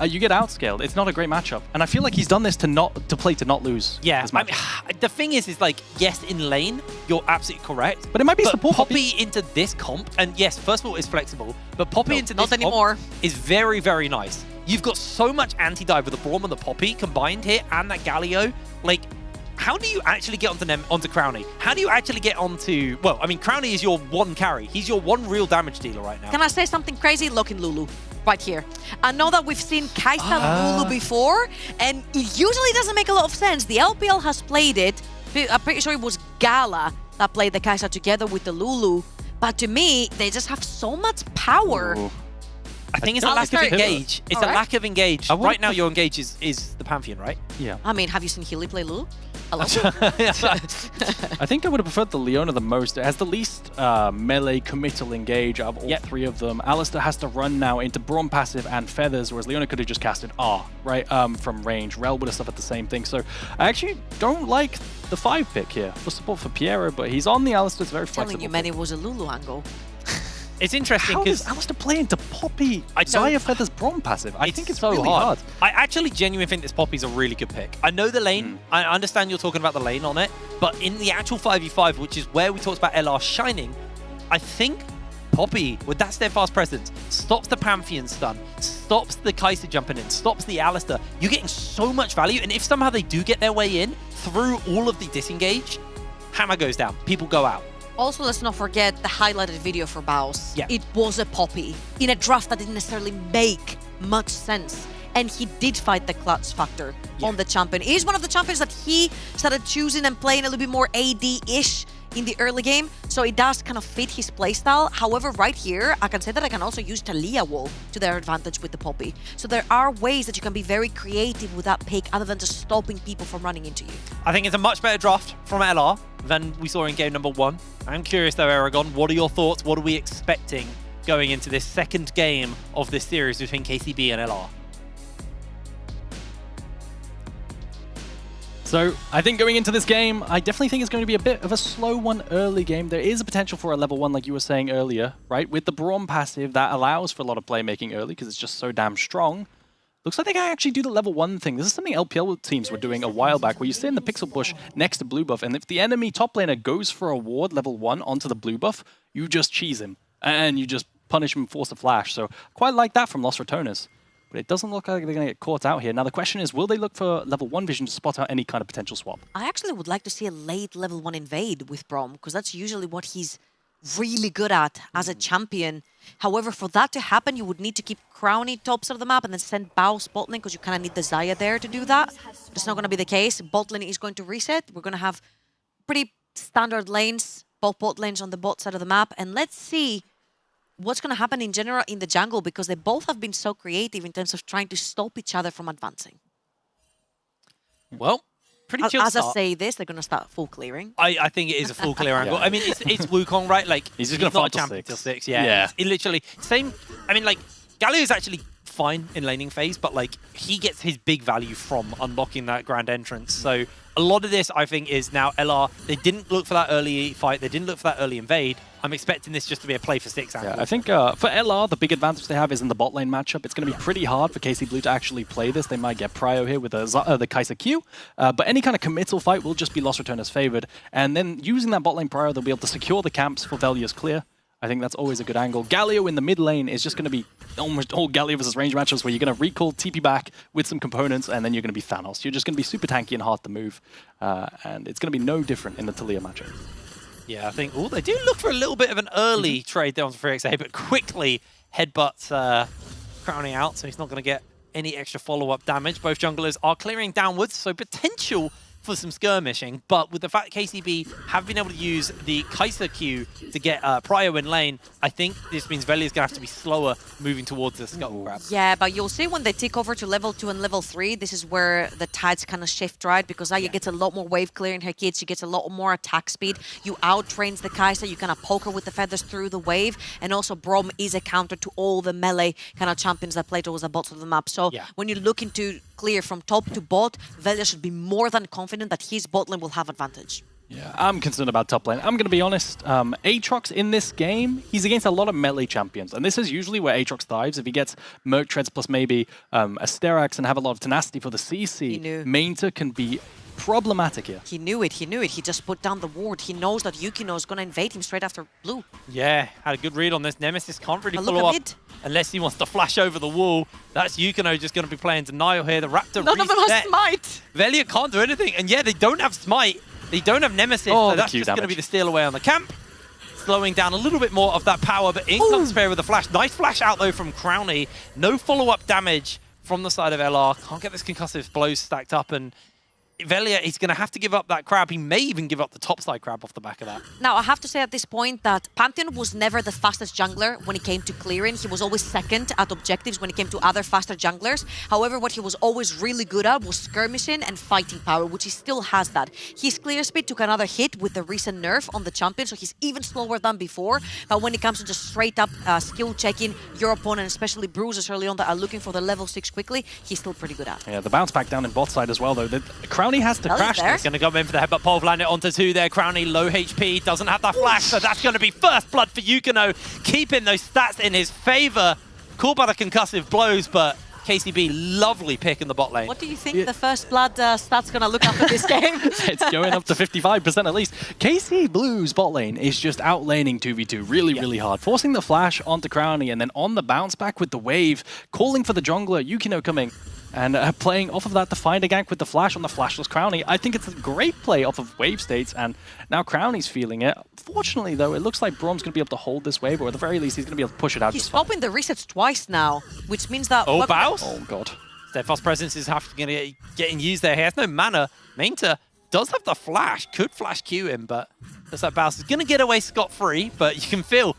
Speaker 6: You get outscaled. It's not a great matchup, and I feel like he's done this to play to not lose.
Speaker 8: Yeah, I mean, the thing is like, yes, in lane, you're absolutely correct.
Speaker 6: But it might be support
Speaker 8: Poppy into this comp, and yes, first of all, it's flexible, but Poppy into this
Speaker 7: not anymore.
Speaker 8: comp is very, very nice. You've got so much anti-dive with the Braum and the Poppy combined here, and that Galio. Like, how do you actually get onto Crowny? How do you actually get onto... Well, I mean, Crowny is your one carry. He's your one real damage dealer right now.
Speaker 7: Can I say something crazy? Look in Lulu. Right here. I know that we've seen Kaisa Lulu before, and it usually doesn't make a lot of sense. The LPL has played it. I'm pretty sure it was Gala that played the Kaisa together with the Lulu. But to me, they just have so much power.
Speaker 6: Ooh.
Speaker 8: I think it's a lack of engage. It's a lack of engage. Right now, your engage is the Pantheon, right?
Speaker 6: Yeah.
Speaker 7: I mean, have you seen Healy play Lulu?
Speaker 6: I think I would have preferred the Leona the most. It has the least melee committal engage out of all three of them. Alistair has to run now into Braum passive and Feathers, whereas Leona could have just casted R, right, from range. Rel would have suffered the same thing. So I actually don't like the 5 pick here for support for Piero, but he's on the Alistair. It's very flexible.
Speaker 7: Telling you, man, it was a Lulu angle.
Speaker 8: It's interesting because
Speaker 6: How does Alistair play into Poppy Isaiah Feathers Braum passive? I think it's
Speaker 8: so
Speaker 6: really hard.
Speaker 8: I actually genuinely think this Poppy's a really good pick. I know the lane. I understand you're talking about the lane on it, but in the actual 5v5, which is where we talked about LR shining, I think Poppy, with that steadfast presence, stops the Pantheon stun, stops the Kai'Sa jumping in, stops the Alistair. You're getting so much value, and if somehow they do get their way in through all of the disengage, hammer goes down, people go out.
Speaker 7: Also, let's not forget the highlighted video for Baus.
Speaker 8: Yeah.
Speaker 7: It was a Poppy in a draft that didn't necessarily make much sense. And he did fight the clutch factor on the champion. He's one of the champions that he started choosing and playing a little bit more AD-ish in the early game. So it does kind of fit his playstyle. However, right here, I can say that I can also use Talia wall to their advantage with the Poppy. So there are ways that you can be very creative with that pick other than just stopping people from running into you.
Speaker 8: I think it's a much better draft from LR than we saw in game number 1. I'm curious though, Aragon, what are your thoughts? What are we expecting going into this second game of this series between KCB and LR?
Speaker 6: So I think going into this game, I definitely think it's going to be a bit of a slow one early game. There is a potential for a level 1, like you were saying earlier, right? With the Braum passive, that allows for a lot of playmaking early because it's just so damn strong. Looks like they can actually do the level 1 thing. This is something LPL teams were doing a while back, where you sit in the pixel bush next to blue buff, and if the enemy top laner goes for a ward level 1 onto the blue buff, you just cheese him, and you just punish him, force a flash. So quite like that from Los Ratones. But it doesn't look like they're going to get caught out here. Now the question is, will they look for level 1 vision to spot out any kind of potential swap?
Speaker 7: I actually would like to see a late level 1 invade with Braum, because that's usually what he's really good at as a champion. However, for that to happen, you would need to keep Crowny top side of the map and then send Baus bot lane, because you kind of need the Xayah there to do that. That's not going to be the case. Bot lane is going to reset. We're going to have pretty standard lanes, both bot lanes on the bot side of the map. And let's see what's going to happen in general in the jungle, because they both have been so creative in terms of trying to stop each other from advancing.
Speaker 8: Well, pretty chill
Speaker 7: As
Speaker 8: start.
Speaker 7: I say this, they're going to start full clearing.
Speaker 8: I think it is a full clear angle. I mean, it's Wukong, right? Like,
Speaker 6: he's just going to
Speaker 8: not
Speaker 6: fight
Speaker 8: a champion
Speaker 6: till
Speaker 8: 6.
Speaker 6: 6.
Speaker 8: Yeah. It literally, same, I mean, like, Galio is actually fine in laning phase, but like, he gets his big value from unlocking that grand entrance. So a lot of this, I think, is now LR. They didn't look for that early fight. They didn't look for that early invade. I'm expecting this just to be a play for 6 angle.
Speaker 6: Yeah, I think for LR, the big advantage they have is in the bot lane matchup. It's going to be pretty hard for KC Blue to actually play this. They might get prio here with the Kai'Sa Q, but any kind of committal fight will just be Lost Returners favored. And then using that bot lane prio, they'll be able to secure the camps for Velia's clear. I think that's always a good angle. Galio in the mid lane is just going to be almost all Galio versus range matchups where you're going to recall TP back with some components, and then you're going to be Thanos. You're just going to be super tanky and hard to move, and it's going to be no different in the Taliyah matchup.
Speaker 8: Yeah, I think they do look for a little bit of an early trade there on 3XA, but quickly headbutts Crowny out, so he's not going to get any extra follow-up damage. Both junglers are clearing downwards, so potential for some skirmishing, but with the fact that KCB have been able to use the Kai'Sa Q to get prio in lane, I think this means Velia's going to have to be slower moving towards the Skull Crab.
Speaker 7: Yeah, but you'll see when they tick over to level 2 and level 3, this is where the tides kind of shift, right? Because Aya gets a lot more wave clear in her kit, she gets a lot more attack speed, you outtrains the Kai'Sa, you kind of poke her with the feathers through the wave, and also Braum is a counter to all the melee kind of champions that play towards the bottom of the map. So when you're looking to clear from top to bot, Velia should be more than confident that his bot lane will have advantage.
Speaker 6: Yeah, I'm concerned about top lane. I'm going to be honest. Aatrox in this game, he's against a lot of melee champions. And this is usually where Aatrox thrives. If he gets Merc Treads plus maybe a Sterax and have a lot of tenacity for the CC, Mainter can be problematic here.
Speaker 7: He knew it. He just put down the ward. He knows that Yukino is going to invade him straight after blue.
Speaker 8: Yeah, had a good read on this. Nemesis can't really follow up unless he wants to flash over the wall. That's Yukino just going to be playing denial here. The Raptor
Speaker 7: None of them has smite.
Speaker 8: Velia can't do anything. And yeah, they don't have smite. They don't have Nemesis. So that's just going to be the steal away on the camp. Slowing down a little bit more of that power, but in comes Spear with a flash. Nice flash out though from Crowny. No follow-up damage from the side of LR. Can't get this concussive blows stacked up, and Velia, he's going to have to give up that crab. He may even give up the topside crab off the back of that.
Speaker 7: Now, I have to say at this point that Pantheon was never the fastest jungler when it came to clearing. He was always second at objectives when it came to other faster junglers. However, what he was always really good at was skirmishing and fighting power, which he still has that. His clear speed took another hit with the recent nerf on the champion, so he's even slower than before. But when it comes to just straight up skill checking your opponent, especially bruisers early on that are looking for the level 6 quickly, he's still pretty good at.
Speaker 6: Yeah, the bounce back down in bot side as well, though. Crowny has to crash this.
Speaker 8: Going to go in for the headbutt pole, land it onto 2 there. Crowny low HP, doesn't have that flash, so that's going to be first blood for Yukino, keeping those stats in his favor. Caught by the concussive blows, but KCB, lovely pick in the bot lane.
Speaker 7: What do you think the first blood stat's going to look after this game?
Speaker 6: It's going up to 55% at least. KC Blue's bot lane is just outlaning 2v2 really hard, forcing the flash onto Crowny, and then on the bounce back with the wave, calling for the jungler, Yukino coming, and playing off of that to find a gank with the flash on the flashless Crowny. I think it's a great play off of wave states, and now Crowny's feeling it. Fortunately, though, it looks like Braum's going to be able to hold this wave, or at the very least, he's going to be able to push it out.
Speaker 7: He's stopping the resets twice now, which means that...
Speaker 8: Oh, Baus?
Speaker 6: Oh, God.
Speaker 8: Steadfast Presence is getting used there. He has no mana. Mainter does have the flash, could flash Q him, but looks like Baus is going to get away scot-free, but you can feel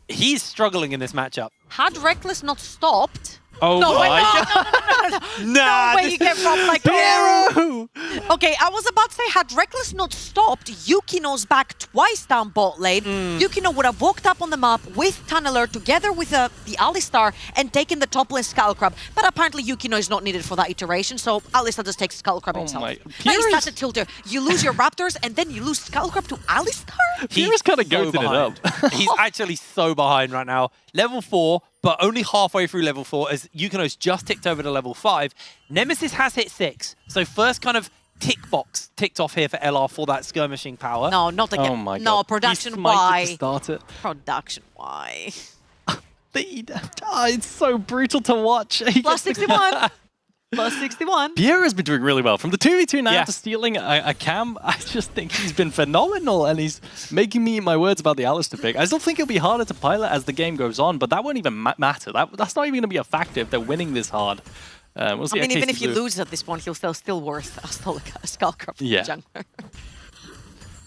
Speaker 8: he's struggling in this matchup.
Speaker 7: Had Reckless not stopped...
Speaker 8: Oh
Speaker 7: no,
Speaker 8: my
Speaker 7: God. No way you get robbed like that. Okay, I was about to say, had Reckless not stopped, Yukino's back twice down bot lane. Yukino would have walked up on the map with Tunneler together with the Alistar and taken the top lane Skullcrab. But apparently Yukino is not needed for that iteration, so Alistar just takes Skullcrab himself. That is such a tilter. You lose your Raptors and then you lose Skullcrab to Alistar?
Speaker 6: He's kind of goated it up.
Speaker 8: He's actually so behind right now. Level 4, but only halfway through level 4 as Yukino's just ticked over to level 5. Nemesis has hit 6, so first kind of tick box ticked off here for LR for that skirmishing power.
Speaker 7: No, not again.
Speaker 6: Oh my God.
Speaker 7: No, production why?
Speaker 6: Start it.
Speaker 7: Production why?
Speaker 6: It's so brutal to watch.
Speaker 7: Plus 61. Plus 61.
Speaker 6: Pierre has been doing really well. From the 2v2 now to stealing a cam, I just think he's been phenomenal, and he's making me eat my words about the Alistar pick. I still think it'll be harder to pilot as the game goes on, but that won't even matter. That's not even going to be a factor if they're winning this hard. We'll see.
Speaker 7: I mean, even if you lose at this point, he'll still worth a Skullcrab for the jungler.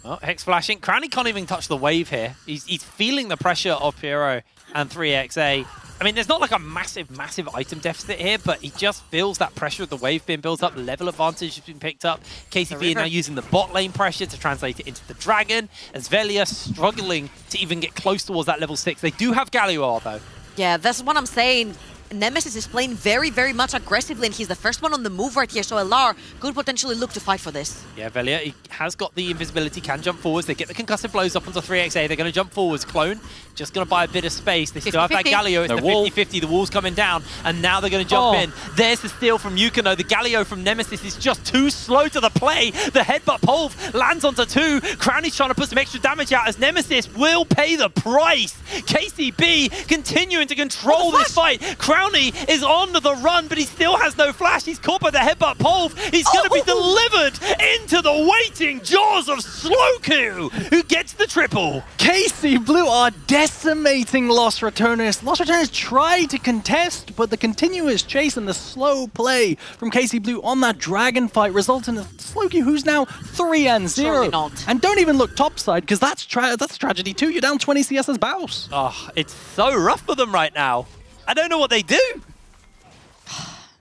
Speaker 8: Oh, Hex flashing. Crowny can't even touch the wave here. He's feeling the pressure of Pyro and 3XA. I mean, there's not like a massive item deficit here, but he just feels that pressure of the wave being built up. Level advantage has been picked up. KCB now using the bot lane pressure to translate it into the Dragon, as Velia struggling to even get close towards that level 6. They do have Galio though.
Speaker 7: Yeah, that's what I'm saying. Nemesis is playing very, very much aggressively, and he's the first one on the move right here, so LR could potentially look to fight for this.
Speaker 8: Yeah, Velia, he has got the invisibility, can jump forwards. They get the concussive blows up onto 3XA. They're going to jump forwards. Clone just going to buy a bit of space. They still have that Galio. It's the 50-50. The wall's coming down, and now they're going to jump in. There's the steal from Yukino. The Galio from Nemesis is just too slow to the play. The headbutt pole lands onto 2. Crowny's trying to put some extra damage out as Nemesis will pay the price. KCB continuing to control this fight. Crowny is on the run, but he still has no flash. He's caught by the headbutt pole. He's going to be delivered into the waiting jaws of Slowku, who gets the triple.
Speaker 6: KC Blue are decimating Lost Returners. Lost Returners try to contest, but the continuous chase and the slow play from KC Blue on that dragon fight results in a Slowku who's now 3-0. And don't even look topside, because that's tragedy too. You're down 20 CS as Baus.
Speaker 8: Oh, it's so rough for them right now. I don't know what they do.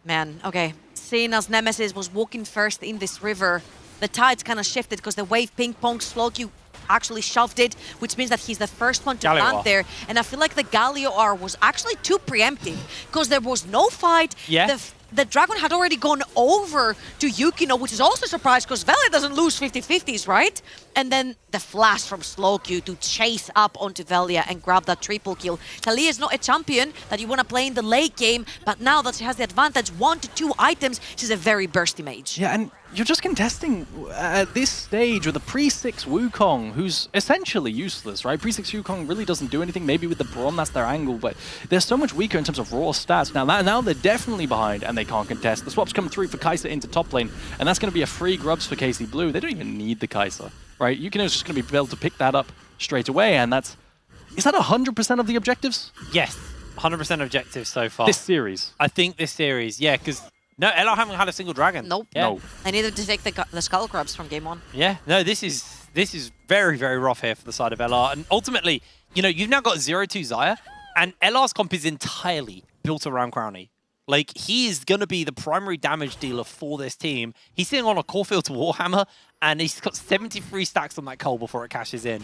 Speaker 7: Man, okay. Seeing as Nemesis was walking first in this river, the tides kind of shifted because the wave ping-pong Slowku actually shoved it, which means that he's the first one to land there. And I feel like the Galio R was actually too preemptive because there was no fight.
Speaker 8: Yeah.
Speaker 7: The Dragon had already gone over to Yukino, which is also a surprise because Velia doesn't lose 50-50s, right? And then the flash from Slowku to chase up onto Velia and grab that triple kill. Talia is not a champion that you want to play in the late game, but now that she has the advantage, 1 to 2 items, she's a very bursty mage.
Speaker 6: Yeah, and you're just contesting at this stage with a pre-6 Wukong, who's essentially useless, right? Pre-6 Wukong really doesn't do anything. Maybe with the Braum, that's their angle, but they're so much weaker in terms of raw stats. Now they're definitely behind, and they can't contest. The swap's come through for Kai'Sa into top lane, and that's going to be a free grubs for KC Blue. They don't even need the Kai'Sa, right? Yukino's just going to be able to pick that up straight away, and that's... Is that 100% of the objectives?
Speaker 8: Yes, 100% objectives so far.
Speaker 6: This series?
Speaker 8: I think this series, yeah, because... No, LR haven't had a single dragon.
Speaker 7: Nope.
Speaker 8: Yeah.
Speaker 6: No.
Speaker 7: I needed to take the Skull Crabs from game 1.
Speaker 8: Yeah, no, this is very, very rough here for the side of LR. And ultimately, you know, you've now got 0-2 Xayah, and LR's comp is entirely built around Crowny. Like, he is going to be the primary damage dealer for this team. He's sitting on a Caulfield to Warhammer, and he's got 73 stacks on that coal before it cashes in.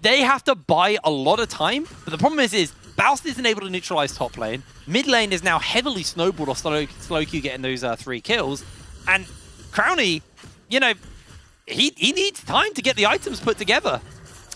Speaker 8: They have to buy a lot of time, but the problem is Baus isn't able to neutralize top lane. Mid lane is now heavily snowballed off Slowku getting those 3 kills. And Crowny, you know, he needs time to get the items put together.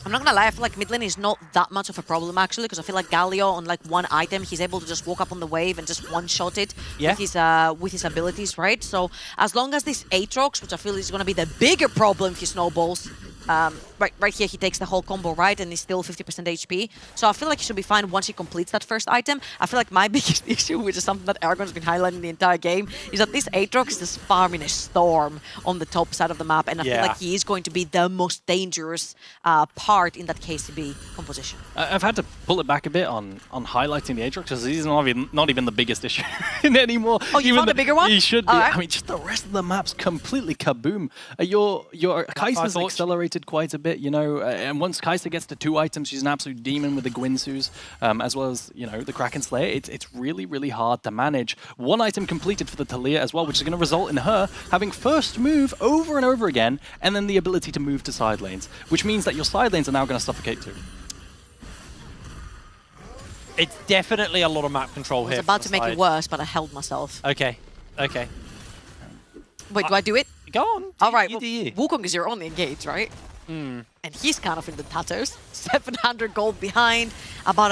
Speaker 7: I'm not gonna lie, I feel like mid lane is not that much of a problem actually, because I feel like Galio on like one item, he's able to just walk up on the wave and just one-shot it with his abilities, right? So as long as this Aatrox, which I feel is gonna be the bigger problem if he snowballs, right here he takes the whole combo, right, and he's still 50% HP. So I feel like he should be fine once he completes that first item. I feel like my biggest issue, which is something that Argon's been highlighting the entire game, is that this Aatrox is just farming a storm on the top side of the map, and I feel like he is going to be the most dangerous part in that KCB composition.
Speaker 6: I've had to pull it back a bit on highlighting the Aatrox, because he's not even the biggest issue anymore.
Speaker 7: Oh, you found a bigger one?
Speaker 6: He should be. Right. I mean, just the rest of the map's completely kaboom. Your Kai'Sa's accelerated quite a bit, you know, and once Kai'Sa gets to 2 items, she's an absolute demon with the Gwinsus, as well as, you know, the Kraken Slayer. It's really, really hard to manage. 1 item completed for the Talia as well, which is going to result in her having first move over and over again, and then the ability to move to side lanes, which means that your side lanes are now going to suffocate too.
Speaker 8: It's definitely a lot of map control here.
Speaker 7: I was about to make it worse, but I held myself.
Speaker 8: Okay.
Speaker 7: Wait, do I do it?
Speaker 8: Go on.
Speaker 7: All right,
Speaker 8: You do you.
Speaker 7: Wukong is your only engage, right? And he's kind of in the tattoos. 700 gold behind, about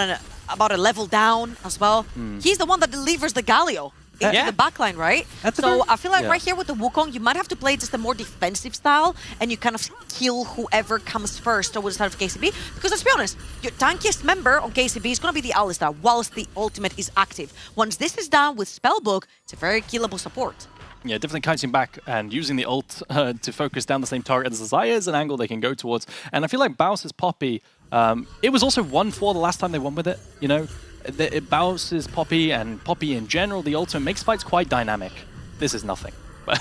Speaker 7: a level down as well. He's the one that delivers the Galio into the backline, right? So I feel like right here with the Wukong, you might have to play just a more defensive style, and you kind of kill whoever comes first towards the side of KCB. Because let's be honest, your tankiest member on KCB is going to be the Alistar, whilst the ultimate is active. Once this is done with Spellbook, it's a very killable support.
Speaker 6: Yeah, definitely counting back and using the ult to focus down the same target as Xayah is an angle they can go towards. And I feel like Baus's Poppy, it was also 1-4 the last time they won with it, you know? Baus's Poppy and Poppy in general, the ultimate makes fights quite dynamic. This is nothing.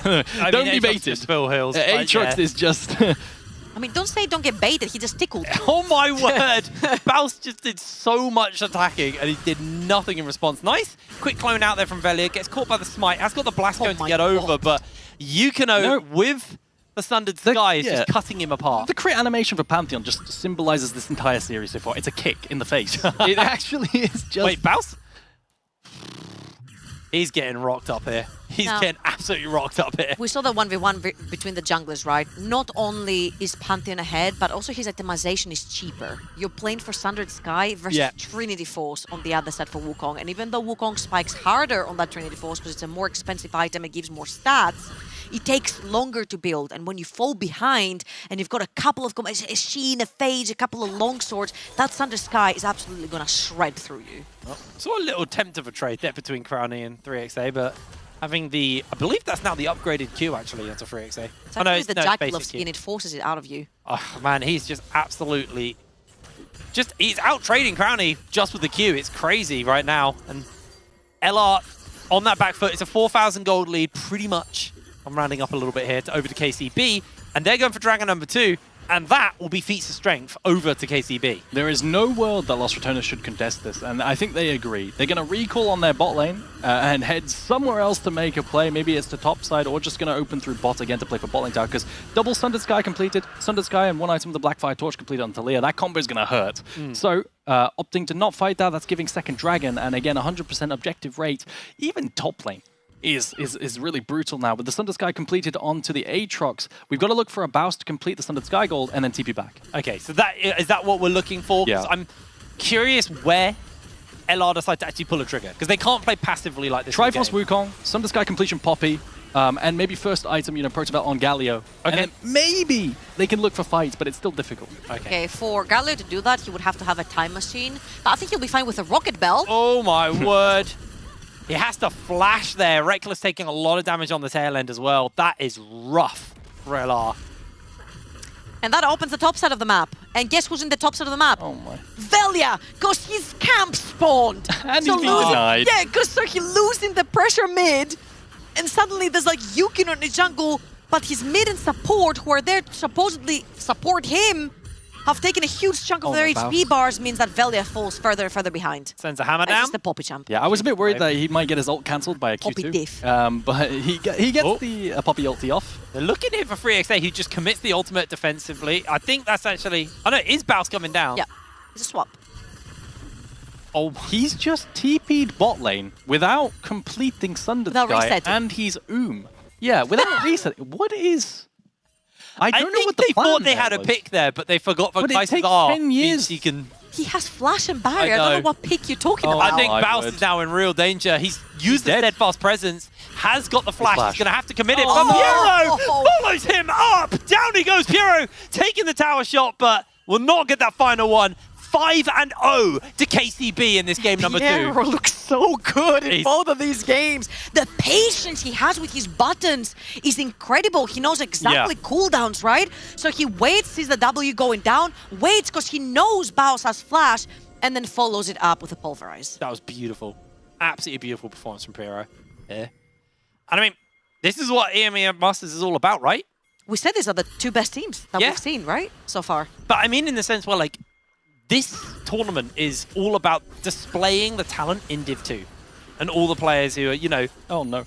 Speaker 6: Don't be baited. Aatrox is just...
Speaker 7: I mean, don't get baited, he just tickled.
Speaker 8: Oh my word! Baus just did so much attacking and he did nothing in response. Nice quick clone out there from Velia, gets caught by the smite, has got the blast going to get over, but Yukino with the Sundered Sky is just cutting him apart.
Speaker 6: The crit animation for Pantheon just symbolizes this entire series so far. It's a kick in the face. It actually is just...
Speaker 8: Wait, Baus? He's getting rocked up here. He's
Speaker 7: Now-
Speaker 8: getting absolutely rocked up here.
Speaker 7: We saw the 1v1 between the junglers, right? Not only is Pantheon ahead, but also his itemization is cheaper. You're playing for Sundered Sky versus
Speaker 8: Yeah.
Speaker 7: Trinity Force on the other side for Wukong. And even though Wukong spikes harder on that Trinity Force because it's a more expensive item, it gives more stats, it takes longer to build. And when you fall behind and you've got a couple of a Sheen, a Phage, a couple of long swords, that Sundered Sky is absolutely going to shred through you.
Speaker 8: Saw a little attempt of a trade there between Crowny and 3XA, but having the... I believe that's now the upgraded Q, actually, onto 3XA.
Speaker 7: It's actually the Jackal
Speaker 8: basic
Speaker 7: of Skin,
Speaker 8: Q.
Speaker 7: it forces it out of you.
Speaker 8: Oh, man, he's just absolutely... He's out-trading Crowny just with the Q. It's crazy right now. And LR on that back foot, it's a 4,000 gold lead, pretty much. I'm rounding up a little bit here over to KCB, and they're going for Dragon number 2. And that will be feats of strength over to KCB.
Speaker 6: There is no world that Lost Returners should contest this, and I think they agree. They're going to recall on their bot lane and head somewhere else to make a play. Maybe it's to top side, or just going to open through bot again to play for bot lane tower, because double Sundered Sky completed, Sundered Sky and one item of the Blackfire Torch completed on Talia. That combo is going to hurt. So opting to not fight that, that's giving second Dragon, and again, 100% objective rate. Even top lane is really brutal now. With the Sundered Sky completed onto the Aatrox, we've got to look for a Baus to complete the Sundered Sky gold and then TP back.
Speaker 8: Okay, so is that what we're looking for? 'Cause
Speaker 6: Yeah.
Speaker 8: I'm curious where LR decide to actually pull a trigger, because they can't play passively like this.
Speaker 6: Triforce
Speaker 8: in the game.
Speaker 6: Wukong, Sundered Sky completion Poppy, and maybe first item, Protobelt on Galio. And
Speaker 8: Okay.
Speaker 6: then maybe they can look for fights, but it's still difficult.
Speaker 7: Okay, for Galio to do that, he would have to have a time machine. But I think he'll be fine with a Rocket Bell.
Speaker 8: Oh my word. He has to flash there. Reckless taking a lot of damage on the tail end as well. That is rough for LR.
Speaker 7: And that opens the top side of the map. And guess who's in the top side of the map?
Speaker 6: Oh my.
Speaker 7: Velia, because his camp spawned.
Speaker 6: And
Speaker 7: so
Speaker 6: he's been denied.
Speaker 7: Yeah, because so he losing the pressure mid, and suddenly there's like Yukin on the jungle, but his mid and support, who are there to supposedly support him, have taken a huge chunk of their HP bars, means that Velia falls further and further behind.
Speaker 8: Sends a hammer
Speaker 7: That's
Speaker 8: down.
Speaker 7: just the Poppy champ.
Speaker 6: Yeah, I was a bit worried that he might get his ult cancelled by a
Speaker 7: Poppy
Speaker 6: Q2.
Speaker 7: diff.
Speaker 6: But he gets the Poppy ulti off.
Speaker 8: They're looking here for 3XA, who just commits the ultimate defensively. I think that's actually... Oh no, is Baus coming down?
Speaker 7: Yeah, it's a swap.
Speaker 6: Oh, he's just TP'd bot lane without completing Sundered
Speaker 7: Without
Speaker 6: Sky,
Speaker 7: resetting.
Speaker 6: and he's Yeah, without resetting. What is... I don't know
Speaker 8: think
Speaker 6: what the
Speaker 8: they
Speaker 6: plan
Speaker 8: thought they
Speaker 6: there
Speaker 8: had a
Speaker 6: was.
Speaker 8: pick there, but they forgot
Speaker 6: But it
Speaker 8: Vice's
Speaker 6: takes
Speaker 8: R
Speaker 6: 10
Speaker 8: means
Speaker 6: years.
Speaker 8: he can...
Speaker 7: He has flash and barrier. I
Speaker 8: know.
Speaker 7: don't know what pick you're talking
Speaker 6: Oh,
Speaker 7: about.
Speaker 8: I think
Speaker 6: I
Speaker 8: Baus
Speaker 6: would.
Speaker 8: is now in real danger. He's used the steadfast presence, has got the flash.
Speaker 6: flash.
Speaker 8: He's going to have to commit it.
Speaker 7: Oh,
Speaker 8: But Piero
Speaker 7: no.
Speaker 8: follows him up. Down he goes, Piero, taking the tower shot, but will not get that final one. 5-0 to KCB in this game number 2.
Speaker 7: Piero looks so good in
Speaker 8: He's-
Speaker 7: both of these games. The patience he has with his buttons is incredible. He knows exactly cooldowns, right? So he waits, sees the W going down, waits because he knows Baus has flash, and then follows it up with a pulverize.
Speaker 8: That was beautiful. Absolutely beautiful performance from Piero. Yeah. And I mean, this is what EMEA Masters is all about, right?
Speaker 7: We said these are the two best teams that
Speaker 8: Yeah.
Speaker 7: we've seen, right? So far.
Speaker 8: But I mean in the sense where, like, this tournament is all about displaying the talent in Div 2. And all the players who are,
Speaker 6: Oh no.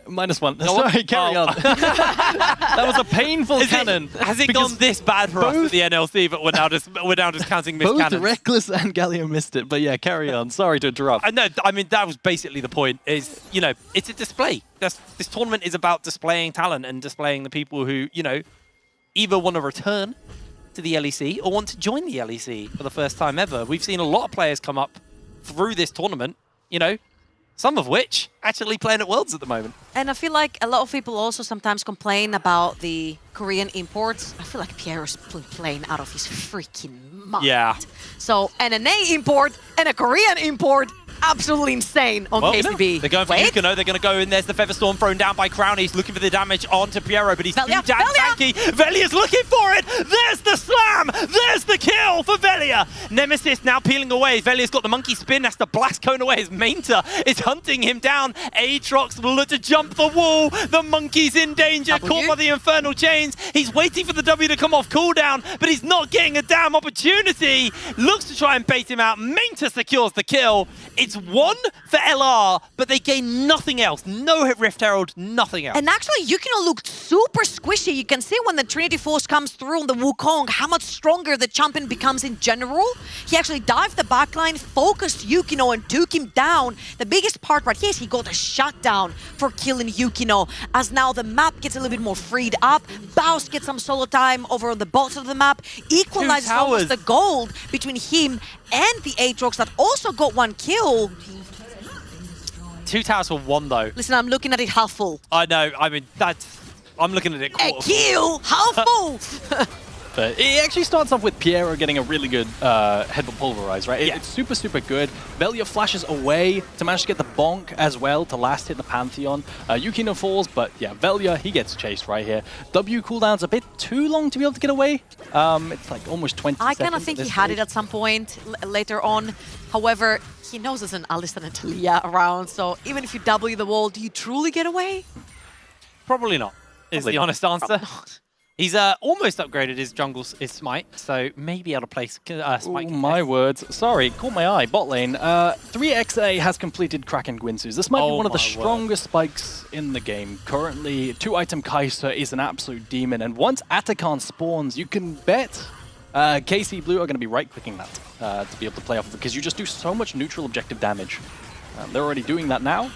Speaker 6: -1.
Speaker 8: Go on.
Speaker 6: Sorry, carry
Speaker 8: Oh.
Speaker 6: on. That was a painful cannon.
Speaker 8: Has it
Speaker 6: because
Speaker 8: gone this bad for us
Speaker 6: both-
Speaker 8: at the NLC, but we're now just counting missed
Speaker 6: Both
Speaker 8: cannons?
Speaker 6: Reckless and Galio missed it, but yeah, carry on. Sorry to interrupt.
Speaker 8: I know. I mean, that was basically the point. Is it's a display. This tournament is about displaying talent and displaying the people who either want to return to the LEC or want to join the LEC for the first time ever. We've seen a lot of players come up through this tournament. Some of which actually playing at Worlds at the moment.
Speaker 7: And I feel like a lot of people also sometimes complain about the Korean imports. I feel like Piero's playing out of his freaking mind.
Speaker 8: Yeah.
Speaker 7: So an NA import and a Korean import, absolutely insane on KCB.
Speaker 8: They're going for
Speaker 7: Wait.
Speaker 8: Yukino. They're going to go in. There's the Featherstorm thrown down by Crowny. He's looking for the damage onto Piero, but he's too
Speaker 7: Velia,
Speaker 8: damn
Speaker 7: Velia!
Speaker 8: tanky. Velia's looking for it. There's the slam. There's the kill for Velia. Nemesis now peeling away. Velia's got the monkey spin. Has to blast cone away. His Mainter is hunting him down. Aatrox will look to jump the wall. The monkey's in danger.
Speaker 7: W.
Speaker 8: Caught by the Infernal Chains. He's waiting for the W to come off cooldown, but he's not getting a damn opportunity. Looks to try and bait him out. Mainter secures the kill. It's It's 1 for LR, but they gain nothing else. No hit Rift Herald, nothing else.
Speaker 7: And actually, Yukino looked super squishy. You can see when the Trinity Force comes through on the Wukong, how much stronger the champion becomes in general. He actually dived the backline, focused Yukino, and took him down. The biggest part right here is he got a shutdown for killing Yukino, as now the map gets a little bit more freed up. Baus gets some solo time over on the bottom of the map, equalizes almost the gold between him and the Aatrox that also got 1 kill.
Speaker 8: 2 towers for 1 though.
Speaker 7: Listen, I'm looking at it half full.
Speaker 8: I know, I mean, I'm looking at it quarter
Speaker 7: A kill, half full.
Speaker 6: But it actually starts off with Piero getting a really good headbutt pulverize, right? It's super, super good. Velia flashes away to manage to get the bonk as well to last hit the Pantheon. Yukino falls, but yeah, Velia, he gets chased right here. W cooldown's a bit too long to be able to get away. It's like almost 20 seconds.
Speaker 7: I kind of think he had it at some point later on. However, he knows there's an Alistar and Talia around, so even if you W the wall, do you truly get away?
Speaker 8: Probably not, is the honest answer. He's almost upgraded his his smite, so maybe able to place smite.
Speaker 6: Oh, my words. Sorry, caught my eye. Bot lane. 3XA has completed Kraken Gwinsus. This might be one of the strongest spikes in the game. Currently, 2-item Kai'Sa is an absolute demon, and once Atakan spawns, you can bet KC Blue are going to be right-clicking that to be able to play off of it, because you just do so much neutral objective damage. They're already doing that now.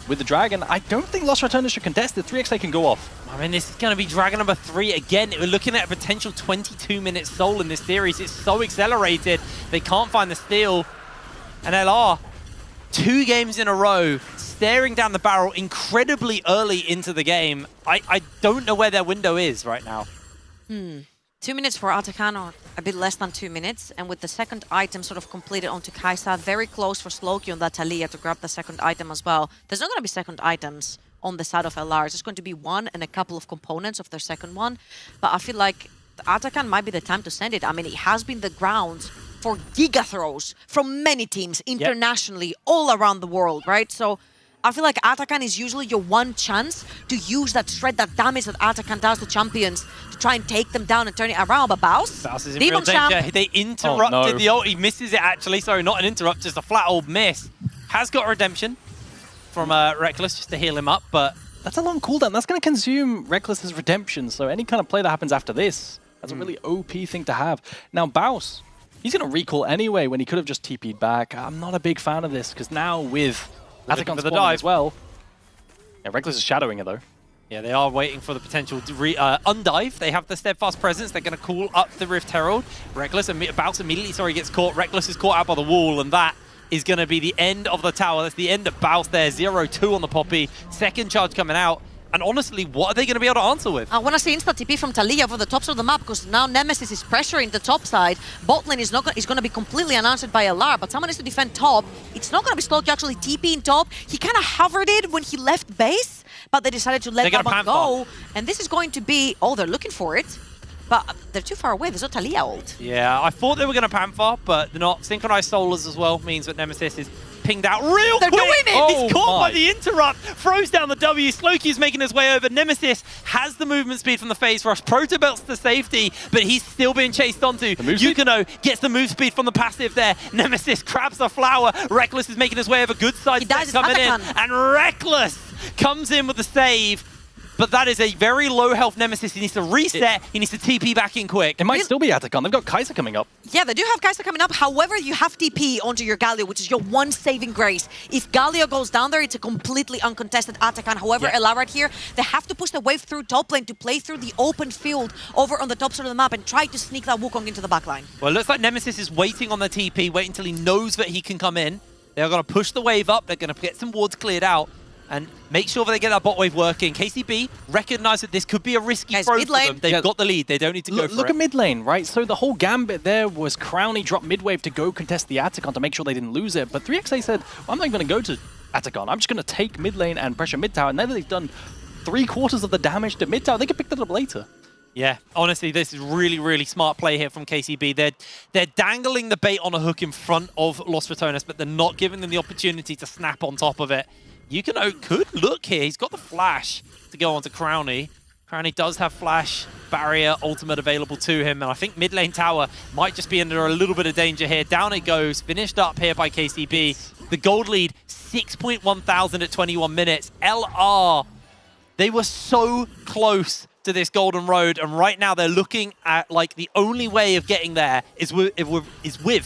Speaker 6: With the Dragon, I don't think Lost Returners should contest it. 3XA can go off.
Speaker 8: I mean, this is going to be Dragon number 3 again. We're looking at a potential 22-minute soul in this series. It's so accelerated. They can't find the steal. And LR, 2 games in a row, staring down the barrel incredibly early into the game. I don't know where their window is right now.
Speaker 7: 2 minutes for Atakan, or a bit less than 2 minutes, and with the second item sort of completed onto Kai'Sa, very close for Slowky on that Talia to grab the second item as well. There's not going to be second items on the side of LR. It's just going to be 1 and a couple of components of their second one. But I feel like Atakan might be the time to send it. I mean, it has been the ground for giga throws from many teams internationally, all around the world, right? So I feel like Atakan is usually your one chance to use that shred, that damage that Atakan does to champions to try and take them down and turn it around. But Baus
Speaker 8: is in real danger. They interrupted the ult. He misses it actually. Sorry, not an interrupt, just a flat old miss. Has got redemption from Reckless just to heal him up, but
Speaker 6: that's a long cooldown. That's going to consume Reckless's redemption. So any kind of play that happens after this, that's a really OP thing to have. Now Baus, he's going to recall anyway when he could have just TP'd back. I'm not a big fan of this because now with Atakan the dive as well. Yeah, Reckless is shadowing it though.
Speaker 8: Yeah, they are waiting for the potential to undive. They have the steadfast presence. They're going to call up the Rift Herald. Reckless and Baus immediately, gets caught. Reckless is caught out by the wall, and that is going to be the end of the tower. That's the end of Baus there. 0-2 on the Poppy. Second charge coming out. And honestly, what are they going to be able to answer with?
Speaker 7: I want to see insta TP from Talia for the tops of the map, because now Nemesis is pressuring the top side. Bot lane is going to be completely unanswered by LR, but someone needs to defend top. It's not going to be Slowky actually TPing top. He kind of hovered it when he left base, but they decided to let that one go. And this is going to be... Oh, they're looking for it. But they're too far away. There's no Talia ult.
Speaker 8: Yeah, I thought they were going to Panther, but they're not. Synchronized Solars as well means that Nemesis is pinged out real quick.
Speaker 7: Doing it!
Speaker 8: He's caught by the interrupt. Throws down the W. Slowky is making his way over. Nemesis has the movement speed from the phase rush. Protobelt's to safety, but he's still being chased onto. Yukino gets the move speed from the passive there. Nemesis grabs the flower. Reckless is making his way over. Good side step coming in. And Reckless comes in with the save. But that is a very low health Nemesis. He needs to reset. He needs to TP back in quick.
Speaker 6: It might still be Atakan. They've got Kai'Sa coming up.
Speaker 7: Yeah, they do have Kai'Sa coming up. However, you have TP onto your Galio, which is your one saving grace. If Galio goes down there, it's a completely uncontested Atakan. However, LR right here, they have to push the wave through top lane to play through the open field over on the top side of the map and try to sneak that Wukong into the back line.
Speaker 8: Well, it looks like Nemesis is waiting on the TP, waiting until he knows that he can come in. They're going to push the wave up. They're going to get some wards cleared out and make sure that they get that bot wave working. KCB recognize that this could be a risky throw for them. They've got the lead. They don't need to go for it.
Speaker 6: Look at mid lane, right? So the whole gambit there was Crowny drop mid wave to go contest the Atakan to make sure they didn't lose it. But 3XA said, well, I'm not going to go to Atakan. I'm just going to take mid lane and pressure mid tower. And then they've done 3/4 of the damage to mid tower. They can pick that up later.
Speaker 8: Yeah, honestly, this is really, really smart play here from KCB. They're dangling the bait on a hook in front of Lost Returners, but they're not giving them the opportunity to snap on top of it. Yukino could look here. He's got the flash to go onto Crowny. Crownie does have flash, barrier, ultimate available to him, and I think mid lane tower might just be under a little bit of danger here. Down it goes, finished up here by KCB. The gold lead, 6.1 thousand at 21 minutes. LR, they were so close to this golden road, and right now they're looking at like the only way of getting there is with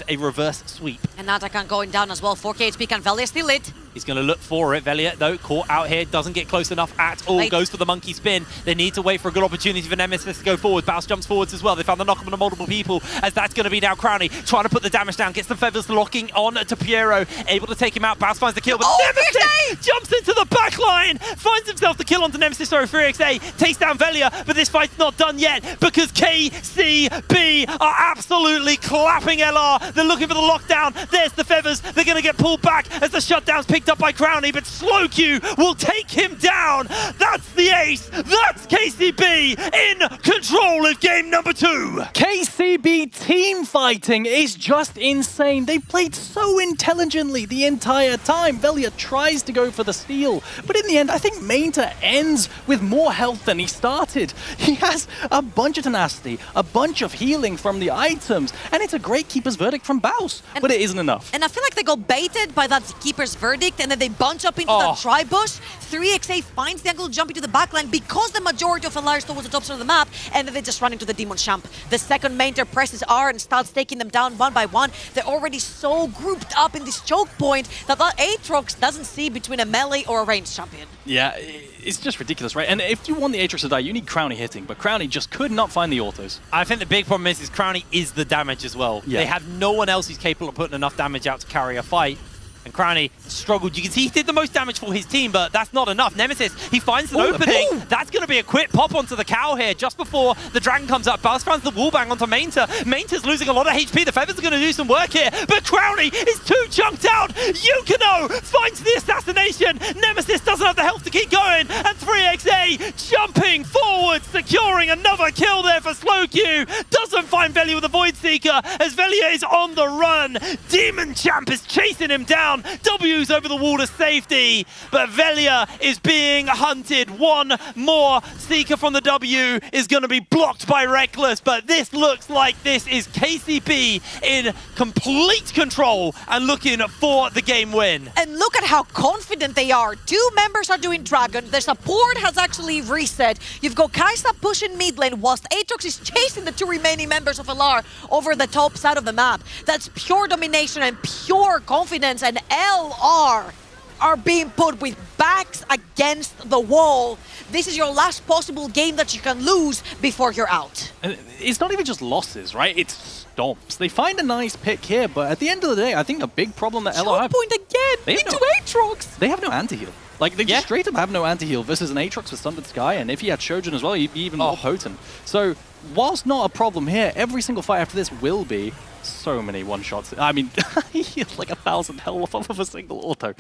Speaker 8: a reverse sweep.
Speaker 7: And Natakan going down as well. 4k HP, can Velia steal it?
Speaker 8: He's going to look for it. Velia, though, caught out here. Doesn't get close enough at all.
Speaker 7: Late.
Speaker 8: Goes for the monkey spin. They need to wait for a good opportunity for Nemesis to go forward. Baus jumps forwards as well. They found the knock on multiple people, as that's going to be now Crownie trying to put the damage down. Gets the feathers locking on to Piero. Able to take him out. Baus finds the kill, but Nemesis jumps into the back line. Finds himself the kill onto Nemesis. Sorry, 3XA. Takes down Velia, but this fight's not done yet because KCB are absolutely clapping LR. They're looking for the lockdown. There's the feathers. They're going to get pulled back as the shutdown's picked up by Crownie, but Slowq will take him down. That's the ace. That's KCB in control of game number 2.
Speaker 6: KCB team fighting is just insane. They played so intelligently the entire time. Velia tries to go for the steal, but in the end, I think Mainta ends with more health than he started. He has a bunch of tenacity, a bunch of healing from the items, and it's a great keeper's verdict from Baus, but it isn't enough.
Speaker 7: And I feel like they got baited by that keeper's verdict, and then they bunch up into that tri-bush. 3XA finds the angle to jump into the backline because the majority of LR is towards the top side of the map, and then they just run into the Demon Champ. The second Mainter presses R and starts taking them down one by one. They're already so grouped up in this choke point that Aatrox doesn't see between a melee or a ranged champion.
Speaker 6: Yeah, it's just ridiculous, right? And if you want the Aatrox to die, you need Crownie hitting, but Crownie just could not find the autos.
Speaker 8: I think the big problem is Crownie is the damage as well.
Speaker 6: Yeah.
Speaker 8: They have no one else who's capable of putting enough damage out to carry a fight. And Crownie struggled. You can see he did the most damage for his team, but that's not enough. Nemesis, he finds an opening. That's going to be a quick pop onto the cow here just before the dragon comes up. Baus finds the wallbang onto Mainta. Mainta's losing a lot of HP. The feathers are going to do some work here, but Crownie is too chunked out. Yukino finds the assassination. Nemesis doesn't have the health to keep going, and 3XA jumping forward, securing another kill there for Slowq. Doesn't find Velia with a Void Seeker as Velia is on the run. Demon Champ is chasing him down. W's over the wall to safety, but Velia is being hunted. One more Seeker from the W is going to be blocked by Reckless, but this looks like this is KCB in complete control and looking for the game win.
Speaker 7: And look at how confident they are. 2 members are doing Dragon. The support has actually reset. You've got Kaisa pushing mid lane whilst Aatrox is chasing the 2 remaining members of LR over the top side of the map. That's pure domination and pure confidence, and LR are being put with backs against the wall. This is your last possible game that you can lose before you're out.
Speaker 6: And it's not even just losses, right? It's stomps. They find a nice pick here, but at the end of the day, I think a big problem that LR have...
Speaker 7: point again into Aatrox!
Speaker 6: They have no anti-heal. Like, they just straight up have no anti-heal versus an Aatrox with Sundered Sky, and if he had Shojin as well, he'd be even more potent. So, whilst not a problem here, every single fight after this will be so many one-shots. I mean, he healed like 1,000 health off of a single auto.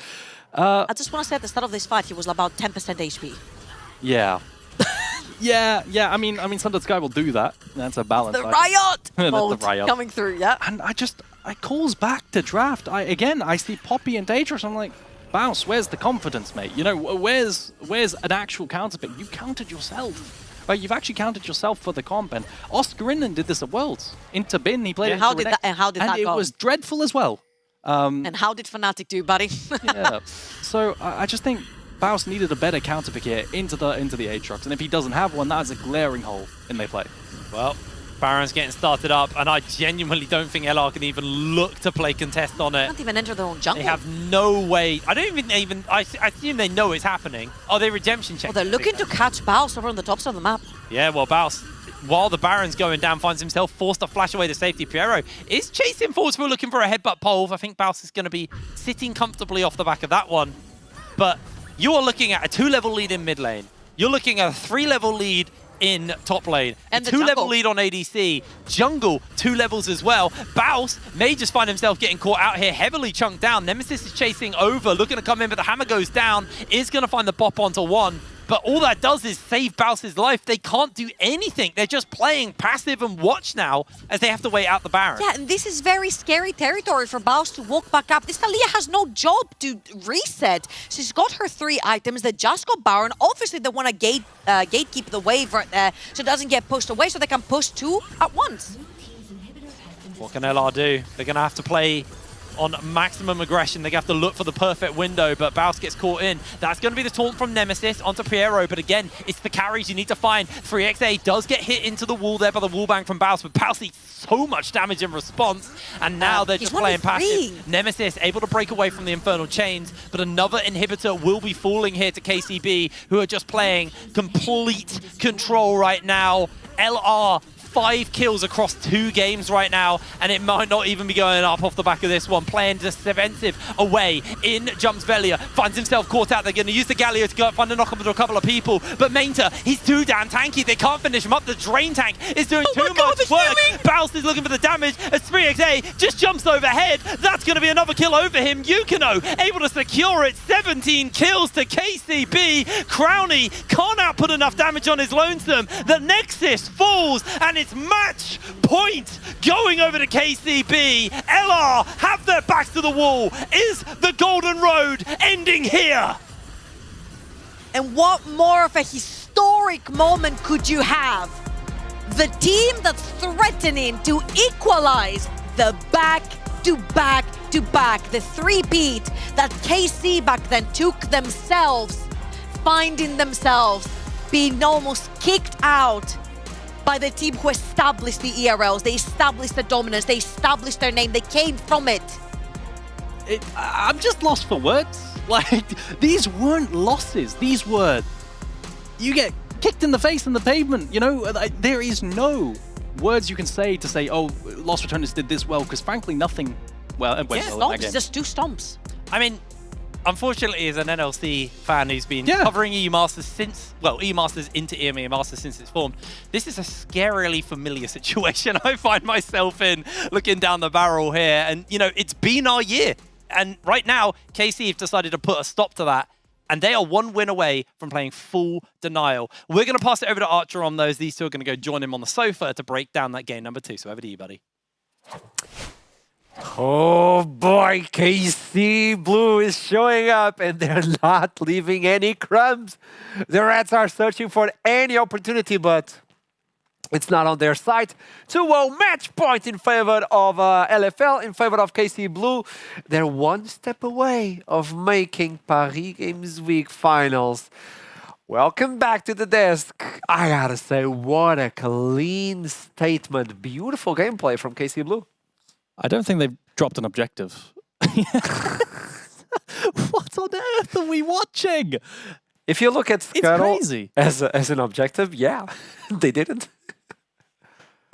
Speaker 7: I just want to say at the start of this fight, he was about 10% HP.
Speaker 6: Yeah. yeah, I mean, Sundered Sky will do that. That's a balance.
Speaker 7: The Riot!
Speaker 6: That's
Speaker 7: mode
Speaker 6: the Riot.
Speaker 7: coming through, yeah.
Speaker 6: And I calls back to draft. I see Poppy and Aatrox, I'm like, Baus, where's the confidence, mate? You know, where's an actual counter pick? You countered yourself. Right, you've actually counted yourself for the comp, and Oscar Innen did this at Worlds. Into Bin, he played it.
Speaker 7: How did that go?
Speaker 6: It was dreadful as well.
Speaker 7: And how did Fnatic do, buddy?
Speaker 6: Yeah. So I just think Baus needed a better counter pick here into the Aatrox, and if he doesn't have one, that is a glaring hole in their play.
Speaker 8: Well, Baron's getting started up, and I genuinely don't think LR can even look to play contest on it.
Speaker 7: Can't even enter their own jungle.
Speaker 8: They have no way. I don't even. I assume they know it's happening. Oh, they redemption check.
Speaker 7: Well, they're looking to catch Baus over on the top side of the map.
Speaker 8: Yeah, well, Baus, while the Baron's going down, finds himself forced to flash away to safety. Piero is chasing forwards. We're looking for a headbutt pole. I think Baus is going to be sitting comfortably off the back of that one. But you are looking at a 2-level lead in mid lane. You're looking at a 3-level lead in top lane.
Speaker 7: And
Speaker 8: a 2-level lead on ADC. Jungle, 2 levels as well. Baus may just find himself getting caught out here, heavily chunked down. Nemesis is chasing over, looking to come in, but the hammer goes down. Is going to find the bop onto one. but all that does is save Baus's life. They can't do anything. They're just playing passive and watch now as they have to wait out the Baron.
Speaker 7: Yeah, and this is very scary territory for Baus to walk back up. This Talia has no job to reset. She's got her 3 items. They just got Baron. Obviously, they want to gatekeep the wave right there so it doesn't get pushed away, so they can push 2 at once.
Speaker 8: What can LR do? They're going to have to play on maximum aggression. They have to look for the perfect window, but Baus gets caught in. That's going to be the taunt from Nemesis onto Piero, but again, it's the carries you need to find. 3XA does get hit into the wall there by the wallbang from Baus, but Baus eats so much damage in response, and now they're just playing passive. Nemesis able to break away from the Infernal Chains, but another inhibitor will be falling here to KCB, who are just playing complete control right now. LR 5 kills across 2 games right now, and it might not even be going up off the back of this one. Playing defensive away. In jumps Velia, finds himself caught out. They're going to use the Galio to go find a knock onto a couple of people, but Mainter, he's too damn tanky. They can't finish him up. The Drain Tank is doing too much work. Baus is looking for the damage as 3XA just jumps overhead. That's going to be another kill over him. Yukino able to secure it. 17 kills to KCB. Crowny can't output enough damage on his lonesome. The Nexus falls, and it's match point going over to KCB. LR have their backs to the wall. Is the Golden Road ending here?
Speaker 7: And what more of a historic moment could you have? The team that's threatening to equalize the back-to-back-to-back, the three-peat that KC back then took themselves, finding themselves being almost kicked out by the team who established the ERLs. They established the dominance, they established their name, they came from it.
Speaker 6: I'm just lost for words. Like, these weren't losses. These were, you get kicked in the face in the pavement, you know? There is no words you can say, oh, Lost Returners did this well, because frankly, nothing went well in that game.
Speaker 7: Just 2 stomps.
Speaker 8: I mean, unfortunately, as an NLC fan who's been covering EU Masters since, well, EU Masters into EMEA Masters since it's formed, this is a scarily familiar situation I find myself in, looking down the barrel here. And, you know, it's been our year. And right now, KC have decided to put a stop to that. And they are 1 win away from playing full denial. We're going to pass it over to Archer on those. These 2 are going to go join him on the sofa to break down that game number 2. So over to you, buddy.
Speaker 5: Oh boy, KC Blue is showing up and they're not leaving any crumbs. The Reds are searching for any opportunity, but it's not on their side. 2-0 match point in favor of LFL, in favor of KC Blue. They're 1 step away of making Paris Games Week finals. Welcome back to the desk. I gotta say, what a clean statement. Beautiful gameplay from KC Blue.
Speaker 6: I don't think they've dropped an objective. What on earth are we watching?
Speaker 5: If you look at Scuttle
Speaker 6: as
Speaker 5: an objective, yeah, they didn't.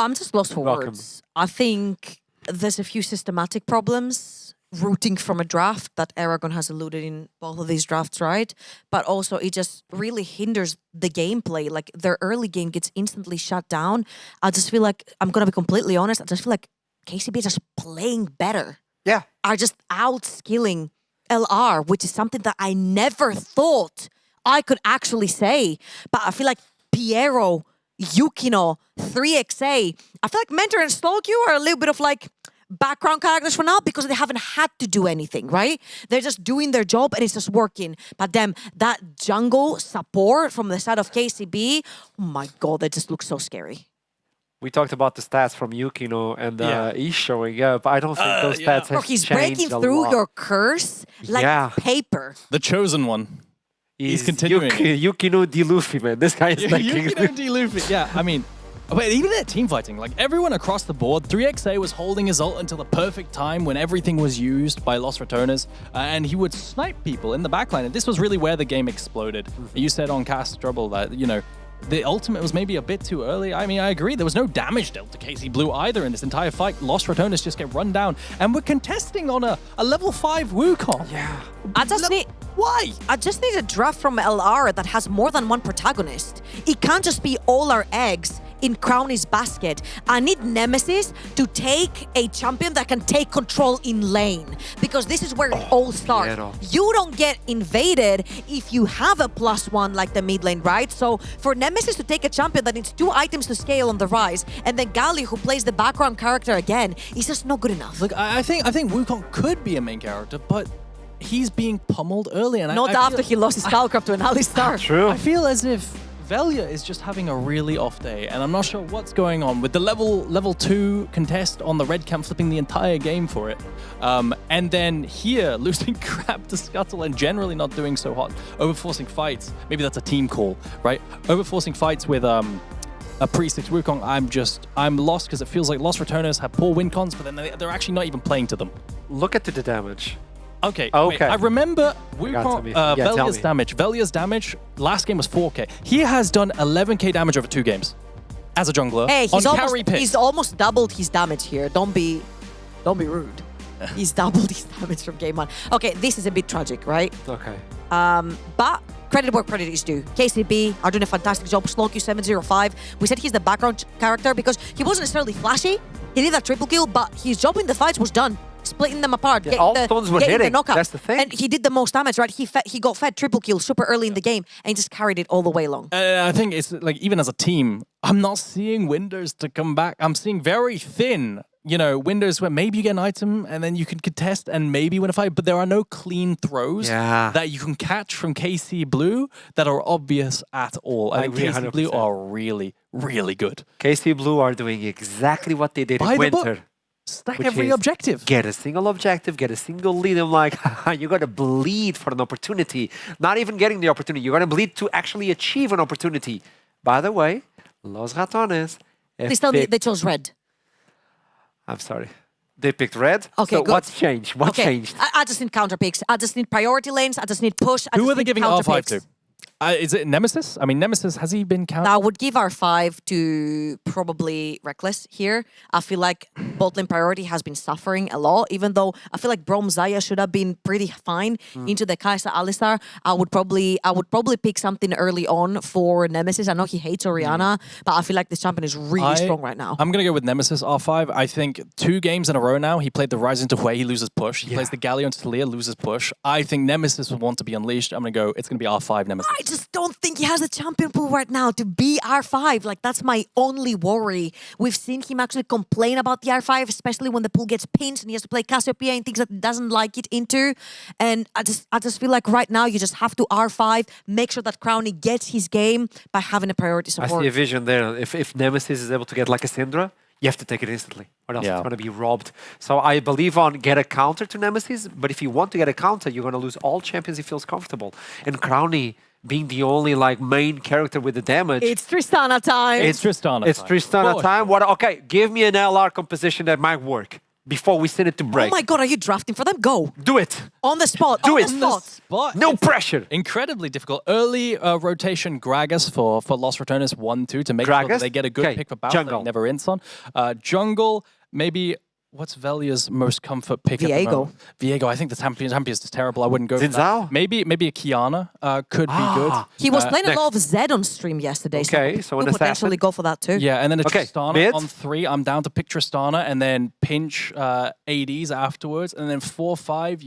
Speaker 7: I'm just lost for words. I think there's a few systematic problems rooting from a draft that Aragon has alluded in both of these drafts, right? But also it just really hinders the gameplay. Like their early game gets instantly shut down. I just feel like, I'm going to be completely honest, I just feel like KCB is just playing better.
Speaker 5: Yeah.
Speaker 7: Are just outskilling LR, which is something that I never thought I could actually say. But I feel like Piero, Yukino, 3XA, I feel like Mentor and Slowq are a little bit of like background characters for now because they haven't had to do anything, right? They're just doing their job and it's just working. But then that jungle support from the side of KCB, oh my God, they just look so scary.
Speaker 5: We talked about the stats from Yukino, and he's showing up. I don't think those stats have
Speaker 7: he's
Speaker 5: changed
Speaker 7: breaking
Speaker 5: a
Speaker 7: through
Speaker 5: lot.
Speaker 7: your curse like paper.
Speaker 6: The chosen one. He's continuing.
Speaker 5: Yukino D. Luffy, man. This guy is like...
Speaker 6: Yukino D. Luffy, yeah. I mean, but even that team fighting, like everyone across the board, 3XA was holding his ult until the perfect time when everything was used by Lost Returners, and he would snipe people in the backline. And this was really where the game exploded. You said on Cast Trouble that, you know, the ultimate was maybe a bit too early. I mean, I agree. There was no damage dealt to KC Blue either in this entire fight. Lost Returners just get run down. And we're contesting on a level 5 Wukong.
Speaker 5: Yeah.
Speaker 7: Why? I just need a draft from LR that has more than one protagonist. It can't just be all our eggs in Crowny's basket. I need Nemesis to take a champion that can take control in lane, because this is where it all starts.
Speaker 5: Piero.
Speaker 7: You don't get invaded if you have a +1 like the mid lane, right? So for Nemesis to take a champion that needs 2 items to scale on the rise, and then Gali, who plays the background character again, is just not good enough.
Speaker 6: Look, I think Wukong could be a main character, but he's being pummeled early, and
Speaker 7: Not after he lost his Skullcraft to an Alistar.
Speaker 5: True.
Speaker 6: I feel as if Velia is just having a really off day, and I'm not sure what's going on with the level 2 contest on the red camp, flipping the entire game for it. And then here, losing crap to Scuttle and generally not doing so hot. Overforcing fights. Maybe that's a team call, right? Overforcing fights with a pre-6 Wukong. I'm lost because it feels like Lost Returners have poor win cons, but then they're actually not even playing to them.
Speaker 5: Look at the damage.
Speaker 6: Okay.
Speaker 5: Okay.
Speaker 6: Wait, I remember
Speaker 5: tell me. Yeah, tell
Speaker 6: Velia's
Speaker 5: me.
Speaker 6: damage. Velia's damage last game was 4k. He has done 11k damage over 2 games as a jungler.
Speaker 7: Hey,
Speaker 6: on carry pick.
Speaker 7: he's almost doubled his damage here. Don't be rude. He's doubled his damage from game 1. Okay, this is a bit tragic, right?
Speaker 5: Okay.
Speaker 7: But credit where credit is due. KCB are doing a fantastic job. Slowq705. We said he's the background character because he wasn't necessarily flashy. He did that triple kill, but his job in the fights was done. Splitting them apart,
Speaker 5: Yeah, all stones were
Speaker 7: getting the
Speaker 5: hitting.
Speaker 7: knockout.
Speaker 5: That's the thing.
Speaker 7: And he did the most damage, right? He got fed triple kill super early in the game, and he just carried it all the way along.
Speaker 6: I think it's like, even as a team, I'm not seeing windows to come back. I'm seeing very thin, windows where maybe you get an item and then you can contest and maybe win a fight, but there are no clean throws that you can catch from KC Blue that are obvious at all. I think KC Blue
Speaker 5: 100%.
Speaker 6: are really, really good.
Speaker 5: KC Blue are doing exactly what they did
Speaker 6: By
Speaker 5: in
Speaker 6: the book.
Speaker 5: winter.
Speaker 6: Stack
Speaker 5: Which
Speaker 6: every
Speaker 5: is
Speaker 6: objective.
Speaker 5: Get a single objective, get a single lead. I'm like, you're going to bleed for an opportunity. Not even getting the opportunity. You're going to bleed to actually achieve an opportunity. By the way, Los Ratones.
Speaker 7: Please tell me they chose red.
Speaker 5: I'm sorry. They picked red.
Speaker 7: Okay,
Speaker 5: so
Speaker 7: good.
Speaker 5: what's changed? What changed?
Speaker 7: I just need counter picks. I just need priority lanes. I just need push.
Speaker 6: Who are they giving R5 to? Is it Nemesis? I mean, Nemesis, has he been counted?
Speaker 7: I would give R5 to probably Reckless here. I feel like bot lane priority has been suffering a lot, even though I feel like Brom Zaya should have been pretty fine into the Kai'Sa Alistar. I would probably pick something early on for Nemesis. I know he hates Orianna, but I feel like this champion is really strong right now.
Speaker 6: I'm going to go with Nemesis R5. I think 2 games in a row now, he played the Rise into Wei, he loses push. He plays the Galleon to Talia, loses push. I think Nemesis will want to be unleashed. I'm going to go, it's going to be R5 Nemesis.
Speaker 7: I just don't think he has a champion pool right now to be R5. Like, that's my only worry. We've seen him actually complain about the R5, especially when the pool gets pinched and he has to play Cassiopeia and things that he doesn't like it into. And I just feel like right now you just have to R5, make sure that Crowny gets his game by having a priority support.
Speaker 5: I see a vision there. If Nemesis is able to get like a Syndra, you have to take it instantly, or else it's going to be robbed. So I believe on get a counter to Nemesis, but if you want to get a counter, you're going to lose all champions he feels comfortable. And Crowny, being the only main character with the damage.
Speaker 7: It's Tristana time.
Speaker 6: It's Tristana
Speaker 5: It's
Speaker 6: time.
Speaker 5: Tristana time. What? Okay, give me an LR composition that might work before we send it to break.
Speaker 7: Oh my god, are you drafting for them? Go.
Speaker 5: Do it.
Speaker 7: On the spot.
Speaker 5: Do
Speaker 7: on
Speaker 5: it.
Speaker 7: The spot.
Speaker 5: No pressure.
Speaker 6: Incredibly difficult. Early rotation Gragas for Lost Returners 1-2 to make sure that they get a good pick for Bow that he never ints on. Jungle, maybe. What's Velia's most comfort pick?
Speaker 7: Viego.
Speaker 6: Viego. I think the champion is terrible. I wouldn't go for
Speaker 5: Zinzao?
Speaker 6: that. Maybe a Kiana could be good.
Speaker 7: He was playing a lot of Zed on stream yesterday,
Speaker 5: Okay,
Speaker 7: so
Speaker 5: so
Speaker 7: we
Speaker 5: an
Speaker 7: could potentially
Speaker 5: assassin.
Speaker 7: go for that too.
Speaker 6: Yeah, and then a
Speaker 5: Okay,
Speaker 6: Tristana
Speaker 5: mid.
Speaker 6: on 3. I'm down to pick Tristana and then pinch ADs afterwards. And then 4-5,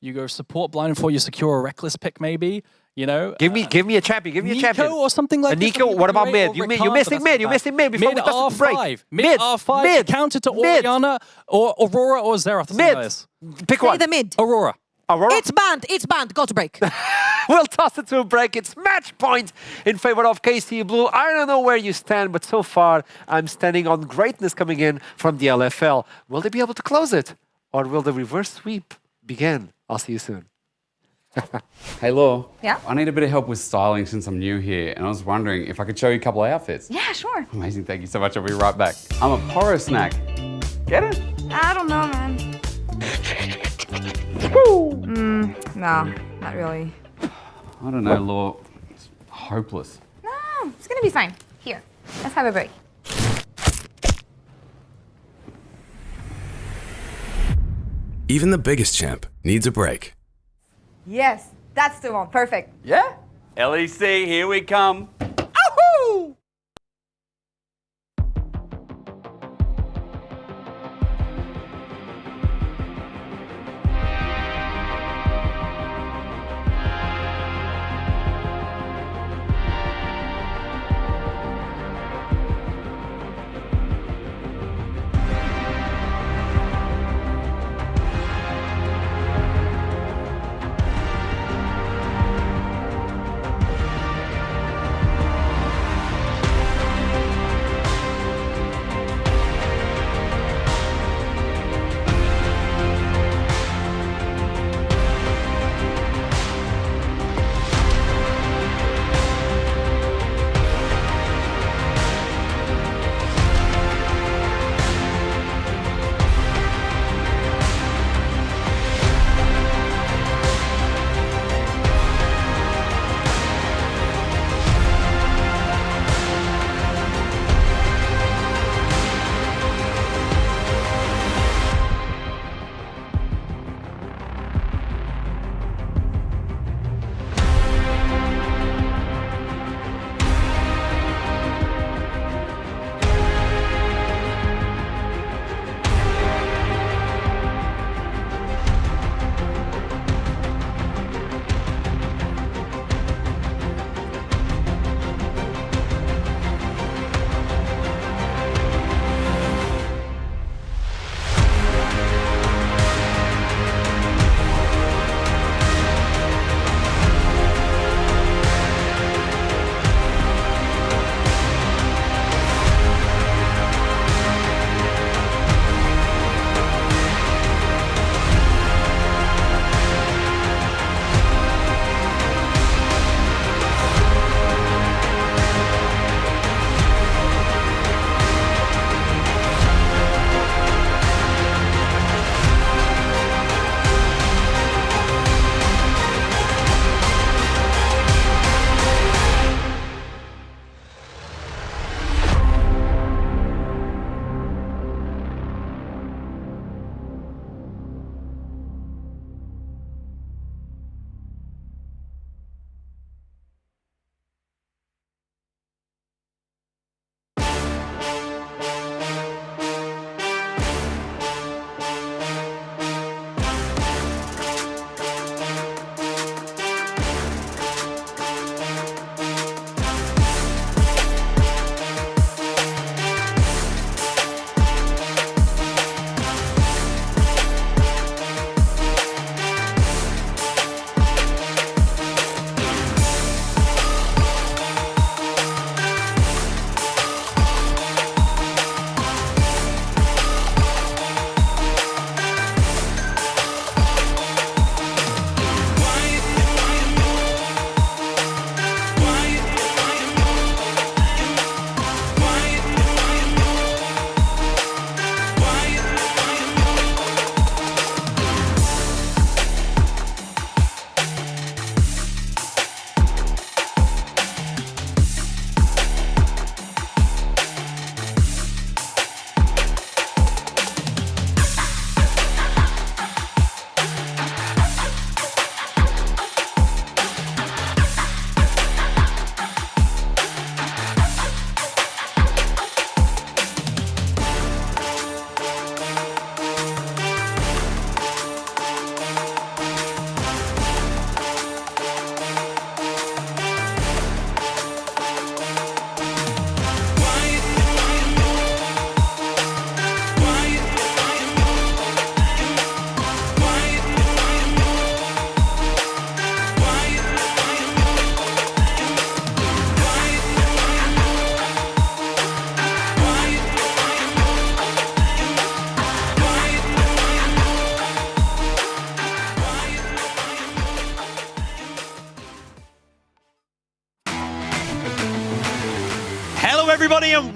Speaker 6: you go support blind before you secure a Reckless pick maybe.
Speaker 5: Give me a champion. Give me a champion.
Speaker 6: Nico or something like that.
Speaker 5: Nico, what about mid? You're missing mid. You're missing mid before
Speaker 6: Mid
Speaker 5: we touch the break.
Speaker 6: R5. Mid R5.
Speaker 5: Mid.
Speaker 6: Counter to
Speaker 5: Mid.
Speaker 6: Orianna or Aurora or Xerath.
Speaker 5: Mid. Pick
Speaker 7: Play
Speaker 5: one.
Speaker 7: the mid.
Speaker 6: Aurora.
Speaker 5: Aurora?
Speaker 7: It's banned. Go to break.
Speaker 5: We'll toss it to a break. It's match point in favor of KC Blue. I don't know where you stand, but so far I'm standing on greatness coming in from the LFL. Will they be able to close it? Or will the reverse sweep begin? I'll see you soon.
Speaker 10: Hey, Law.
Speaker 12: Yeah?
Speaker 10: I need a bit of help with styling since I'm new here, and I was wondering if I could show you a couple of outfits.
Speaker 12: Yeah, sure.
Speaker 10: Amazing, thank you so much. I'll be right back. I'm a Poro snack. Get it?
Speaker 12: I don't know, man. No, not really.
Speaker 10: I don't know, Law. It's hopeless.
Speaker 12: No, it's gonna be fine. Here, let's have a break.
Speaker 11: Even the biggest champ needs a break.
Speaker 12: Yes, that's the one. Perfect.
Speaker 13: Yeah? LEC, here we come.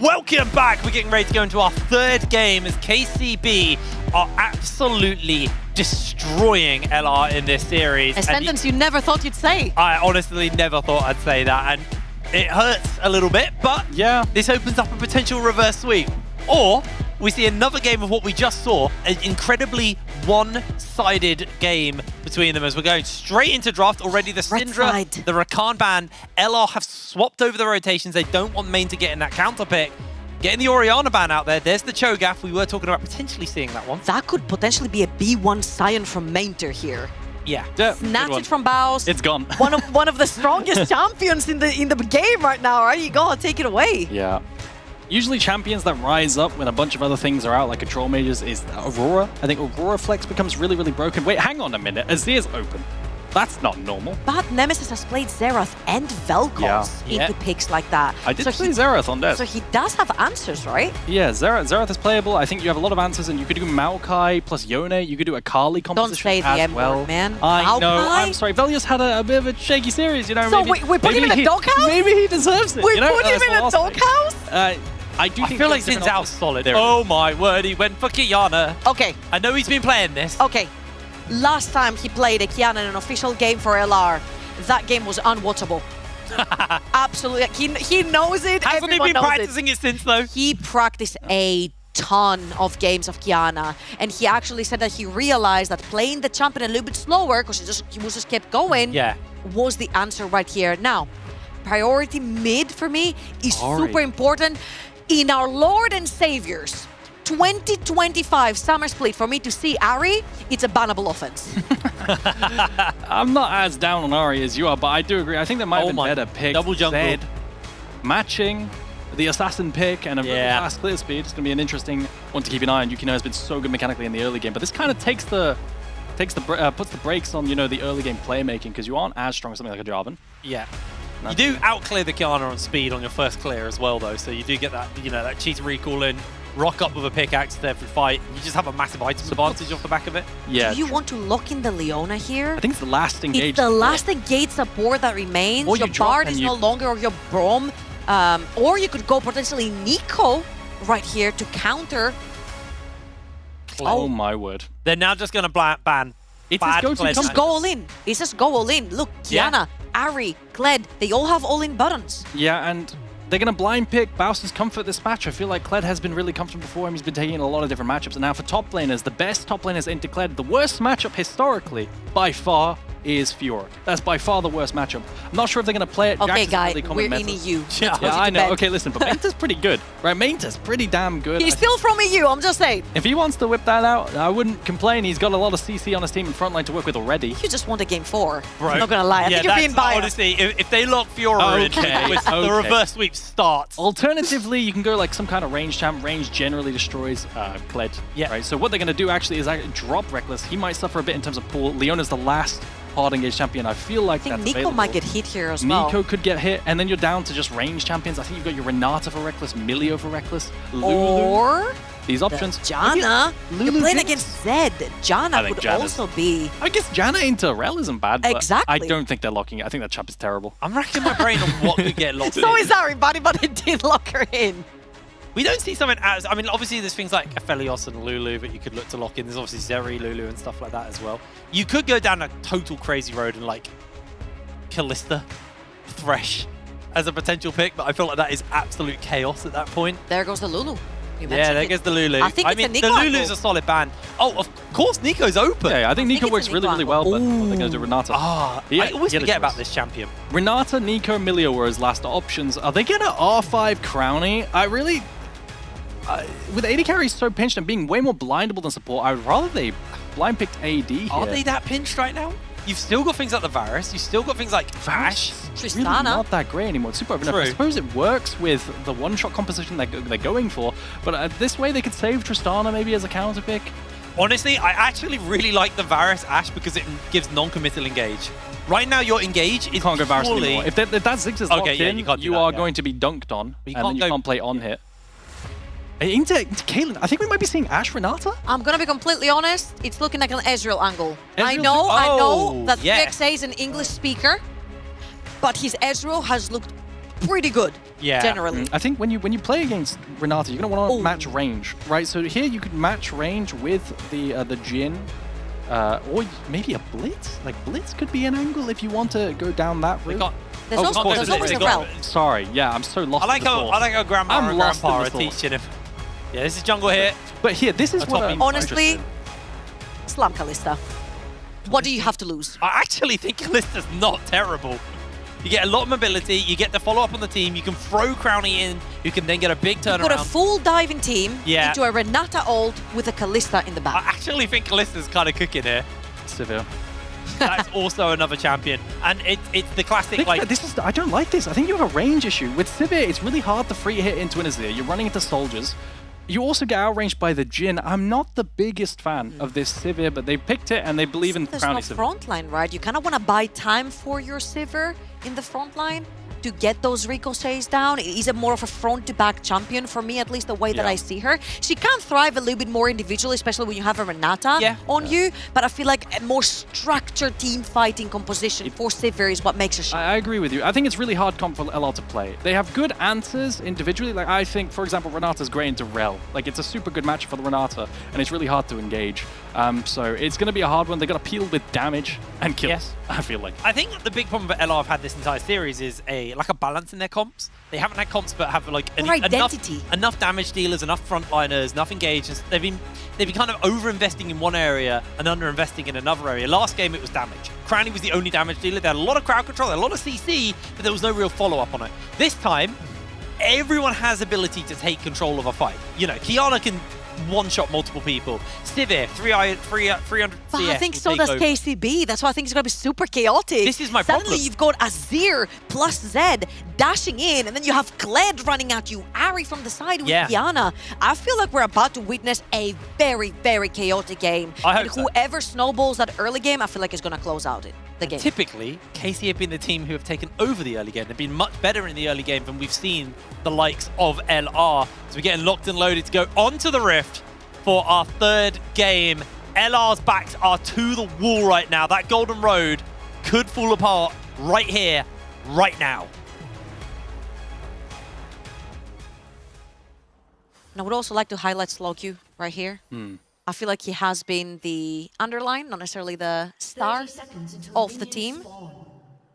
Speaker 8: Welcome back. We're getting ready to go into our third game as KCB are absolutely destroying LR in this series.
Speaker 7: A sentence you never thought you'd say.
Speaker 8: I honestly never thought I'd say that, and it hurts a little bit, but
Speaker 6: yeah,
Speaker 8: this opens up a potential reverse sweep. Or we see another game of what we just saw, an incredibly one-sided game between them as we're going straight into draft. Already the Syndra, the Rakan ban, LR have swapped over the rotations. They don't want main to get in that counter pick. Getting the Orianna ban out there. There's the Cho'Gath. We were talking about potentially seeing that one.
Speaker 7: That could potentially be a B1 Scion from Mainter here.
Speaker 8: Yeah.
Speaker 7: Snatch it from Baus.
Speaker 6: It's gone.
Speaker 7: one of the strongest champions in the game right now, right? You gotta take it away.
Speaker 6: Yeah. Usually champions that rise up when a bunch of other things are out, like Control Mages, is Aurora. I think Aurora Flex becomes really, really broken. Wait, hang on a minute. Azir's open. That's not normal.
Speaker 7: But Nemesis has played Xerath and Vel'Koz into picks like that.
Speaker 6: I did play Xerath on desk.
Speaker 7: So he does have answers, right?
Speaker 6: Yeah, Xerath is playable. I think you have a lot of answers, and you could do Maokai plus Yone. You could do a Kali composition
Speaker 7: Don't say the
Speaker 6: as
Speaker 7: M
Speaker 6: well.
Speaker 7: word, man.
Speaker 6: I know.
Speaker 7: Maokai?
Speaker 6: I'm sorry. Velios had a bit of a shaky series, you know.
Speaker 7: So
Speaker 6: maybe,
Speaker 7: we put him in a doghouse?
Speaker 6: Maybe he deserves it.
Speaker 7: We
Speaker 6: you know?
Speaker 7: put him in a doghouse?
Speaker 6: I
Speaker 8: feel like Xin Zhao's solid. Oh my word, he went for Kiana.
Speaker 7: Okay.
Speaker 8: I know he's been playing this.
Speaker 7: Okay. Last time he played a Kiana in an official game for LR, that game was unwatchable. Absolutely. He knows it.
Speaker 8: Hasn't he been practicing it since, though?
Speaker 7: He practiced a ton of games of Kiana, and he actually said that he realized that playing the champion a little bit slower, because he just kept going, was the answer right here. Now, priority mid for me is super important. In our Lord and Saviors 2025 Summer Split, for me to see Ari, it's a bannable offense.
Speaker 6: I'm not as down on Ari as you are, but I do agree. I think there might have been better picks.
Speaker 8: Double jungle.
Speaker 6: Zed, matching the assassin pick and a really fast clear speed. It's going to be an interesting one to keep an eye on. Yukino has been so good mechanically in the early game, but this kind of puts the brakes on, the early game playmaking, because you aren't as strong as something like a Jarvan.
Speaker 8: Yeah. You do outclear the Kiana on speed on your first clear as well, though, so you do get that, that cheater recall in, rock up with a pickaxe to every fight. You just have a massive item advantage off the back of it.
Speaker 6: Yeah.
Speaker 7: Do you want to lock in the Leona here?
Speaker 6: I think it's the last engage.
Speaker 7: It's the last engage support that remains.
Speaker 6: Or
Speaker 7: your Bard is no longer your Braum. Or you could go potentially Nico right here to counter.
Speaker 6: Oh my word.
Speaker 8: They're now just going to ban.
Speaker 7: Just go all in. It's just go all in. Look, Kiana, Ari, Kled, they all have all in buttons.
Speaker 6: Yeah, and they're going to blind pick Baus's comfort this match. I feel like Kled has been really comfortable for him. He's been taking a lot of different matchups. And now for top laners, the best top laners into Kled, the worst matchup historically, by far, is Fiora. That's by far the worst matchup. I'm not sure if they're going to play it.
Speaker 7: Okay,
Speaker 6: Jax
Speaker 7: guys,
Speaker 6: really
Speaker 7: we're in EU.
Speaker 6: Yeah, I know. Okay, listen, but Mainta's pretty good, right? Mainta's pretty damn good.
Speaker 7: He's still from EU, I'm just saying.
Speaker 6: If he wants to whip that out, I wouldn't complain. He's got a lot of CC on his team and frontline to work with already.
Speaker 7: You just want a game 4.
Speaker 8: Bro.
Speaker 7: I'm not going to lie. I think you're being biased.
Speaker 8: Honestly, if they lock Fiora in, the reverse sweep starts.
Speaker 6: Alternatively, you can go like some kind of range champ. Range generally destroys Kled.
Speaker 8: Yeah.
Speaker 6: Right. So what they're going to do actually is drop Reckless. He might suffer a bit in terms of pool. Leona's the last hard engaged champion. I feel like
Speaker 7: I think Nico might get hit here as well.
Speaker 6: Nico could get hit, and then you're down to just range champions. I think you've got your Renata for Reckless, Milio for Reckless, Lulu.
Speaker 7: Or
Speaker 6: these options.
Speaker 7: Janna. You're playing against Zed. Janna would also be.
Speaker 6: I guess Janna into Rel isn't bad, but
Speaker 7: exactly.
Speaker 6: I don't think they're locking it. I think that champ is terrible.
Speaker 8: I'm racking my brain on what could get locked in.
Speaker 7: So is everybody, but it did lock her in.
Speaker 8: We don't see something as... I mean, obviously there's things like Aphelios and Lulu that you could look to lock in. There's obviously Zeri, Lulu, and stuff like that as well. You could go down a total crazy road and, like, Kalista, Thresh as a potential pick, but I feel like that is absolute chaos at that point.
Speaker 7: There goes the Lulu.
Speaker 8: Yeah, there goes the Lulu.
Speaker 7: I think it's a Nico
Speaker 8: the Lulu's a solid ban. Oh, of course, Nico's open.
Speaker 6: Yeah, I think Nico works really, really well, but what they're going to do Renata.
Speaker 8: I always forget about this champion.
Speaker 6: Renata, Nico, Milio were his last options. Are they going to R5 Crowny? I really... with AD carry so pinched and being way more blindable than support, I would rather they blind picked AD here.
Speaker 8: Are they that pinched right now? You've still got things like the Varus. You've still got things like Vash.
Speaker 7: Tristana.
Speaker 6: Really not that great anymore. It's super open. I suppose it works with the one-shot composition they're going for, but this way they could save Tristana maybe as a counter pick.
Speaker 8: Honestly, I actually really like the Varus Ashe because it gives non-committal engage. Right now, your engage is
Speaker 6: can't go Varus anymore. If that Ziggs is locked in,
Speaker 8: you
Speaker 6: are going to be dunked on, and then you can't play on hit. Into Kaylin, I think we might be seeing Ashe Renata.
Speaker 7: I'm gonna be completely honest. It's looking like an Ezreal angle. I
Speaker 6: Ezreal
Speaker 7: know that
Speaker 8: yes.
Speaker 7: 3XA is an English speaker, but his Ezreal has looked pretty good.
Speaker 8: Yeah.
Speaker 7: Generally.
Speaker 6: I think when you play against Renata, you're going to want to match range, right? So here you could match range with the Jhin, or maybe a Blitz. Like Blitz could be an angle if you want to go down that route.
Speaker 7: There's always a Rel.
Speaker 6: Sorry, yeah, I'm so lost.
Speaker 8: I like how Grandma and Grandpa are teaching him. Yeah, this is jungle here.
Speaker 6: But here, this is what I'm
Speaker 7: honestly, Slam Kalista. What do you have to lose?
Speaker 8: I actually think Kalista's not terrible. You get a lot of mobility, you get the follow-up on the team, you can throw Crownie in, you can then get a big turnaround.
Speaker 7: You've got a full diving team into a Renata ult with a Kalista in the back.
Speaker 8: I actually think Kalista's kind of cooking here.
Speaker 6: Severe.
Speaker 8: That's also another champion. And it's the classic, like...
Speaker 6: I don't like this. I think you have a range issue. With Sivir, it's really hard to free hit into an Azir. You're running into soldiers. You also get outranged by the Jhin. I'm not the biggest fan of this Sivir, but they picked it and they believe in
Speaker 7: There's
Speaker 6: Crownie
Speaker 7: no
Speaker 6: Sivir.
Speaker 7: front line, right? You kind of want to buy time for your Sivir in the front line to get those ricochets down. Is more of a front-to-back champion for me, at least the way that I see her. She can thrive a little bit more individually, especially when you have a Renata on you, but I feel like a more structured team fighting composition for Sivir is what makes her shine.
Speaker 6: I agree with you. I think it's really hard comp for LR to play. They have good answers individually. Like I think, for example, Renata's great into Rel. Like it's a super good match for the Renata, and it's really hard to engage. So it's going to be a hard one. They got to peel with damage and kills, I feel like.
Speaker 8: I think the big problem that LR have had this entire series is a balance in their comps. They haven't had comps that have like enough damage dealers, enough frontliners, enough engagers. They've been kind of over-investing in one area and under-investing in another area. Last game it was damage. Crownie was the only damage dealer. They had a lot of crowd control, they had a lot of CC, but there was no real follow-up on it. This time, everyone has ability to take control of a fight. You know, Kiana can one-shot multiple people. Sivir, 300
Speaker 7: But
Speaker 8: CS
Speaker 7: I think so does KCB. That's why I think it's going to be super chaotic.
Speaker 8: This is my
Speaker 7: Suddenly
Speaker 8: problem.
Speaker 7: you've got Azir plus Zed dashing in, and then you have Kled running at you, Ari from the side with Kiana. I feel like we're about to witness a very, very chaotic game. And whoever snowballs that early game, I feel like is going to close out the game.
Speaker 8: Typically, KC have been the team who have taken over the early game. They've been much better in the early game than we've seen the likes of LR. So we're getting locked and loaded to go onto the Rift for our third game. LR's backs are to the wall right now. That golden road could fall apart right here, right now.
Speaker 7: And I would also like to highlight Slowq right here. I feel like he has been the underline, not necessarily the star of the team.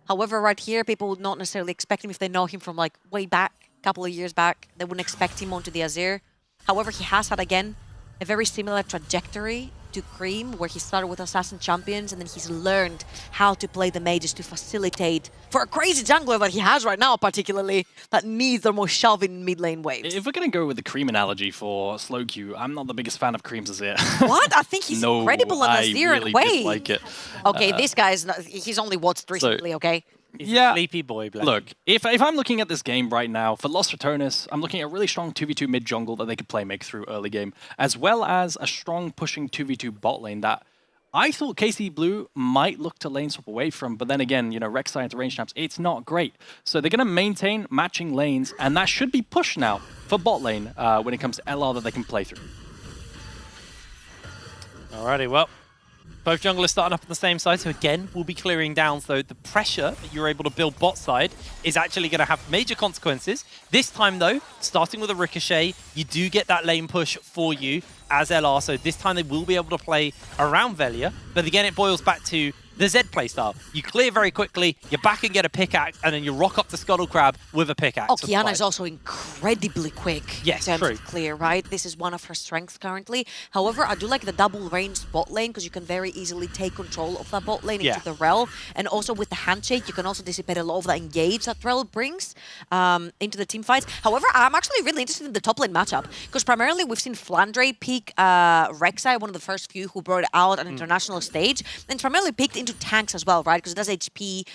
Speaker 7: However, right here, people would not necessarily expect him if they know him from like way back, a couple of years back. They wouldn't expect him onto the Azir. However, he has had, again, a very similar trajectory to Cream, where he started with Assassin Champions, and then he's learned how to play the mages to facilitate for a crazy jungler that he has right now, particularly, that needs the most shoving mid lane waves.
Speaker 6: If we're going to go with the Cream analogy for Slowq, I'm not the biggest fan of Cream's Azir.
Speaker 7: What? I think he's incredible on Azir
Speaker 6: really
Speaker 7: and Wave.
Speaker 6: dislike it.
Speaker 7: Okay, this guy's not, he's only watched recently, okay?
Speaker 8: He's a sleepy boy, Black.
Speaker 6: Look, if I'm looking at this game right now, for Lost Returnus, I'm looking at a really strong 2v2 mid jungle that they could play make through early game, as well as a strong pushing 2v2 bot lane that I thought KC Blue might look to lane swap away from, but then again, you know, Rek'Sai into range snaps, it's not great. So they're going to maintain matching lanes, and that should be pushed now for bot lane when it comes to LR that they can play through.
Speaker 8: Alrighty, well, both junglers starting up on the same side, so again, we'll be clearing down, so the pressure that you're able to build bot side is actually going to have major consequences. This time, though, starting with a Ricochet, you do get that lane push for you as LR, so this time they will be able to play around Velia, but again, it boils back to the Z playstyle. You clear very quickly, you back and get a pickaxe, and then you rock up the Scuttle Crab with a pickaxe.
Speaker 7: Oh, Kiana is also incredibly quick in terms of clear, right? This is one of her strengths currently. However, I do like the double range bot lane because you can very easily take control of that bot lane into the Rel. And also with the handshake, you can also dissipate a lot of that engage that Rel brings into the team fights. However, I'm actually really interested in the top lane matchup because primarily we've seen Flandre peak Rek'Sai, one of the first few who brought it out on international stage, and primarily peaked into tanks as well, right? Because it does HP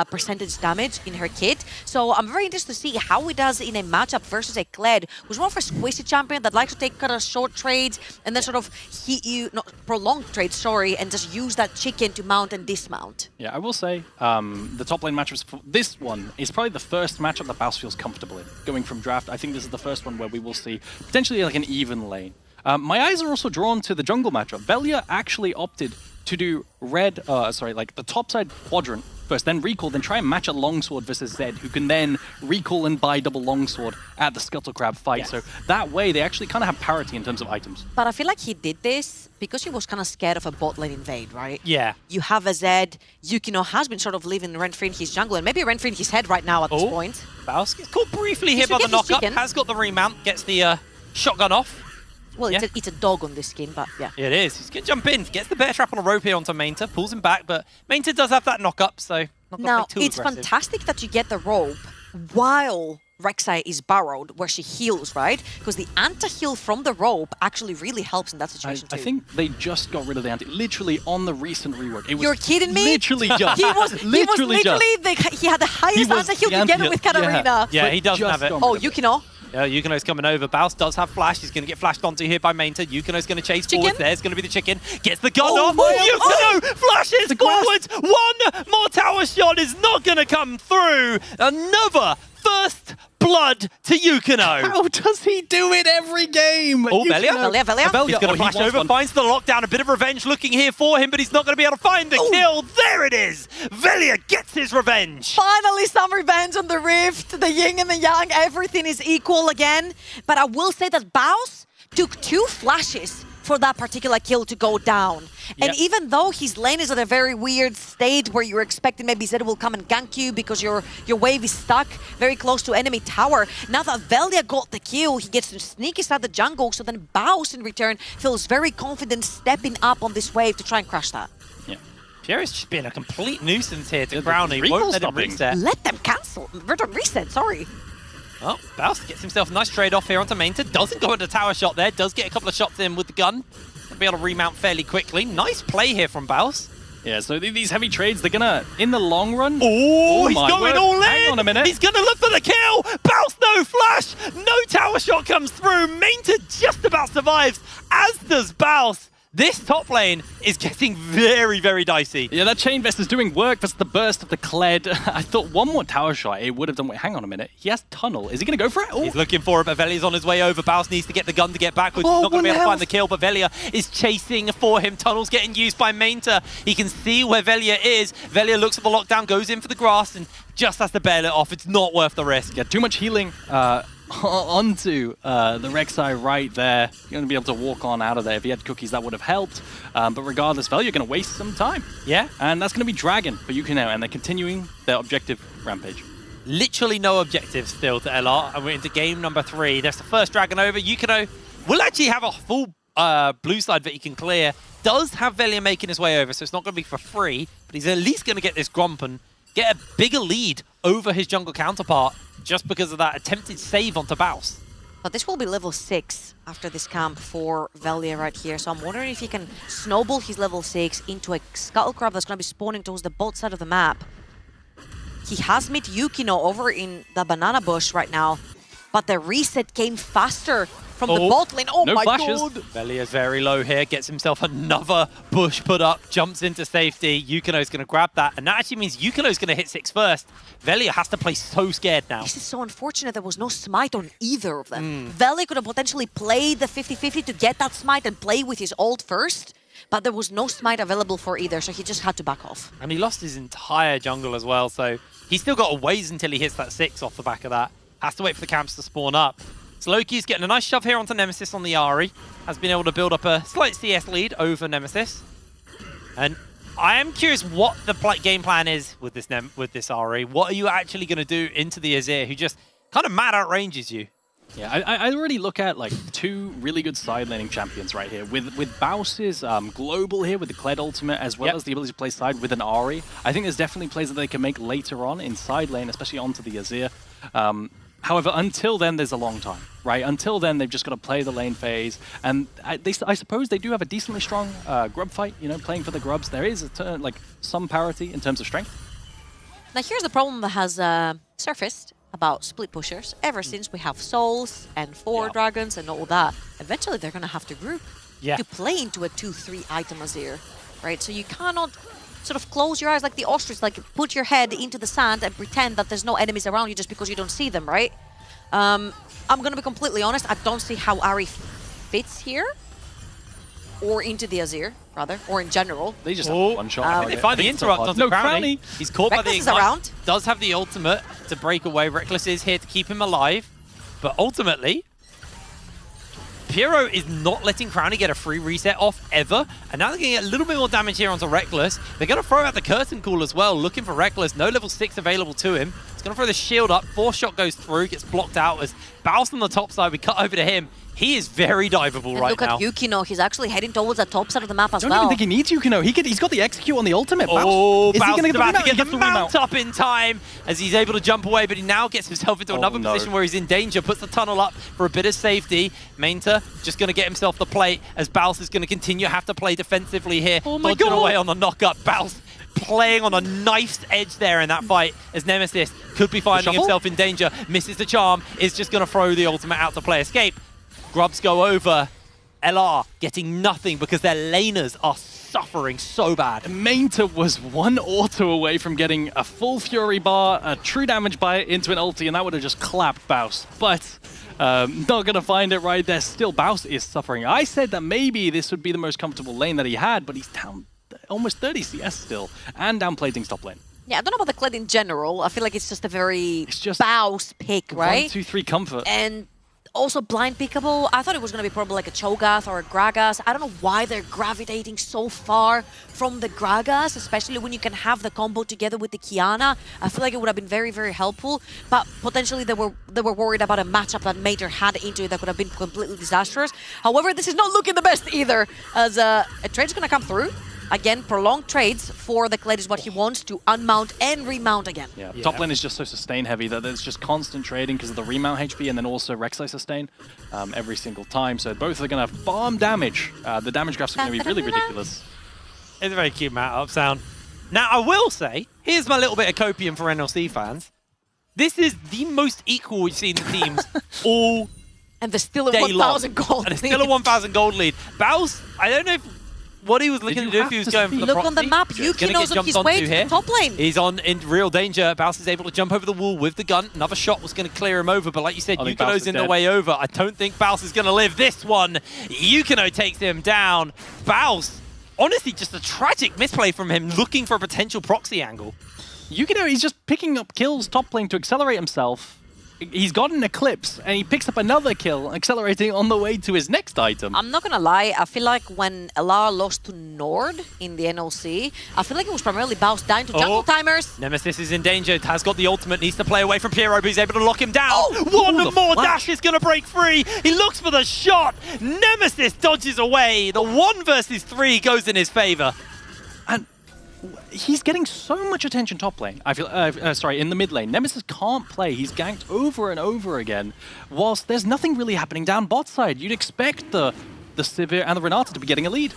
Speaker 7: percentage damage in her kit. So I'm very interested to see how it does in a matchup versus a Kled, who's more of a squishy champion that likes to take kind of short trades and then sort of hit you, not prolonged trades, sorry, and just use that chicken to mount and dismount.
Speaker 6: Yeah, I will say the top lane matchups for this one is probably the first matchup that Baus feels comfortable in. Going from draft, I think this is the first one where we will see potentially like an even lane. My eyes are also drawn to the jungle matchup. Velia actually opted to do red, like the topside quadrant first, then recall, then try and match a longsword versus Zed, who can then recall and buy double longsword at the Scuttle Crab fight.
Speaker 8: Yes.
Speaker 6: So that way, they actually kind of have parity in terms of items.
Speaker 7: But I feel like he did this because he was kind of scared of a bot lane invade, right?
Speaker 8: Yeah.
Speaker 7: You have a Zed. Yukino has been sort of living rent-free in his jungle, and maybe rent-free in his head right now at this point.
Speaker 8: Baus gets caught briefly here
Speaker 7: should
Speaker 8: by the
Speaker 7: get his
Speaker 8: knock-up.
Speaker 7: chicken.
Speaker 8: Has got the remount. Gets the shotgun off.
Speaker 7: Well,
Speaker 8: Yeah.
Speaker 7: it's a dog on this skin, but yeah.
Speaker 8: It is. He's going to jump in. Gets the bear trap on a rope here onto Mainter. Pulls him back, but Mainter does have that knock-up, so not
Speaker 7: Now,
Speaker 8: gonna be too
Speaker 7: it's
Speaker 8: aggressive.
Speaker 7: fantastic that you get the rope while Rek'Sai is burrowed, where she heals, right? Because the anti-heal from the rope actually really helps in that situation
Speaker 6: I
Speaker 7: too.
Speaker 6: think they just got rid of the anti. Literally on the recent rework. It was
Speaker 7: You're kidding me?
Speaker 6: Literally just.
Speaker 7: he was literally he had the highest
Speaker 6: was
Speaker 7: anti-heal
Speaker 6: the
Speaker 7: together
Speaker 6: anti-heal,
Speaker 7: with Katarina.
Speaker 8: Yeah, he doesn't
Speaker 6: just
Speaker 8: have it.
Speaker 6: gone
Speaker 7: Oh,
Speaker 6: rid of it.
Speaker 7: Yukino.
Speaker 8: Yukino's coming over. Baus does have flash. He's going to get flashed onto here by Mainter. Yukino's going to chase forward. There's going to be the chicken. Gets the gun off. Yukino flashes forwards. One more tower shot is not going to come through. Another first blood to Yukino.
Speaker 6: How does he do it every game?
Speaker 8: Oh, Velia.
Speaker 7: Velia.
Speaker 8: He's going to flash over, finds the lockdown. A bit of revenge looking here for him, but he's not going to be able to find the kill. There it is. Velia gets his revenge.
Speaker 7: Finally, some revenge on the Rift, the yin and the yang, everything is equal again. But I will say that Baus took 2 flashes for that particular kill to go down. And even though his lane is at a very weird state where you're expecting maybe Zed will come and gank you because your wave is stuck very close to enemy tower, now that Velia got the kill, he gets to sneak inside the jungle, so then Baus in return feels very confident stepping up on this wave to try and crash that.
Speaker 8: Pierre's just been a complete nuisance here to Brownie.
Speaker 6: recall
Speaker 8: Won't let him
Speaker 6: stopping.
Speaker 8: reset.
Speaker 7: Let them cancel. Reset, sorry.
Speaker 8: Oh, Baus gets himself a nice trade off here onto Mainter. Doesn't go into tower shot there. Does get a couple of shots in with the gun. Gonna be able to remount fairly quickly. Nice play here from Baus.
Speaker 6: Yeah, so these heavy trades, they're gonna, in the long run...
Speaker 8: Oh, he's
Speaker 6: my
Speaker 8: going
Speaker 6: word.
Speaker 8: all in!
Speaker 6: Hang on a minute.
Speaker 8: He's gonna look for the kill! Baus, no flash! No tower shot comes through. Mainter just about survives, as does Baus. This top lane is getting very, very dicey.
Speaker 6: Yeah, that Chain Vest is doing work versus the burst of the Kled. I thought one more tower shot, it would have done... Wait, hang on a minute. He has Tunnel. Is he going to go for it? Oh.
Speaker 8: He's looking for it, but Velia's on his way over. Baus needs to get the gun to get backwards.
Speaker 6: Oh,
Speaker 8: He's not going to be able to
Speaker 6: one
Speaker 8: find the kill, but Velia is chasing for him. Tunnel's getting used by Mainter. He can see where Velia is. Velia looks at the lockdown, goes in for the grass, and just has to bail it off. It's not worth the risk.
Speaker 6: Yeah, too much healing onto the Rek'Sai right there. You're going to be able to walk on out of there. If he had cookies, that would have helped. But regardless, Velia, you're going to waste some time.
Speaker 8: Yeah.
Speaker 6: And that's going to be Dragon for Yukino, and they're continuing their objective rampage.
Speaker 8: Literally no objectives still to LR, and we're into game number 3. That's the first Dragon over. Yukino will actually have a full blue side that he can clear. Does have Velia making his way over, so it's not going to be for free, but he's at least going to get this Gromp and get a bigger lead over his jungle counterpart just because of that attempted save onto Baus.
Speaker 7: But this will be level 6 after this camp for Velia right here. So I'm wondering if he can snowball his level 6 into a Scuttle Crab that's going to be spawning towards the bot side of the map. He has met Yukino over in the banana bush right now, but the reset came faster from the bot lane. Oh
Speaker 6: no
Speaker 7: my
Speaker 6: flashes.
Speaker 7: god!
Speaker 8: Velia's very low here, gets himself another bush put up, jumps into safety. Yukino's going to grab that, and that actually means Yukino's going to hit 6 first. Velia has to play so scared now.
Speaker 7: This is so unfortunate there was no smite on either of them. Velia could have potentially played the 50-50 to get that smite and play with his ult first, but there was no smite available for either, so he just had to back off.
Speaker 8: And he lost his entire jungle as well, so he's still got a ways until he hits that 6 off the back of that. Has to wait for the camps to spawn up. So Loki's getting a nice shove here onto Nemesis on the Ahri. Has been able to build up a slight CS lead over Nemesis. And I am curious what the game plan is with this Ahri. What are you actually going to do into the Azir, who just kind of mad outranges you?
Speaker 6: Yeah, I already look at like 2 really good side laning champions right here. With Baus's global here with the Kled ultimate, as well as the ability to play side with an Ahri. I think there's definitely plays that they can make later on in side lane, especially onto the Azir. However, until then, there's a long time, right? Until then, they've just got to play the lane phase. And I suppose they do have a decently strong grub fight, you know, playing for the grubs. There is like some parity in terms of strength.
Speaker 7: Now here's the problem that has surfaced about split pushers ever since we have souls and 4 dragons and all that. Eventually, they're going to have to group to play into a 2-3 item Azir, right? So you cannot sort of close your eyes like the ostrich, like put your head into the sand and pretend that there's no enemies around you just because you don't see them, right? I'm going to be completely honest, I don't see how Ahri fits here. or into the Azir, rather, or in general.
Speaker 6: They just have one shot.
Speaker 8: They find the interrupt onto
Speaker 6: No,
Speaker 8: Crownie. He's caught by the
Speaker 7: Reckless is
Speaker 8: ignite.
Speaker 7: around.
Speaker 8: Does have the ultimate to break away. Reckless is here to keep him alive. But ultimately, Piero is not letting Crownie get a free reset off ever. And now they're going to get a little bit more damage here onto Reckless. They're going to throw out the curtain call as well, looking for Reckless. No level 6 available to him. He's going to throw the shield up. 4th shot goes through, gets blocked out as Baus on the top side. We cut over to him. He is very diveable
Speaker 7: And
Speaker 8: right
Speaker 7: look
Speaker 8: now.
Speaker 7: at Yukino. He's actually heading towards the top side of the map as
Speaker 6: I don't
Speaker 7: well.
Speaker 6: even think he needs Yukino. He's got the execute on the ultimate.
Speaker 8: Oh,
Speaker 6: Is he
Speaker 8: Baus
Speaker 6: going to
Speaker 8: is
Speaker 6: get the
Speaker 8: about
Speaker 6: remount?
Speaker 8: to
Speaker 6: He
Speaker 8: get
Speaker 6: gets
Speaker 8: the
Speaker 6: remount.
Speaker 8: mount up in time as he's able to jump away, but he now gets himself into another position where he's in danger, puts the tunnel up for a bit of safety. Mainta just going to get himself the plate as Baus is going to continue to have to play defensively here.
Speaker 6: Oh my
Speaker 8: dodging
Speaker 6: God.
Speaker 8: away on the knock-up. Baus playing on a knife's edge there in that fight as Nemesis could be finding himself in danger. Misses the charm, is just going to throw the ultimate out to play escape. Grubs go over. LR getting nothing because their laners are suffering so bad.
Speaker 6: Mainta was one auto away from getting a full Fury bar, a true damage bar into an ulti, and that would have just clapped Baus. But not going to find it right there. Still, Baus is suffering. I said that maybe this would be the most comfortable lane that he had, but he's down almost 30 CS still, and downplating top lane.
Speaker 7: Yeah, I don't know about the Kled in general. I feel like it's just a very Baus pick, right?
Speaker 6: 1, 2, 3 comfort.
Speaker 7: And also blind pickable. I thought it was going to be probably like a Cho'Gath or a Gragas. I don't know why they're gravitating so far from the Gragas, especially when you can have the combo together with the Kiana. I feel like it would have been very, very helpful, but potentially they were worried about a matchup that Mater had into it that could have been completely disastrous. However, this is not looking the best either, as a trade's going to come through. Again, prolonged trades for the Kled is what he wants to unmount and remount again.
Speaker 6: Yeah, top lane is just so sustain heavy that there's just constant trading because of the remount HP and then also Rek'Sai sustain every single time. So both are going to farm damage. The damage graphs are going to be really ridiculous.
Speaker 8: It's a very cute matchup sound. Now, I will say, here's my little bit of copium for NLC fans. This is the most equal we've seen the teams all
Speaker 7: And there's still a
Speaker 8: day
Speaker 7: 1,000
Speaker 8: long.
Speaker 7: gold
Speaker 8: And it's still a 1,000 gold lead. Baus, I don't know what he was looking to do if he was going for the
Speaker 7: Look
Speaker 8: proxy.
Speaker 7: on the map,
Speaker 8: Gonna
Speaker 7: Yukino's
Speaker 8: get
Speaker 7: on his
Speaker 8: jumped
Speaker 7: way
Speaker 8: onto
Speaker 7: to the
Speaker 8: here.
Speaker 7: top lane.
Speaker 8: He's in real danger. Baus is able to jump over the wall with the gun. Another shot was going to clear him over, but like you said,
Speaker 6: I think Baus
Speaker 8: Yukino's
Speaker 6: is
Speaker 8: in the
Speaker 6: dead.
Speaker 8: way over. I don't think Baus is going to live this one. Yukino takes him down. Baus, honestly, just a tragic misplay from him looking for a potential proxy angle.
Speaker 6: Yukino, he's just picking up kills top lane to accelerate himself. He's got an Eclipse, and he picks up another kill, accelerating on the way to his next item.
Speaker 7: I'm not gonna lie, I feel like when LR lost to Nord in the NLC, I feel like it was primarily Baus dying to jungle timers.
Speaker 8: Nemesis is in danger, has got the ultimate, needs to play away from Piero, but he's able to lock him down. One
Speaker 6: the
Speaker 8: more
Speaker 6: flash.
Speaker 8: dash is going to break free. He looks for the shot. Nemesis dodges away. The 1 versus 3 goes in his favor.
Speaker 6: And he's getting so much attention top lane. I feel, in the mid lane. Nemesis can't play. He's ganked over and over again, whilst there's nothing really happening down bot side. You'd expect the Sivir and the Renata to be getting a lead.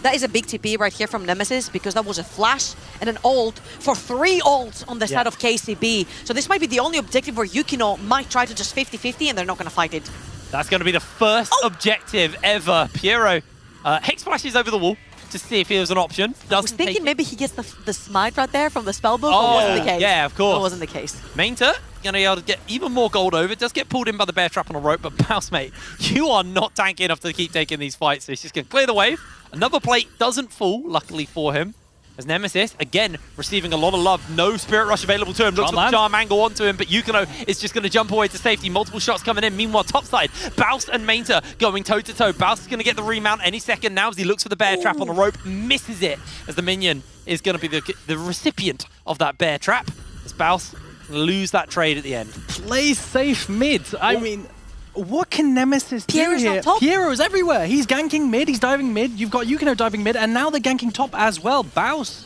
Speaker 7: That is a big TP right here from Nemesis, because that was a flash and an ult for 3 ults on the side of KCB. So this might be the only objective where Yukino might try to just 50-50 and they're not going to fight it.
Speaker 8: That's going to be the first objective ever. Piero Hex flashes over the wall to see if he was an option.
Speaker 7: I was thinking maybe he gets the smite right there from the spellbook, but it wasn't the case.
Speaker 8: Yeah, of course.
Speaker 7: It wasn't the case.
Speaker 8: Mainta going to be able to get even more gold over. Does get pulled in by the bear trap on a rope, but Baus, mate, you are not tanky enough to keep taking these fights. So he's just going to clear the wave. Another plate doesn't fall, luckily for him. As Nemesis, again, receiving a lot of love. No Spirit Rush available to him. Looks for the charm angle onto him, but Yukino is just going to jump away to safety. Multiple shots coming in. Meanwhile, topside, Baus and Mainta going toe-to-toe. Baus is going to get the remount any second now as he looks for the bear trap on the rope. Misses it as the minion is going to be the recipient of that bear trap. As Baus lose that trade at the end.
Speaker 6: Play safe mid. I mean, what can Nemesis
Speaker 7: Piero's
Speaker 6: do here?
Speaker 7: not top.
Speaker 6: Piero's everywhere. He's ganking mid, he's diving mid. You've got Yukino diving mid, and now they're ganking top as well. Baus.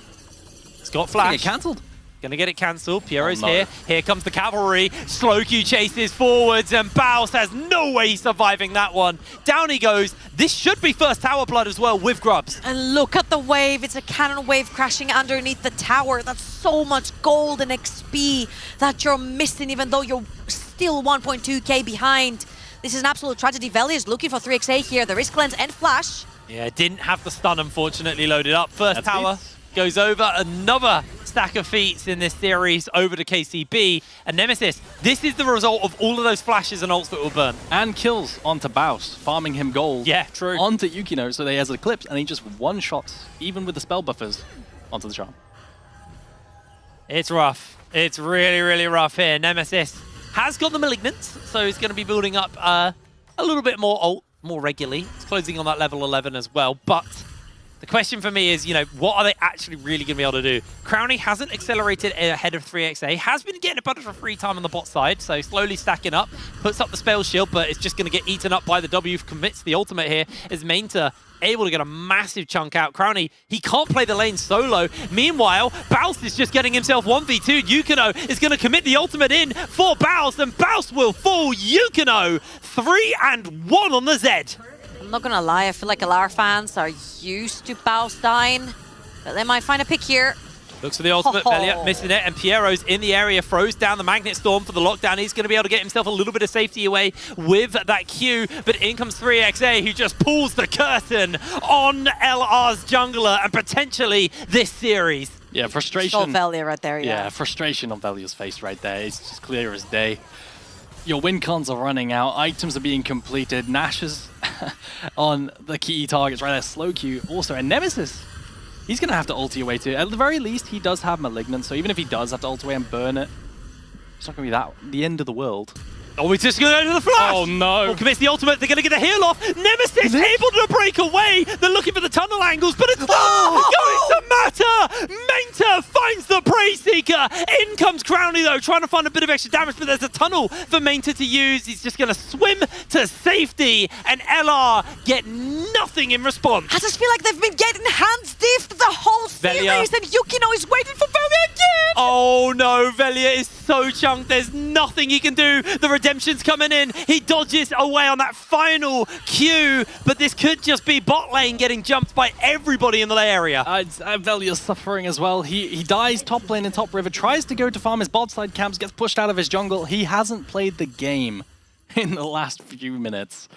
Speaker 8: It's got flash.
Speaker 6: Get cancelled.
Speaker 8: Gonna get it cancelled. Piero's
Speaker 6: Oh, no.
Speaker 8: here. Here comes the cavalry. Slow Q chases forwards, and Baus has no way he's surviving that one. Down he goes. This should be first tower blood as well with Grubs.
Speaker 7: And look at the wave. It's a cannon wave crashing underneath the tower. That's so much gold and XP that you're missing, even though you're still 1.2k behind. This is an absolute tragedy. Veli is looking for 3xa here. There is cleanse and flash.
Speaker 8: Yeah, didn't have the stun, unfortunately, loaded up. First
Speaker 6: That's
Speaker 8: tower
Speaker 6: it.
Speaker 8: goes over. Another stack of feats in this series over to KCB. And Nemesis, this is the result of all of those flashes and ults that were burnt.
Speaker 6: And kills onto Baus, farming him gold.
Speaker 8: Yeah, true.
Speaker 6: Onto Yukino, so he has Eclipse, and he just one-shots, even with the spell buffers, onto the charm.
Speaker 8: It's rough. It's really, really rough here. Nemesis has got the Malignant, so he's going to be building up a little bit more ult, more regularly. It's closing on that level 11 as well, but the question for me is, what are they actually really going to be able to do? Crowny hasn't accelerated ahead of 3XA, has been getting a bunch of free time on the bot side, so slowly stacking up, puts up the spell shield, but it's just going to get eaten up by the W, commits the ultimate here, as Mainta able to get a massive chunk out. Crowny, he can't play the lane solo. Meanwhile, Baus is just getting himself 1v2. Yukino is going to commit the ultimate in for Baus, and Baus will fall. Yukino, 3-1 on the Z.
Speaker 7: I'm not gonna lie, I feel like LR fans are used to Baus dying, but they might find a pick here.
Speaker 8: Looks for the ultimate, Velia missing it, and Piero's in the area, throws down the Magnet Storm for the lockdown. He's going to be able to get himself a little bit of safety away with that Q, but in comes 3XA, who just pulls the curtain on LR's jungler and potentially this series.
Speaker 6: Yeah, frustration.
Speaker 7: Saw Velia right there, yeah.
Speaker 6: Yeah, frustration on Velia's face right there. It's just clear as day. Your win cons are running out, items are being completed, Nash is on the key targets right there, slow Q also, and Nemesis, he's going to have to ult away too. At the very least, he does have Malignant, so even if he does have to ult away and burn it, it's not going to be the end of the world.
Speaker 8: Oh, he's just going to go to the flash!
Speaker 6: Oh no!
Speaker 8: Commits the ultimate, they're going to get the heal off! Nemesis able to break away! They're looking for the tunnel angles, but it's not going to matter! Mainta finds the Prey Seeker! In comes Crowny though, trying to find a bit of extra damage, but there's a tunnel for Mainta to use. He's just going to swim to safety, and LR get nothing in response.
Speaker 7: I just feel like they've been getting hands diffed the whole series, and Yukino is waiting for Velia again!
Speaker 8: Oh no, Velia is so chunked, there's nothing he can do. The redemption's coming in, he dodges away on that final Q, but this could just be bot lane getting jumped by everybody in the area.
Speaker 6: Velia's suffering as well. He dies top lane in top river, tries to go to farm his bot side camps, gets pushed out of his jungle. He hasn't played the game in the last few minutes.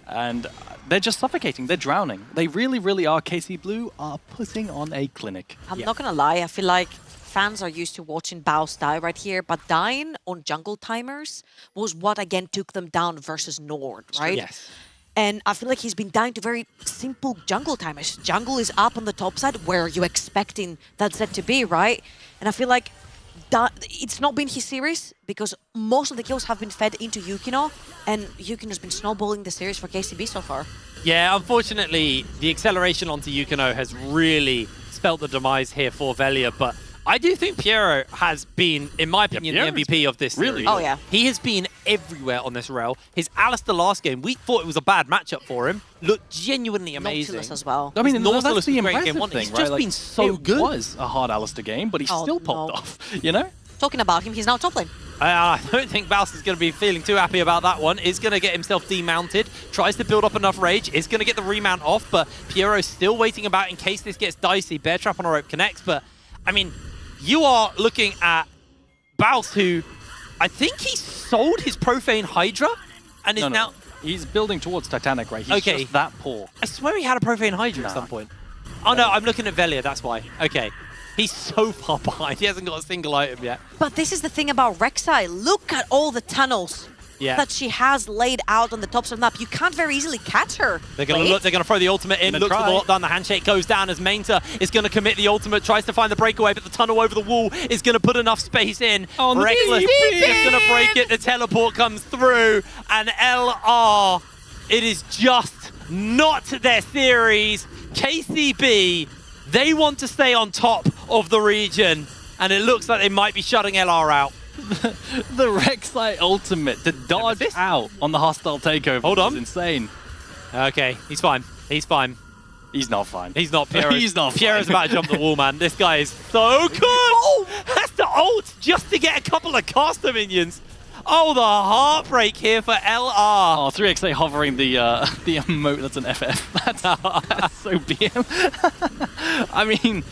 Speaker 6: And they're just suffocating, they're drowning. They really, really are. KC Blue are putting on a clinic.
Speaker 7: I'm not gonna lie, I feel like fans are used to watching Baus die right here, but dying on jungle timers was what again took them down versus Nord, right?
Speaker 8: Yes.
Speaker 7: And I feel like he's been dying to very simple jungle timers. Jungle is up on the top side. Where are you expecting that set to be, right? And I feel like it's not been his series because most of the kills have been fed into Yukino, and Yukino's been snowballing the series for KCB so far.
Speaker 8: Yeah, unfortunately, the acceleration onto Yukino has really spelt the demise here for Velia, but I do think Piero has been, in my opinion, the MVP of this series.
Speaker 6: Really?
Speaker 7: Oh, yeah.
Speaker 8: He has been everywhere on this rail. His Alistair last game, we thought it was a bad matchup for him, looked genuinely amazing.
Speaker 7: Nautilus as well.
Speaker 6: I mean,
Speaker 8: Nautilus
Speaker 6: that's
Speaker 8: was
Speaker 6: the
Speaker 8: great
Speaker 6: impressive
Speaker 8: game one.
Speaker 6: thing,
Speaker 8: He's
Speaker 6: right?
Speaker 8: just
Speaker 6: Like,
Speaker 8: been so good.
Speaker 6: It was a hard Alistair game, but he still popped off, you know?
Speaker 7: Talking about him, he's now top lane.
Speaker 8: I don't think Baus is going to be feeling too happy about that one. Is going to get himself demounted, tries to build up enough rage, is going to get the remount off, but Piero's still waiting about in case this gets dicey. Bear Trap on a rope connects, but, I mean, you are looking at Baus, who I think he sold his Profane Hydra and is now...
Speaker 6: He's building towards Titanic, right? He's just that poor.
Speaker 8: I swear he had a Profane Hydra at some point. Oh no, I'm looking at Velia, that's why. Okay. He's so far behind. He hasn't got a single item yet.
Speaker 7: But this is the thing about Rek'Sai. Look at all the tunnels that she has laid out on the top of the map. You can't very easily catch her.
Speaker 8: They're going to look. They're going to throw the ultimate in. Looks for the lockdown. The handshake goes down as Mainta is going to commit the ultimate. Tries to find the breakaway, but the tunnel over the wall is going to put enough space in.
Speaker 6: Oh,
Speaker 8: Reckless is going to break it. The teleport comes through, and LR. It is just not their series. KCB. They want to stay on top of the region, and it looks like they might be shutting LR out.
Speaker 6: The Rek'Sai ultimate to dodge out on the hostile takeover.
Speaker 8: Hold on.
Speaker 6: Is insane.
Speaker 8: Okay, he's fine. He's fine.
Speaker 6: He's not fine.
Speaker 8: He's not. Piero.
Speaker 6: He's not fine.
Speaker 8: Piero's about to jump the wall, man. This guy is so good. Oh, has to ult just to get a couple of caster minions. Oh, the heartbreak here for LR.
Speaker 6: Oh, 3XA hovering the emote. That's an FF. That's so BM. I mean,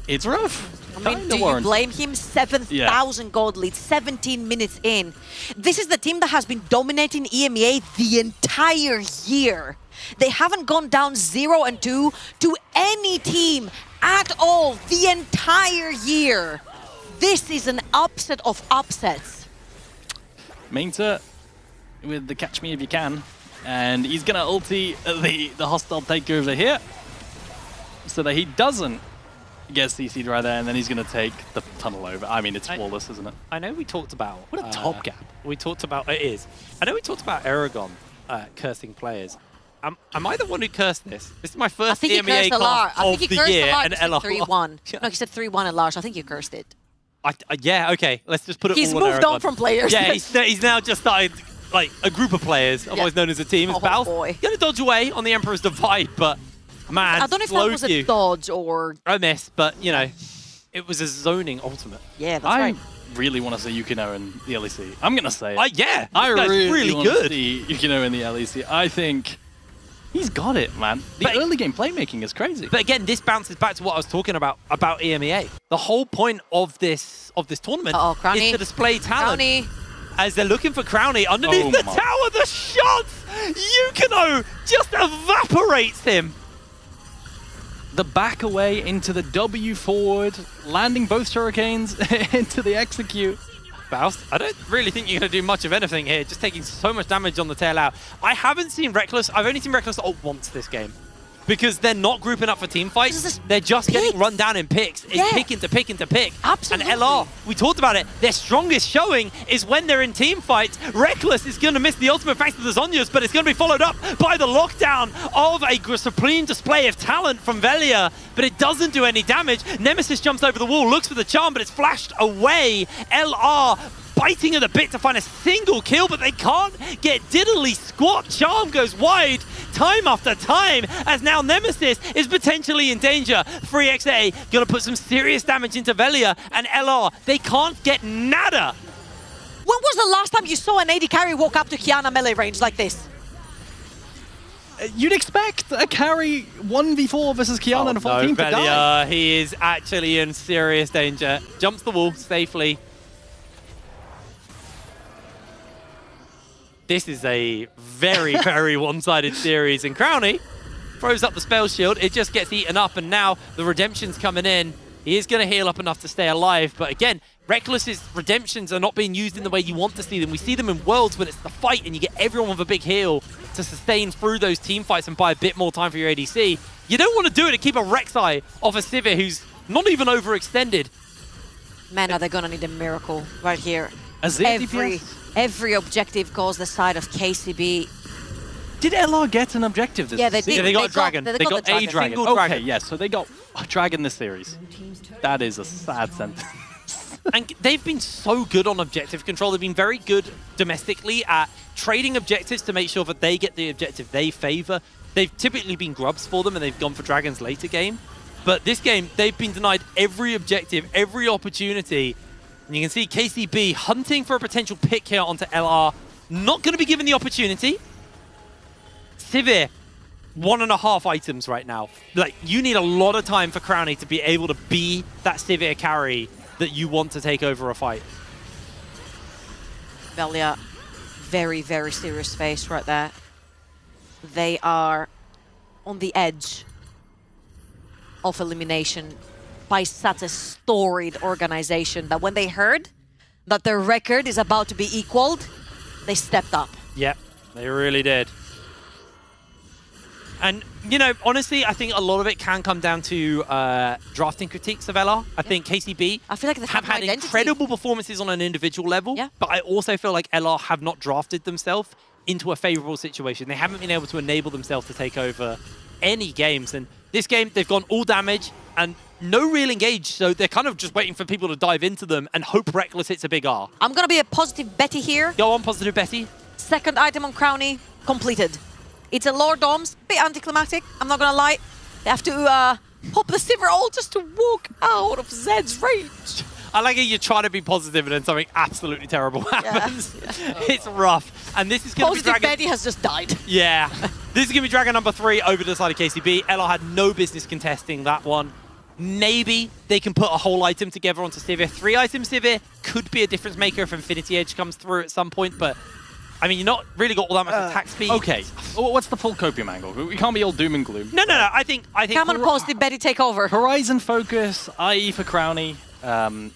Speaker 6: it's rough.
Speaker 7: I mean, do you blame him? 7,000 gold lead, 17 minutes in. This is the team that has been dominating EMEA the entire year. They haven't gone down 0-2 to any team at all the entire year. This is an upset of upsets.
Speaker 6: Mainta with the catch me if you can. And he's going to ulti the hostile takeover here so that he doesn't get CC'd right there, and then he's going to take the tunnel over. I mean, it's flawless, isn't it?
Speaker 8: I know we talked about...
Speaker 6: What a top gap.
Speaker 8: We talked about... It is. I know we talked about Aragon cursing players. Am I the one who cursed this? This is my first EMEA class of the year, and LR.
Speaker 7: 3-1. No, he said 3-1 and Lars. I think you cursed it.
Speaker 8: Yeah, okay. Let's just put it
Speaker 7: He's
Speaker 8: all on
Speaker 7: moved
Speaker 8: Aragon.
Speaker 7: on from players.
Speaker 8: Yeah, he's now just started... Like, a group of players, otherwise known as a team. It's Balth. Gonna dodge away on the Emperor's Divide, but man,
Speaker 7: I don't know if that was a dodge or...
Speaker 8: a miss, but, you know, it was a zoning ultimate.
Speaker 7: Yeah, that's right.
Speaker 6: I really want to see Yukino in the LEC. I'm going to say it.
Speaker 8: Yeah,
Speaker 6: I really want
Speaker 8: good.
Speaker 6: to see Yukino in the LEC. I think he's got it, man. The early game playmaking is crazy.
Speaker 8: But again, this bounces back to what I was talking about EMEA. The whole point of this tournament is to display talent.
Speaker 7: Crownie.
Speaker 8: As they're looking for Crownie underneath the tower, the shots! Yukino just evaporates him.
Speaker 6: The back away into the W forward, landing both Shurikeens into the execute.
Speaker 8: Faust, I don't really think you're going to do much of anything here, just taking so much damage on the tail out. I haven't seen Reckless, I've only seen Reckless ult once this game. Because they're not grouping up for team fights. They're just getting run down in picks. It's pick into pick into pick.
Speaker 7: Absolutely.
Speaker 8: And LR, we talked about it, their strongest showing is when they're in team fights. Reckless is going to miss the ultimate thanks to the Zhonya's, but it's going to be followed up by the lockdown of a supreme display of talent from Velia, but it doesn't do any damage. Nemesis jumps over the wall, looks for the charm, but it's flashed away. LR biting at the bit to find a single kill, but they can't get diddly squat. Charm goes wide time after time, as now Nemesis is potentially in danger. 3XA gonna put some serious damage into Velia, and LR, they can't get nada.
Speaker 7: When was the last time you saw an AD carry walk up to Kiana melee range like this?
Speaker 6: You'd expect a carry 1v4 versus Kiana and a full team to die.
Speaker 8: Velia, he is actually in serious danger. Jumps the wall safely. This is a very, very one-sided series, and Crownie throws up the spell shield. It just gets eaten up, and now the redemption's coming in. He is going to heal up enough to stay alive, but again, Reckless's redemptions are not being used in the way you want to see them. We see them in Worlds when it's the fight, and you get everyone with a big heal to sustain through those team fights and buy a bit more time for your ADC. You don't want to do it to keep a Rek'Sai off a Sivir who's not even overextended.
Speaker 7: Man, are they going to need a miracle right here.
Speaker 6: Every
Speaker 7: objective goes the side of KCB.
Speaker 6: Did LR get an objective this
Speaker 7: Yeah, they did.
Speaker 8: Yeah, they got a dragon.
Speaker 7: They
Speaker 6: got
Speaker 7: the
Speaker 6: a dragon.
Speaker 8: Single
Speaker 6: Okay,
Speaker 8: dragon.
Speaker 6: yes, so they got a dragon this series. That is a sad sentence.
Speaker 8: And they've been so good on objective control. They've been very good domestically at trading objectives to make sure that they get the objective they favor. They've typically been grubs for them, and they've gone for dragons later game. But this game, they've been denied every objective, every opportunity. And you can see KCB hunting for a potential pick here onto LR. Not going to be given the opportunity. Sivir, 1.5 items right now. Like, you need a lot of time for Crownie to be able to be that Sivir carry that you want to take over a fight.
Speaker 7: Velia, very, very serious face right there. They are on the edge of elimination by such a storied organization that when they heard that their record is about to be equaled, they stepped up.
Speaker 8: Yep, they really did. And, you know, honestly, I think a lot of it can come down to drafting critiques of LR. I think KCB
Speaker 7: I feel like they
Speaker 8: have had incredible performances on an individual level, but I also feel like LR have not drafted themselves into a favorable situation. They haven't been able to enable themselves to take over any games. And this game, they've gone all damage and no real engage, so they're kind of just waiting for people to dive into them and hope Reckless hits a big R.
Speaker 7: I'm going to be a positive Betty here.
Speaker 8: Go on, positive Betty.
Speaker 7: Second item on Crownie, completed. It's a Lord Doms, bit anticlimactic, I'm not going to lie. They have to pop the Sivir ult just to walk out of Zed's range.
Speaker 8: I like how you try to be positive and then something absolutely terrible happens. Yeah. It's rough. And this is going to be
Speaker 7: Positive Betty has just died.
Speaker 8: Yeah. This is going to be Dragon number 3 over to the side of KCB. LR had no business contesting that one. Maybe they can put a whole item together onto Sivir. 3 item Sivir could be a difference maker if Infinity Edge comes through at some point, but I mean, you're not really got all that much attack speed.
Speaker 6: Okay, what's the full copium angle? We can't be all doom and gloom.
Speaker 8: No. I think.
Speaker 7: Come on, Posty, Betty, take over.
Speaker 6: Horizon focus, IE for Crowny.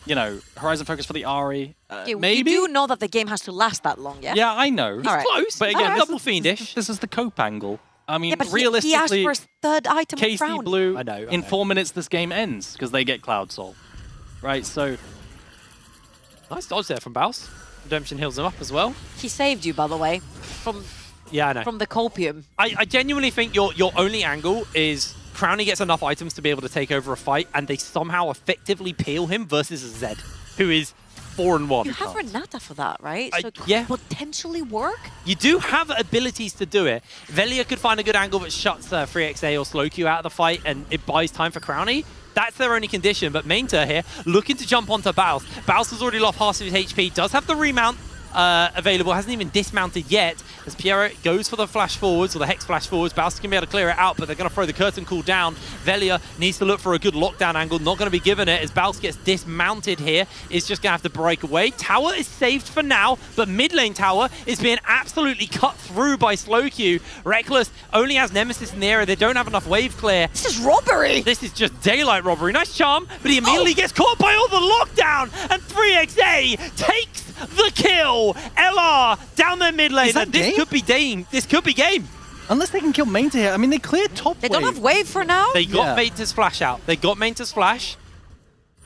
Speaker 6: You know, Horizon focus for the Ari. Maybe.
Speaker 7: You do know that the game has to last that long, yeah?
Speaker 6: Yeah, I know.
Speaker 7: All right.
Speaker 8: Close.
Speaker 6: But again,
Speaker 8: Double fiendish.
Speaker 6: This is the cope angle. I mean,
Speaker 7: Yeah, but
Speaker 6: realistically,
Speaker 7: he asked for his third item of
Speaker 6: KC
Speaker 7: Crown.
Speaker 6: Blue,
Speaker 8: I know.
Speaker 6: in 4 minutes this game ends because they get Cloud Soul. Right, so...
Speaker 8: Nice dodge there from Baus. Redemption heals him up as well.
Speaker 7: He saved you, by the way, from
Speaker 8: Yeah, I know.
Speaker 7: the copium.
Speaker 8: I genuinely think your only angle is Crowny gets enough items to be able to take over a fight, and they somehow effectively peel him versus a Zed, who is 4-1.
Speaker 7: You have Renata for that, right? So it could
Speaker 8: yeah.
Speaker 7: potentially work?
Speaker 8: You do have abilities to do it. Velia could find a good angle that shuts 3XA or Slow Q out of the fight, and it buys time for Crowny. That's their only condition, but Mainter here, looking to jump onto Baus. Baus has already lost half of his HP, does have the remount available, hasn't even dismounted yet, as Piero goes for the flash forwards, or the hex flash forwards. Baus can be able to clear it out, but they're going to throw the curtain call down. Velia needs to look for a good lockdown angle, not going to be given it, as Baus gets dismounted here, is just going to have to break away. Tower is saved for now, but mid lane tower is being absolutely cut through by Slowq. Reckless only has Nemesis in the area, they don't have enough wave clear.
Speaker 7: This is robbery!
Speaker 8: This is just daylight robbery. Nice charm, but he immediately gets caught by all the lockdown, and 3XA takes the kill. LR down their mid lane. This could be game. This could be game.
Speaker 6: Unless they can kill Mainter here. I mean, they cleared top
Speaker 7: They
Speaker 6: wave.
Speaker 7: don't have wave for now?
Speaker 8: They got Mainter's flash out. They got Mainter's flash.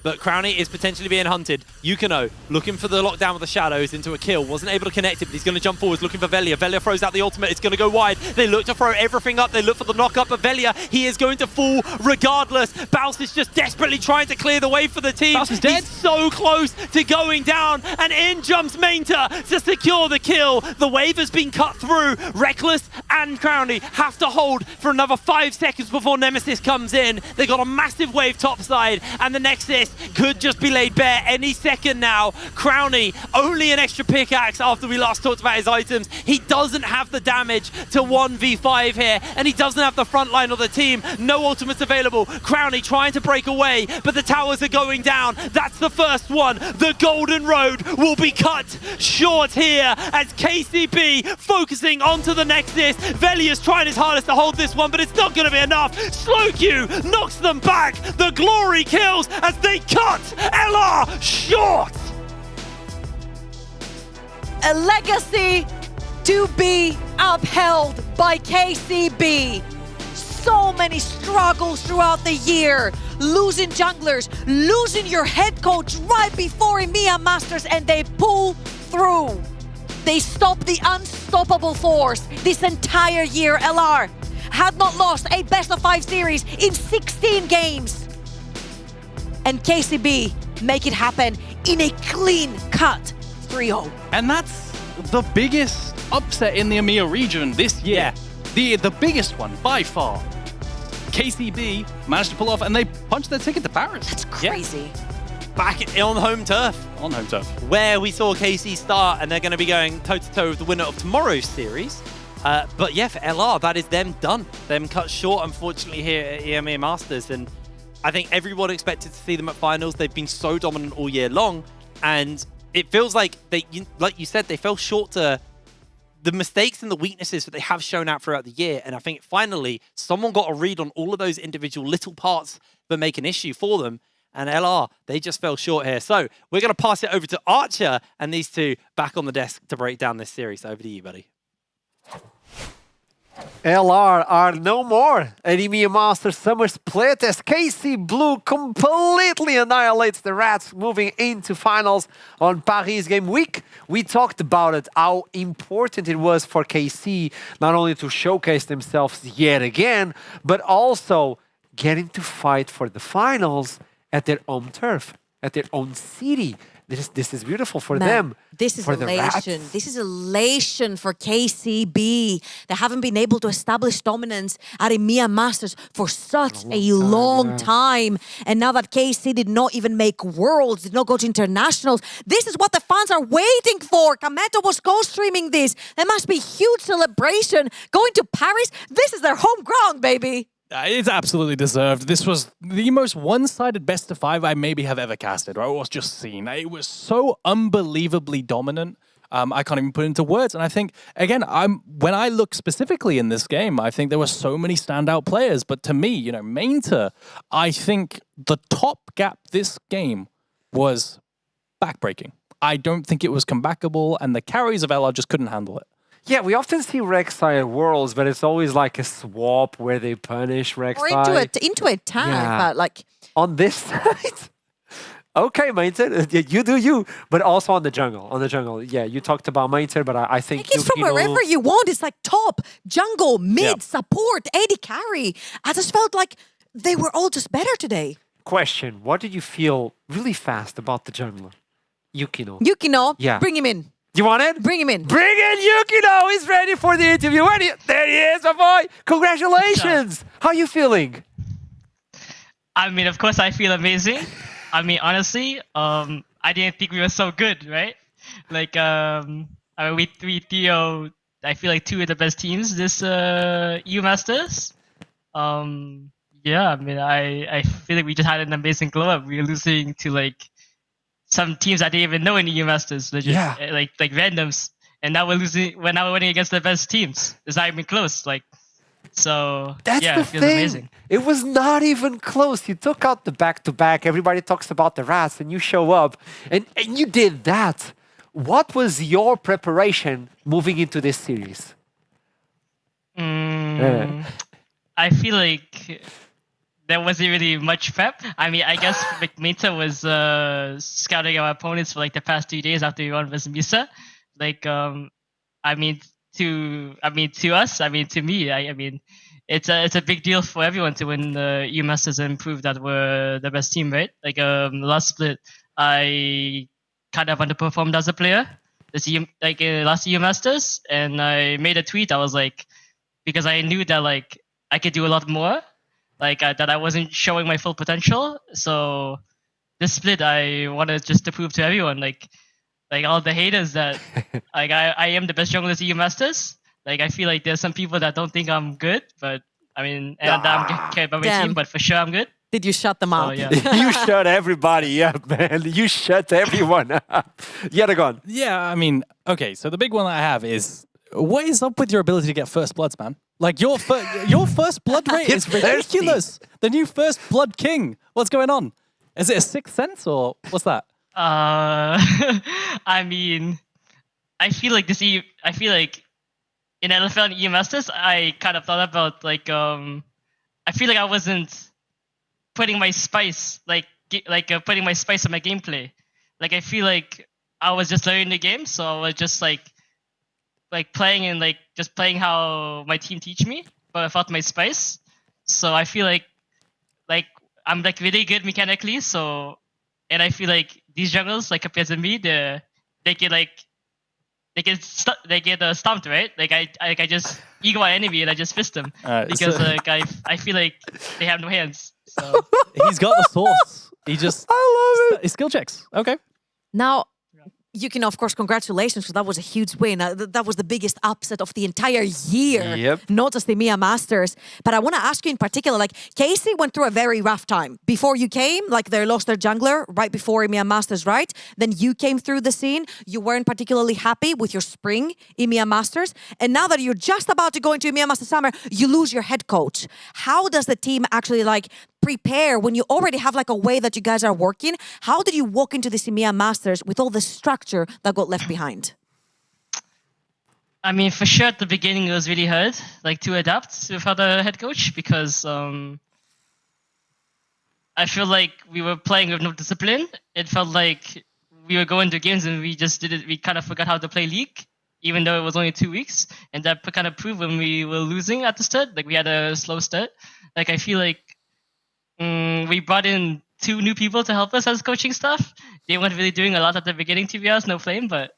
Speaker 8: But Crowny is potentially being hunted. Yukino looking for the lockdown with the shadows into a kill. Wasn't able to connect it, but he's going to jump forwards looking for Velia. Velia throws out the ultimate. It's going to go wide. They look to throw everything up. They look for the knock-up, but Velia, he is going to fall regardless. Baus is just desperately trying to clear the way for the team.
Speaker 6: Baus is dead.
Speaker 8: He's so close to going down, and in jumps Mainter to secure the kill. The wave has been cut through. Reckless and Crowny have to hold for another 5 seconds before Nemesis comes in. They got a massive wave topside, and the Nexus could just be laid bare any second now. Crowny, only an extra pickaxe after we last talked about his items. He doesn't have the damage to 1v5 here, and he doesn't have the front line of the team. No ultimates available. Crowny trying to break away, but the towers are going down. That's the first one. The golden road will be cut short here as KCB focusing onto the Nexus. Velia's trying his hardest to hold this one, but it's not going to be enough. Slowq knocks them back. The glory kills as they cut LR short.
Speaker 7: A legacy to be upheld by KCB. So many struggles throughout the year. Losing junglers, losing your head coach right before EMEA Masters, and they pull through. They stop the unstoppable force this entire year. LR had not lost a best-of-5 series in 16 games. And KCB make it happen in a clean-cut 3-0.
Speaker 6: And that's the biggest upset in the EMEA region this year. The biggest one, by far. KCB managed to pull off, and they punched their ticket to Paris.
Speaker 7: That's crazy.
Speaker 8: Back on home turf.
Speaker 6: On home turf.
Speaker 8: Where we saw KC start, and they're going to be going toe-to-toe with the winner of tomorrow's series. But yeah, for LR, that is them done. Them cut short, unfortunately, here at EMEA Masters. And I think everyone expected to see them at finals. They've been so dominant all year long, and it feels like they, like you said, they fell short to the mistakes and the weaknesses that they have shown out throughout the year. And I think finally someone got a read on all of those individual little parts that make an issue for them. And LR, they just fell short here. So we're going to pass it over to Archer and these two back on the desk to break down this series. Over to you, buddy.
Speaker 5: LR are no more at EMEA Masters Summer Split as KC Blue completely annihilates the Rats, moving into finals on Paris Game Week. We talked about it, how important it was for KC not only to showcase themselves yet again, but also getting to fight for the finals at their own turf, at their own city. This is beautiful for them.
Speaker 7: This is
Speaker 5: for the
Speaker 7: elation.
Speaker 5: Rats.
Speaker 7: This is elation for KCB. They haven't been able to establish dominance at EMEA Masters for such a long time. And now that KC did not even make Worlds, did not go to internationals, this is what the fans are waiting for. Kameto was co-streaming this. There must be huge celebration. Going to Paris, this is their home ground, baby.
Speaker 6: It's absolutely deserved. This was the most one-sided best-of-5 I maybe have ever casted, or just seen. It was so unbelievably dominant. I can't even put it into words. And I think, again, when I look specifically in this game, I think there were so many standout players. But to me, you know, Mainter, I think the top gap this game was backbreaking. I don't think it was comebackable, and the carries of LR just couldn't handle it.
Speaker 5: Yeah, we often see Rek'Sai at Worlds, but it's always like a swap where they punish Rek'Sai.
Speaker 7: Or into a tag,
Speaker 5: Yeah.
Speaker 7: but like...
Speaker 5: On this side? Okay, Mainter, you do you, but also on the jungle. Yeah, you talked about Mainter, but I think
Speaker 7: It's from wherever you want. It's like top, jungle, mid, support, AD carry. I just felt like they were all just better today.
Speaker 5: Question, what did you feel really fast about the jungler? Yukino.
Speaker 7: Yukino,
Speaker 5: Yeah.
Speaker 7: bring him in.
Speaker 5: You want it?
Speaker 7: Bring him in.
Speaker 5: Bring in Yukino! He's ready for the interview. There he is, my boy! Congratulations! How are you feeling?
Speaker 13: I mean, of course, I feel amazing. I mean, honestly, I didn't think we were so good, right? Like, I mean, we Theo, I feel like two of the best teams this EU Masters. Yeah, I mean, I feel like we just had an amazing glow up. We were losing to like some teams I didn't even know in EU Masters, like randoms, and now we're winning against the best teams. It's not even close, like. So
Speaker 5: That's
Speaker 13: yeah,
Speaker 5: the
Speaker 13: it feels
Speaker 5: thing.
Speaker 13: amazing.
Speaker 5: It was not even close. You took out the back-to-back. Everybody talks about the rats, and you show up, and you did that. What was your preparation moving into this series?
Speaker 13: I feel like there wasn't really much prep. I mean, I guess Meta was scouting our opponents for like the past 2 days after we won versus Misa. Like, I mean, to me, I mean, it's a big deal for everyone to win the EU Masters and prove that we're the best team, right? Like, last split, I kind of underperformed as a player. Last EU Masters, and I made a tweet. I was like, because I knew that like I could do a lot more, like that I wasn't showing my full potential. So this split, I wanted just to prove to everyone, like all the haters that like I am the best jungler at EU Masters. Like I feel like there's some people that don't think I'm good, but I mean, and I'm care about my team, but for sure I'm good.
Speaker 7: Did you shut them up?
Speaker 13: Yeah.
Speaker 5: You shut everybody up, man. You shut everyone up. Yadagon.
Speaker 6: Yeah, I mean, okay, so the big one I have is, what is up with your ability to get first bloods, man? Like, your first blood rate is ridiculous. The new first blood king. What's going on? Is it a sixth sense, or what's that?
Speaker 13: I mean, I feel like in LFL and EU Masters, I kind of thought about like, I feel like I wasn't putting my spice, putting my spice on my gameplay. Like, I feel like I was just learning the game, so I was just like playing and like just playing how my team teach me, but without my spice. So I feel like I'm like really good mechanically. So, and I feel like these jungles, like compared to me, they get stumped, right? Like I just ego my enemy and I just fist them because I feel like they have no hands. So
Speaker 6: he's got the source. He just I love it. His skill checks. Okay.
Speaker 7: Now, Yukino, of course, congratulations, because that was a huge win. That was the biggest upset of the entire year, not just the EMEA Masters. But I want to ask you in particular, like, KC went through a very rough time. Before you came, like, they lost their jungler right before EMEA Masters, right? Then you came through the scene. You weren't particularly happy with your spring EMEA Masters. And now that you're just about to go into EMEA Masters Summer, you lose your head coach. How does the team actually, like, prepare when you already have like a way that you guys are working? How did you walk into this EMEA Masters with all the structure that got left behind?
Speaker 13: I mean, for sure at the beginning it was really hard, like to adapt without a head coach, because I feel like we were playing with no discipline. It felt like we were going to games and we just did it. We kind of forgot how to play League, even though it was only 2 weeks, and that kind of proved when we were losing at the start. Like we had a slow start. Like I feel like we brought in 2 new people to help us as coaching staff. They weren't really doing a lot at the beginning, to be honest, no flame. But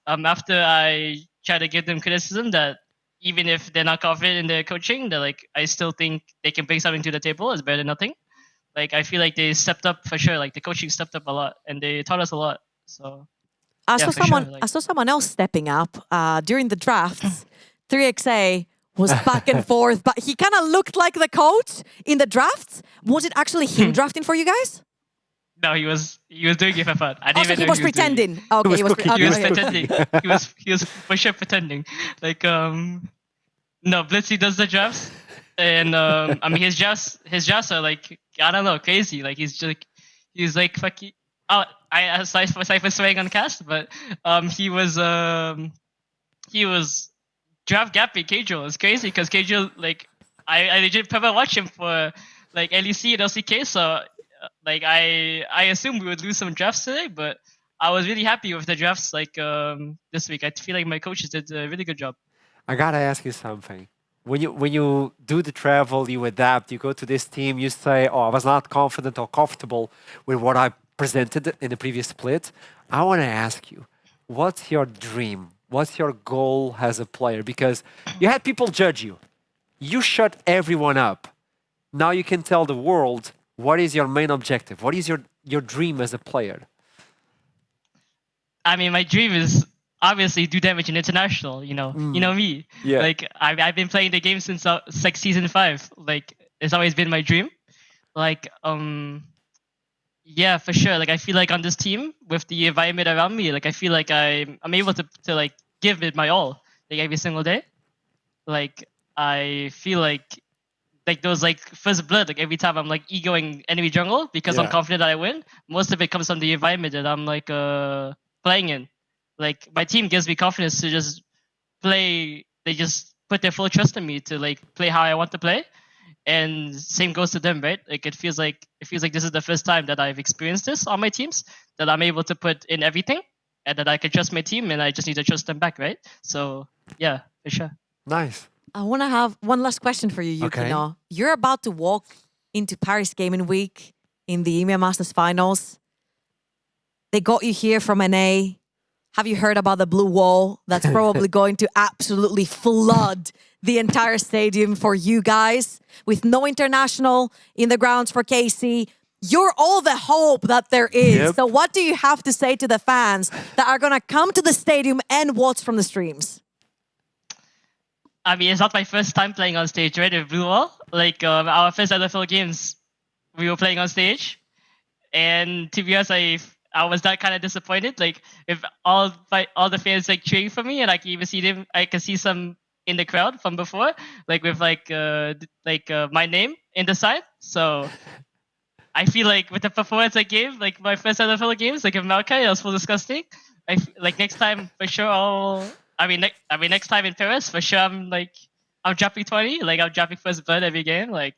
Speaker 13: after I tried to give them criticism that even if they're not confident in their coaching, that like I still think they can bring something to the table. It's better than nothing. Like I feel like they stepped up for sure. Like the coaching stepped up a lot, and they taught us a lot. So
Speaker 7: I saw someone else stepping up during the drafts. 3XA was back and forth, but he kind of looked like the coach in the drafts. Was it actually him drafting for you guys?
Speaker 13: No, he was doing it for fun. I didn't
Speaker 7: Also,
Speaker 13: even
Speaker 7: he
Speaker 13: know
Speaker 7: was pretending. Okay,
Speaker 5: was
Speaker 7: he was
Speaker 5: cooking.
Speaker 13: He was
Speaker 7: okay.
Speaker 13: pretending. He was for sure pretending. Like no, Blitzy does the drafts, and I mean his drafts are like, I don't know, crazy. Like he's like fucking. Oh, I sorry for swearing on cast, but he was draft gapping Cajal. It's crazy because Cajal, like, I legit probably watch him for like LEC and LCK, so like I assume we would lose some drafts today, but I was really happy with the drafts like this week. I feel like my coaches did a really good job.
Speaker 5: I gotta ask you something. When you do the travel, you adapt, you go to this team, you say, "Oh, I was not confident or comfortable with what I presented in the previous split." I want to ask you, what's your dream? What's your goal as a player? Because you had people judge you. You shut everyone up. Now you can tell the world what is your main objective. What is your dream as a player?
Speaker 13: I mean, my dream is obviously do damage in international. You know me.
Speaker 5: Yeah.
Speaker 13: Like I've been playing the game since like season 5. Like it's always been my dream. Like yeah, for sure. Like I feel like on this team with the environment around me, like I feel like I'm able to like give it my all, like every single day. Like I feel like those like first blood, like every time I'm like egoing enemy jungle because I'm confident that I win. Most of it comes from the environment that I'm like playing in. Like my team gives me confidence to just play. They just put their full trust in me to like play how I want to play. And same goes to them, right? Like it feels like this is the first time that I've experienced this on my teams, that I'm able to put in everything and that I can trust my team and I just need to trust them back, right? So yeah, for sure.
Speaker 5: Nice.
Speaker 7: I want to have one last question for you,
Speaker 5: Okay.
Speaker 7: Yukino. You're about to walk into Paris Gaming Week in the EMEA Masters Finals. They got you here from NA. Have you heard about the blue wall that's probably going to absolutely flood the entire stadium for you guys with no international in the grounds for KC? You're all the hope that there is.
Speaker 5: Yep.
Speaker 7: So what do you have to say to the fans that are going to come to the stadium and watch from the streams?
Speaker 13: I mean, it's not my first time playing on stage, right? With Blue Wall. Like our first LFL games, we were playing on stage, and to be honest, I was that kind of disappointed. Like if all the fans like cheering for me, and I can even see them. I can see some in the crowd from before, like with my name in the side. So I feel like with the performance I gave, like my first LFL games, like with Maokai, it was so disgusting. Like next time for sure next time in Paris for sure I'm dropping 20. Like I'm dropping first blood every game. Like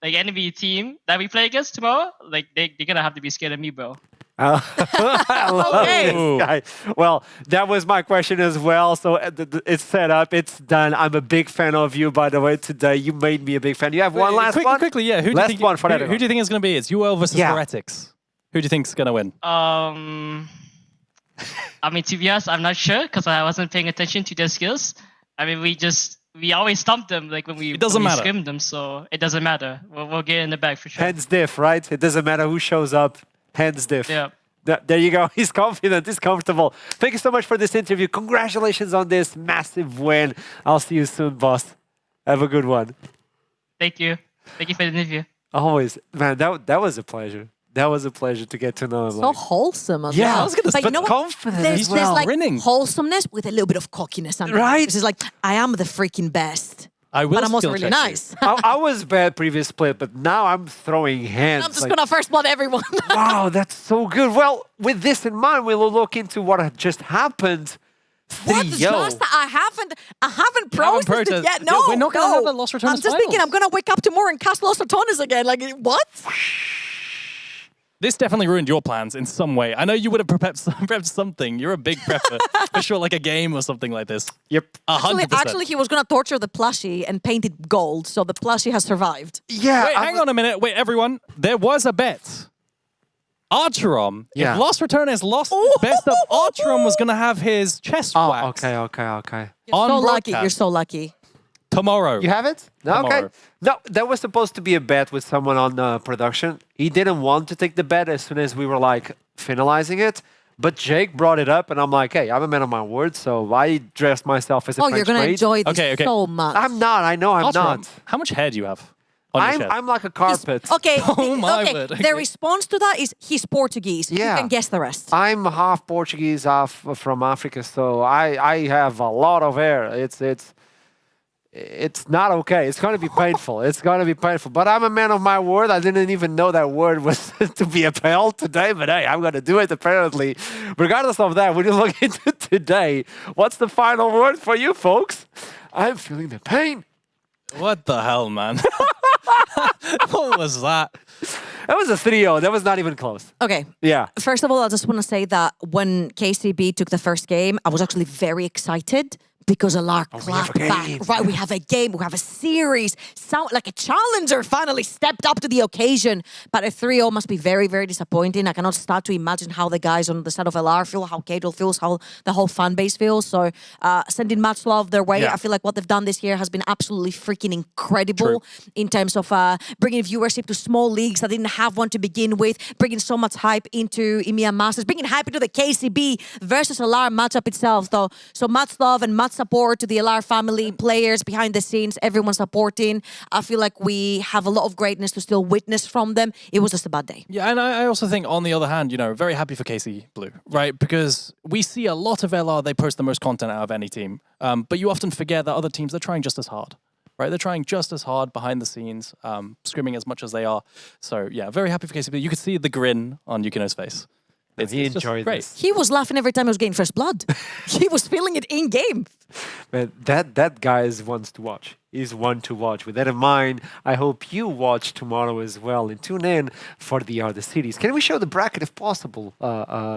Speaker 13: enemy team that we play against tomorrow, like they're gonna have to be scared of me, bro.
Speaker 5: I love this guy. Well, that was my question as well. So it's set up. It's done. I'm a big fan of you, by the way, today. You made me a big fan. You have one last one?
Speaker 6: Quickly, yeah. Who do you think it's going to be? It's UL versus Heretics. Who do you think is going to win?
Speaker 13: I mean, to be honest, I'm not sure because I wasn't paying attention to their skills. I mean, we always stomp them like when we scrim them, so it doesn't matter. We'll get in the bag for sure.
Speaker 5: Hands diff, right? It doesn't matter who shows up. Hands diff.
Speaker 13: Yeah.
Speaker 5: There you go. He's confident. He's comfortable. Thank you so much for this interview. Congratulations on this massive win. I'll see you soon, boss. Have a good one.
Speaker 13: Thank you. Thank you for the interview.
Speaker 5: Always. Man, that was a pleasure. That was a pleasure to get to know him.
Speaker 7: So wholesome as
Speaker 5: yeah,
Speaker 7: well.
Speaker 5: I was going to say, but confident
Speaker 7: there's like
Speaker 6: Grinning.
Speaker 7: wholesomeness with a little bit of cockiness.
Speaker 5: Right.
Speaker 7: This is like, I am the freaking best.
Speaker 6: I will
Speaker 7: but I'm also
Speaker 6: skill
Speaker 7: really
Speaker 6: check you.
Speaker 7: nice.
Speaker 5: I was bad previous split, but now I'm throwing hands.
Speaker 7: I'm just going to first blood everyone.
Speaker 5: Wow, that's so good. Well, with this in mind, we'll look into what had just happened.
Speaker 7: What? Just I haven't processed it yet. No,
Speaker 6: we're not going to have a Lost Returns
Speaker 7: I'm just thinking I'm going to wake up tomorrow and cast Lost Returns again. Like, what?
Speaker 6: This definitely ruined your plans in some way. I know you would have prepped something. You're a big prepper. For sure, like a game or something like this.
Speaker 5: Yep.
Speaker 6: 100%.
Speaker 7: Actually, he was going to torture the plushie and paint it gold, so the plushie has survived.
Speaker 5: Yeah.
Speaker 6: Wait, hang on a minute. Wait, everyone. There was a bet. Archeron.
Speaker 5: Yeah.
Speaker 6: If Lost Return has lost best of, Archeron was going to have his chest waxed.
Speaker 5: Okay.
Speaker 7: You're so lucky. You're so lucky.
Speaker 6: Tomorrow.
Speaker 5: You have it? No,
Speaker 6: Tomorrow.
Speaker 5: okay. No, that was supposed to be a bet with someone on production. He didn't want to take the bet as soon as we were like finalizing it. But Jake brought it up and I'm like, hey, I'm a man of my word. So I dressed myself as a French
Speaker 7: you're going to
Speaker 5: maid.
Speaker 7: enjoy this so much.
Speaker 5: I'm not. I know I'm
Speaker 6: Archeron,
Speaker 5: not.
Speaker 6: how much hair do you have?
Speaker 5: I'm like a carpet.
Speaker 7: Okay.
Speaker 6: Oh my
Speaker 7: okay.
Speaker 6: word,
Speaker 7: The
Speaker 6: okay.
Speaker 7: response to that is he's Portuguese.
Speaker 5: Yeah.
Speaker 7: You can guess the rest.
Speaker 5: I'm half Portuguese, half from Africa, so I have a lot of hair. It's not okay. It's going to be painful. It's going to be painful. But I'm a man of my word. I didn't even know that word was to be upheld today. But hey, I'm going to do it apparently. Regardless of that, when you look into today, what's the final word for you folks? I'm feeling the pain.
Speaker 6: What the hell, man? What was that?
Speaker 5: That was a 3-0. That was not even close.
Speaker 7: Okay.
Speaker 5: Yeah.
Speaker 7: First of all, I just want to say that when KCB took the first game, I was actually very excited because Alar clapped back. Right, we have a game, we have a series. Sound like a challenger finally stepped up to the occasion. But a 3-0 must be very, very disappointing. I cannot start to imagine how the guys on the side of Alar feel, how Cadel feels, how the whole fan base feels. So sending much love their way.
Speaker 5: Yeah.
Speaker 7: I feel like what they've done this year has been absolutely freaking incredible in terms of bringing viewership to small leagues that didn't have one to begin with, bringing so much hype into EMEA Masters, bringing hype into the KCB versus Alar matchup itself. Though, so much love and much support to the Alar family, players behind the scenes, everyone supporting. I feel like we have a lot of greatness to still witness from them. It was just a bad day.
Speaker 6: Yeah, and I also think, on the other hand, very happy for KC Blue, right? Because we see a lot of LR, they post the most content out of any team. But you often forget that other teams, they're trying just as hard, right? They're trying just as hard behind the scenes, scrimming as much as they are. So, yeah, very happy for KC Blue. You could see the grin on Yukino's face.
Speaker 5: He enjoyed
Speaker 6: great.
Speaker 5: this.
Speaker 7: He was laughing every time he was getting first blood. He was feeling it in game.
Speaker 5: Man, that guy is one to watch. He's one to watch. With that in mind, I hope you watch tomorrow as well and tune in for the other cities. Can we show the bracket if possible,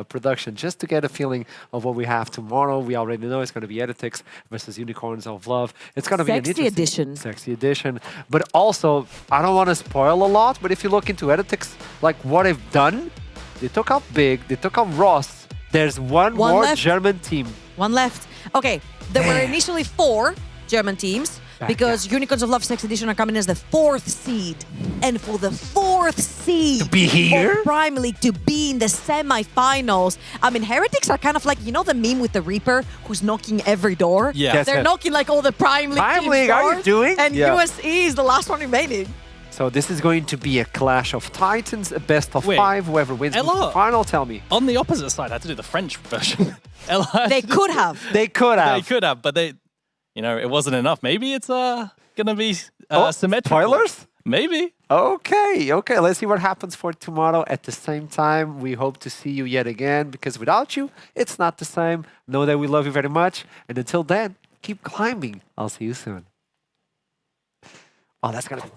Speaker 5: production, just to get a feeling of what we have tomorrow? We already know it's going to be Editix versus Unicorns of Love. It's going to be an interesting sexy edition. But also, I don't want to spoil a lot, but if you look into Editix, like what they've done, they took out Big, they took out Ross. There's one more
Speaker 7: left.
Speaker 5: German team.
Speaker 7: One left. Okay, there were initially 4 German teams because Unicorns of Love Sex Edition are coming as the 4th seed. And for the 4th seed
Speaker 5: to be here?
Speaker 7: of Prime League to be in the semi-finals, I mean, Heretics are kind of like, the meme with the Reaper who's knocking every door?
Speaker 6: Yeah.
Speaker 5: Yes,
Speaker 7: They're
Speaker 5: yes.
Speaker 7: knocking like all the Prime League
Speaker 5: Prime
Speaker 7: teams'
Speaker 5: League, are you
Speaker 7: doors,
Speaker 5: doing?
Speaker 7: And
Speaker 5: Yeah.
Speaker 7: USE is the last one remaining.
Speaker 5: So this is going to be a clash of titans, a best of
Speaker 6: Wait,
Speaker 5: 5. Whoever wins moves to the final, tell me.
Speaker 6: On the opposite side, I had to do the French version. LR
Speaker 7: They could have.
Speaker 5: They could have.
Speaker 6: They could have, but it wasn't enough. Maybe it's going to be symmetrical.
Speaker 5: Spoilers?
Speaker 6: Maybe.
Speaker 5: Okay. Let's see what happens for tomorrow. At the same time, we hope to see you yet again, because without you, it's not the same. Know that we love you very much. And until then, keep climbing. I'll see you soon. Oh, that's going to be...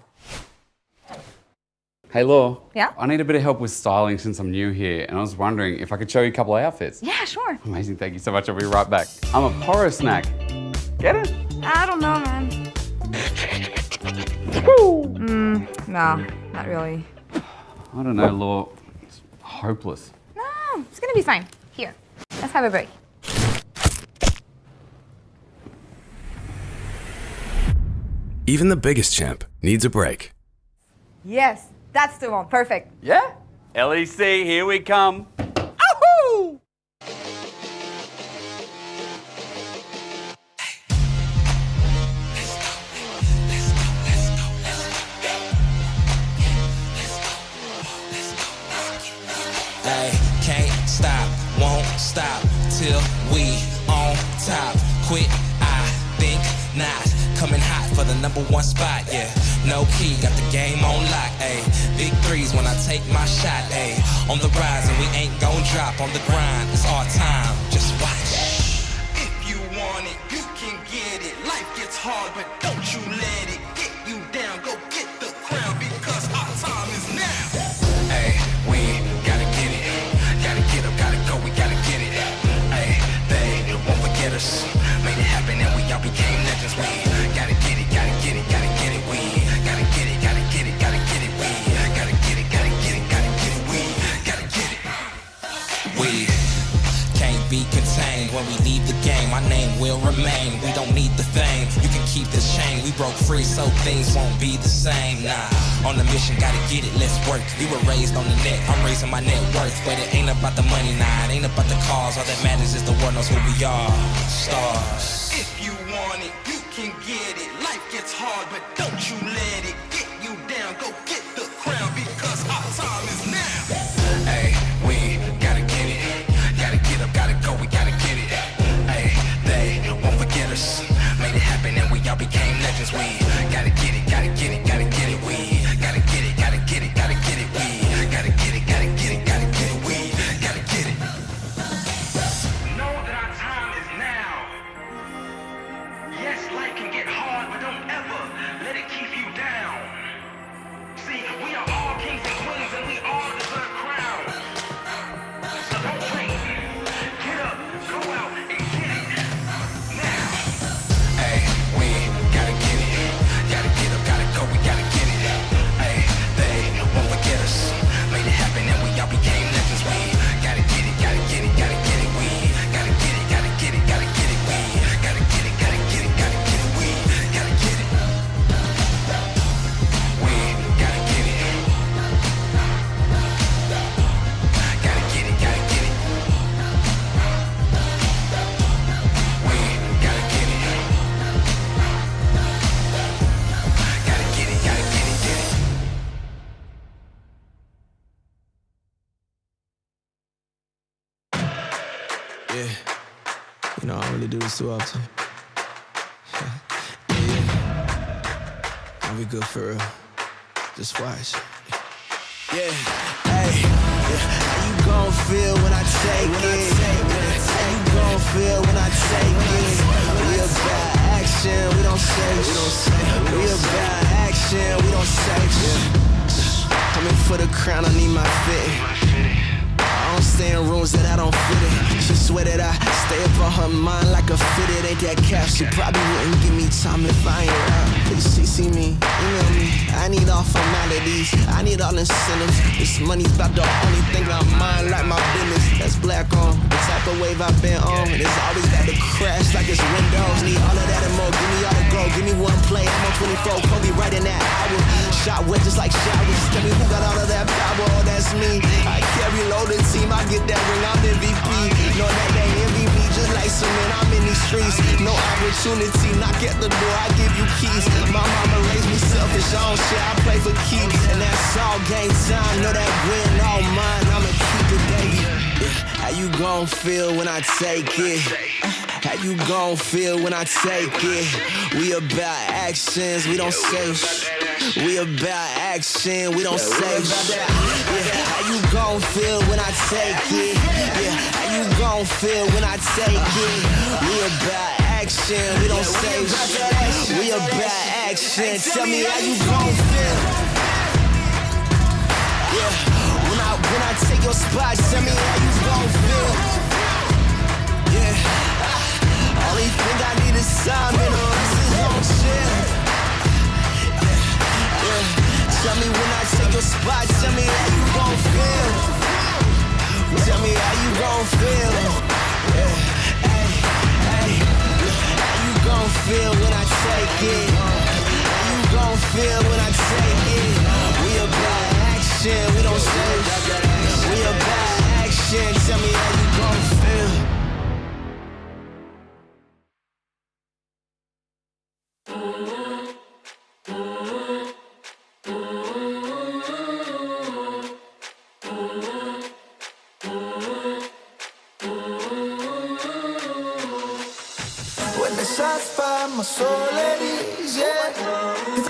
Speaker 10: Hey, Law.
Speaker 12: Yeah?
Speaker 10: I need a bit of help with styling since I'm new here, and I was wondering if I could show you a couple of outfits.
Speaker 12: Yeah, sure.
Speaker 10: Amazing, thank you so much. I'll be right back. I'm a Poro snack. Get it?
Speaker 12: I don't know, man. No, not really.
Speaker 10: I don't know, Law. It's hopeless.
Speaker 12: No, it's gonna be fine. Here, let's have a break.
Speaker 11: Even the biggest champ needs a break.
Speaker 12: Yes, that's the one. Perfect.
Speaker 14: Yeah? LEC, here we come. Ahoo!
Speaker 15: Ay, can't stop, won't stop till we on top. Quit, I think not. Coming hot for the #1 spot, yeah. No key, got the game on lock, ayy. Big threes when I take my shot, ayy. On the rise and we ain't gon' drop on the grind. It's our time, just watch. If you want it, you can get it. Life gets hard, but don't you let it get you down. Go get the crown because our time is now. Ayy, we gotta get it. Gotta get up, gotta go, we gotta get it. Ayy, they won't forget us. Made it happen and we all became legends. We gotta get it, gotta get it, gotta get it. We gotta get it, gotta get it, gotta get it. We gotta get it, gotta get it, gotta get it. We gotta get it. We can't be contained when we leave the game. Our name will remain. We don't need the fame. You can keep this chain. We broke free, so things won't be the same. Nah, on the mission, gotta get it. Let's work. We were raised on the net. I'm raising my net worth, but it ain't about the money. Nah, it ain't about the cause. All that matters is the world knows who we are. Stars. If you want it, you can get it. Life gets hard, but don't you let it get you down.
Speaker 2: know, I don't really do this too often. I'll be good for real. Just watch. Yeah, hey, how you gon' feel when I take it? How you gon' feel when I take it? We about action, we don't say. We about action, we don't say. Coming for the crown, I need my fit. I don't stay in rooms that I don't fit in. She swear that I stay up on her mind like a fitted. Ain't that cap? She probably wouldn't give me time if I ain't around. Please CC me, email me. I need all formalities, I need all incentives. This money's about the only thing I mind like my business. That's black on, the type of wave I've been on. It's always got to crash like it's Windows. Need all of that and more, give me all the glow. Give me one play, I'm on 24, Kobe right in that hour. Shot wet just like showers. Tell me who got all of that power, oh that's me. I carry loaded team, I get that ring, I'm MVP. Know that they envy me just like cement, I'm in these streets. No opportunity, knock at the door, I give you keys. My mama raised me selfish, I don't share, I play for keeps. And that's all game time, know that win all mine, I'ma keep it, baby. How you gon' feel when I take it? How you gon' feel when I take it? We about actions, we don't say We about action, we don't say how you gon' feel when I take it? How you gon' feel when I take it? We about action, we don't say we about action. Tell me how you gon' feel. When I take your spot, tell me how you gon' feel. Only thing I need is time and the rest is on chill. Tell me when I take your spot, tell me how you gon' feel. Tell me how you gon' feel. How you gon' feel when I take it? How you gon' feel when I take it? We about action, we don't say. We about action, tell me how you gon' feel.
Speaker 16: When the shots fire, my soul at ease, yeah. If